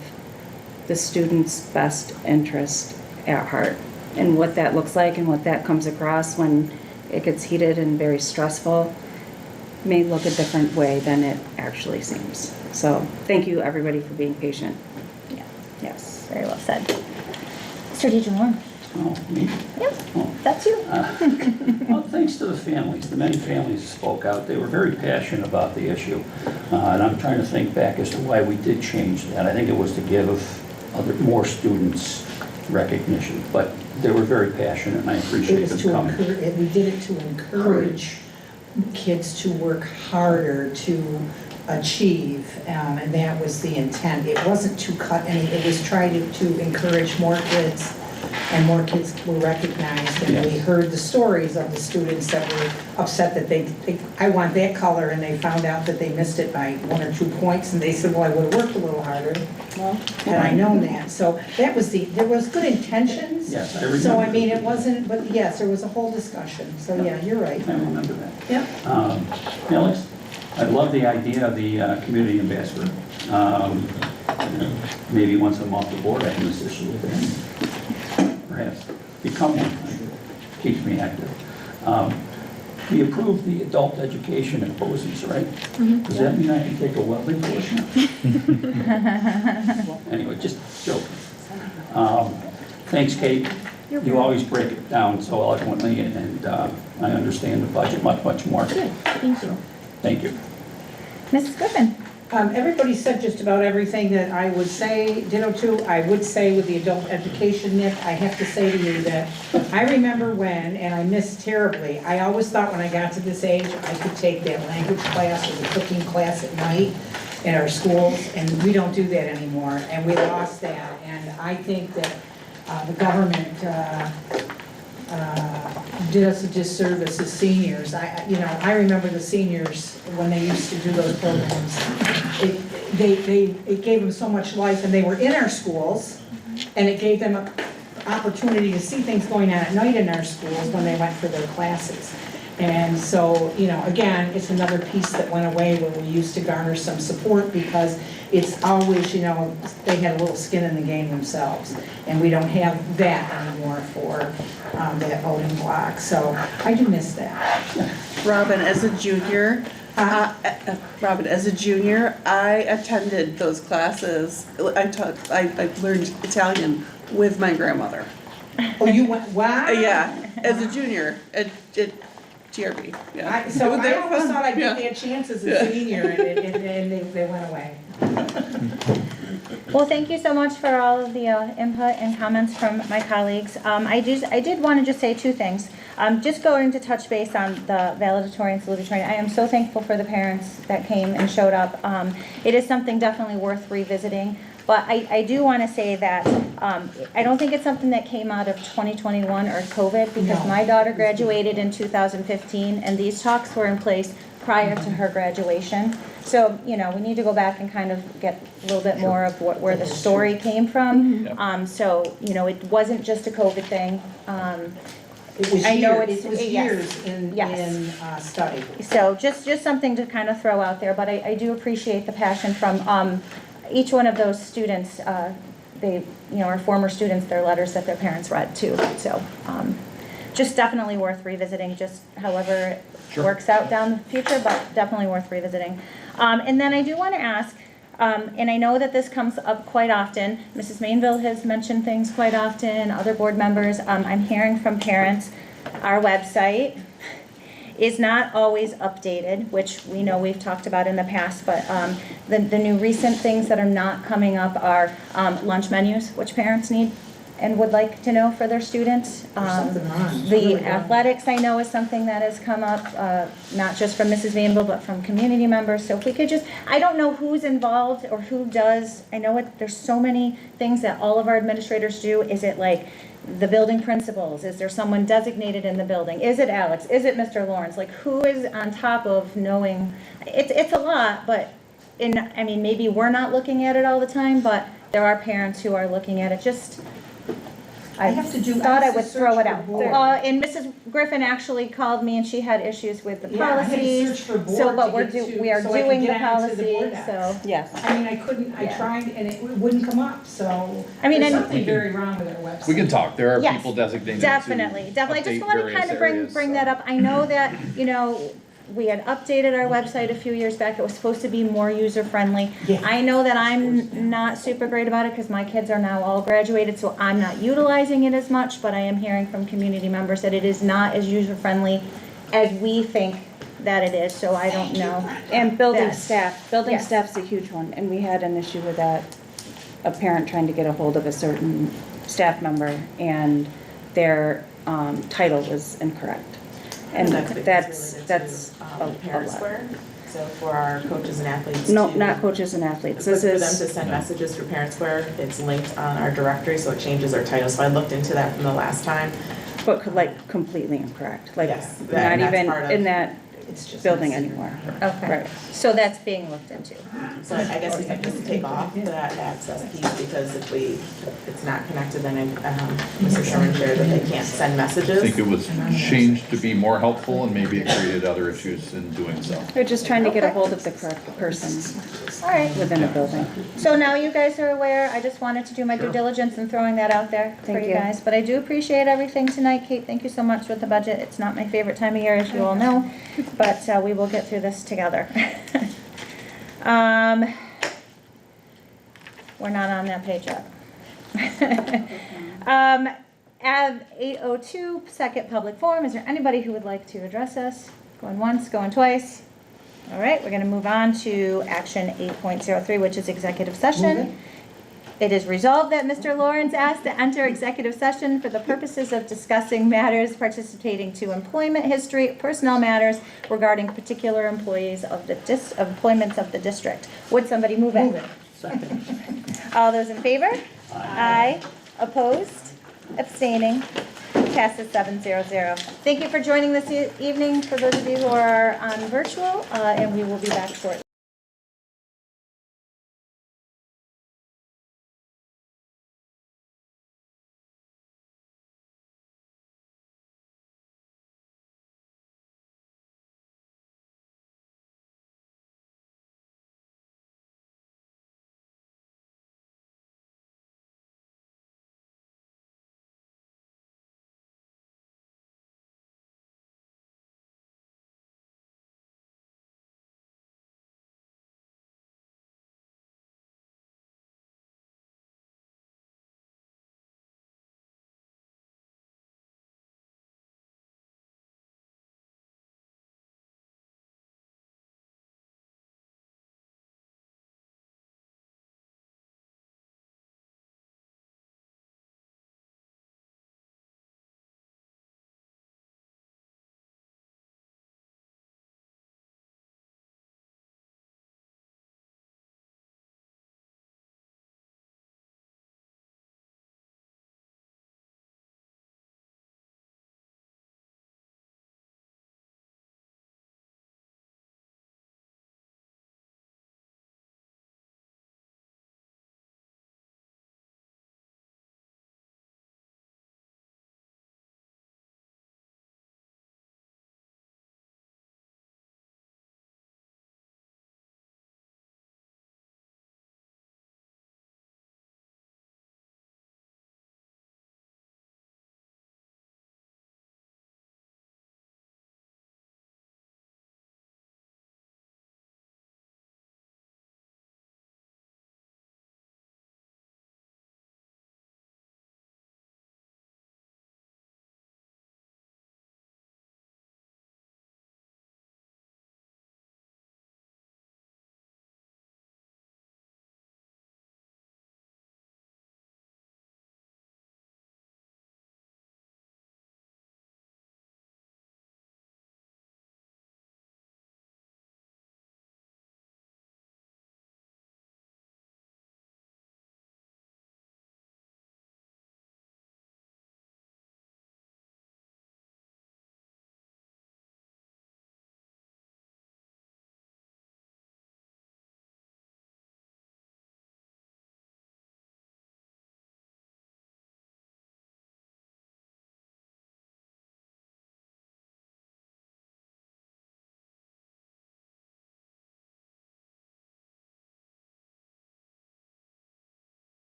the student's best interest at heart. And what that looks like and what that comes across when it gets heated and very stressful may look a different way than it actually seems. So thank you everybody for being patient. Yeah. Yes. Very well said. Mr. DeJourn? Oh, me? Yep, that's you. Well, thanks to the families, the many families that spoke out. They were very passionate about the issue. And I'm trying to think back as to why we did change that. I think it was to give more students recognition, but they were very passionate, and I appreciate them coming. We did it to encourage kids to work harder to achieve, and that was the intent. It wasn't to cut any, it was trying to encourage more kids, and more kids were recognized, and we heard the stories of the students that were upset that I want that color, and they found out that they missed it by 1 or 2 points, and they said, well, I would have worked a little harder. Well, had I known that. So that was there was good intentions. Yes, I remember. So I mean, it wasn't, but yes, there was a whole discussion. So yeah, you're right. I remember that. Yep. Alex, I love the idea of the community ambassador. Maybe once I'm off the board, I can assist you with that. Perhaps become one. Keeps me active. We approved the adult education at Posey's, right? Does that mean I can take a welding course now? Anyway, just joking. Thanks, Kate. You always break it down so eloquently, and I understand the budget much more. Good, thank you. Thank you. Mrs. Griffin? Everybody said just about everything that I would say, ditto to. I would say with the adult education, Nick, I have to say to you that I remember when, and I missed terribly, I always thought when I got to this age, I could take that language class or the cooking class at night in our schools, and we don't do that anymore, and we lost that. And I think that the government did us a disservice as seniors. I remember the seniors when they used to do those programs. It gave them so much life, and they were in our schools, and it gave them an opportunity to see things going on at night in our schools when they went for their classes. And so, again, it's another piece that went away where we used to garner some support because it's always, they had a little skin in the game themselves. And we don't have that anymore for that voting block. So I do miss that. Robin, as a junior, Robin, as a junior, I attended those classes. I learned Italian with my grandmother. Oh, you went, wow. Yeah, as a junior at TRB, yeah. So They I were always fun. thought I'd Yeah. get that chance as Yeah. a senior, and they went away. Well, thank you so much for all of the input and comments from my colleagues. I did want to just say two things. Just going to touch base on the valedictorian and salutatorian. I am so thankful for the parents that came and showed up. It is something definitely worth revisiting. But I do want to say that I don't think it's something that came out of 2021 or COVID, because No. my daughter graduated in 2015, and these talks were in place prior to her graduation. So, you know, we need to go back and kind of get a little bit more of where the story came from. So, you know, it wasn't just a COVID thing. It was I know years, it's- it was yes. years in study. So just something to kind of throw out there, but I do appreciate the passion from each one of those students. They, you know, are former students, their letters that their parents read too. So just definitely worth revisiting, just however it works out down the future, but definitely worth revisiting. And then I do want to ask, and I know that this comes up quite often, Mrs. Mainville has mentioned things quite often, other board members, I'm hearing from parents, our website is not always updated, which we know we've talked about in the past, but the new recent things that are not coming up are lunch menus, which parents need and would like to know for their students. The athletics, I know, is something that has come up, not just from Mrs. Vanville, but from community members. So if we could just, I don't know who's involved or who does. I know there's so many things that all of our administrators do. Is it like the building principals? Is there someone designated in the building? Is it Alex? Is it Mr. Lawrence? Like, who is on top of knowing? It's a lot, but I mean, maybe we're not looking at it all the time, but there are parents who are looking at it. Just, I thought I would throw it out. And Mrs. Griffin actually called me and she had issues with the policies. So, but we are doing the policies, so. Yes. I mean, I couldn't, I tried and it wouldn't come up, so. I mean, there's and- something very wrong with our website. We can talk, there are Yes, people designated to Definitely. I just update want to various kind of areas, bring so. that up. I know that, you know, we had updated our website a few years back. It was supposed to be more user-friendly. I know that I'm not super great about it because my kids are now all graduated, so I'm not utilizing it as much, but I am hearing from community members that it is not as user-friendly as we think that it is, so I don't know. And building Yes. staff's a huge one, and we had an issue with that, a parent trying to get a hold of a certain staff member, and their title was incorrect. And that's a Parent lot. Square, so for our coaches and athletes. No, to- not coaches and athletes. For This them is. to send messages through Parent Square, it's linked on our directory, so it changes our title. So I looked into that from the last time. But like completely incorrect, like Yes, not that's even part of- in that building anymore. Okay. Right. So that's being looked into. So I guess we have to take off that access piece, because if it's not connected, then Mr. Sherman shared that they can't send I messages. think it was changed to be more helpful and maybe it created other issues in doing so. They're just trying to get a hold of the correct person All right. within a building. So now you guys are aware, I just wanted to do my due diligence in throwing that out there for Thank you you. guys. But I do appreciate everything tonight. Kate, thank you so much with the budget. It's not my favorite time of year, as you all know, but we will get through this together. We're not on that page yet. At 8:02, second public forum. Is there anybody who would like to address us? Going once, going twice? All right, we're going to move on to action 8.03, which is executive session. It is resolved that Mr. Lawrence asked to enter executive session for the purposes of discussing matters participating to employment history, personnel matters regarding particular employees of the employments of the district. Would somebody move it? All those in favor? Aye. Opposed? Abstaining? Passes 700. Thank you for joining this evening, for those of you who are on virtual, and we will be back shortly.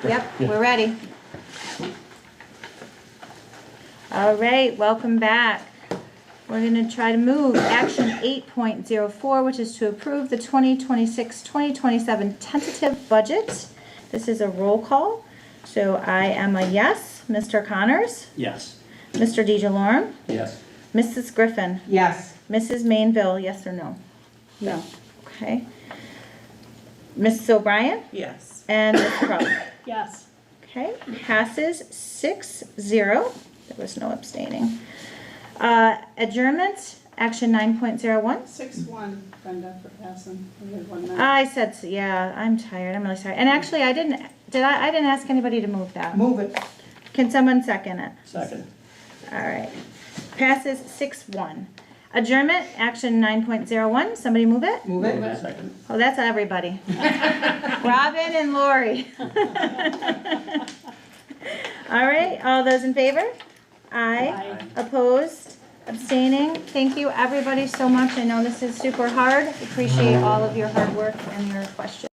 Yep, we're ready. All right, welcome back. We're gonna try to move action 8.04, which is to approve the 2026-2027 tentative budget. This is a roll call. So I am a yes. Mr. Connors? Yes. Mr. DeJalorme? Yes. Mrs. Griffin? Yes. Mrs. Mainville, yes or no? No. Okay. Mrs. O'Brien? Yes. And Ms. Crowe? Yes. Okay, passes 6-0. There was no abstaining. Adjournment, action 9.01. 6-1, Brenda, for passing. We had 1 minute. I said, yeah, I'm tired, I'm really sorry. And actually, I didn't ask anybody to move that. Move it. Can someone second it? Second. All right. Passes 6-1. Adjournment, action 9.01. Somebody move it? Move it. Second. Oh, that's everybody. Robin and Lori. All right, all those in favor? Aye. Opposed? Abstaining? Thank you, everybody, so much. I know this is super hard. Appreciate all of your hard work and your questions.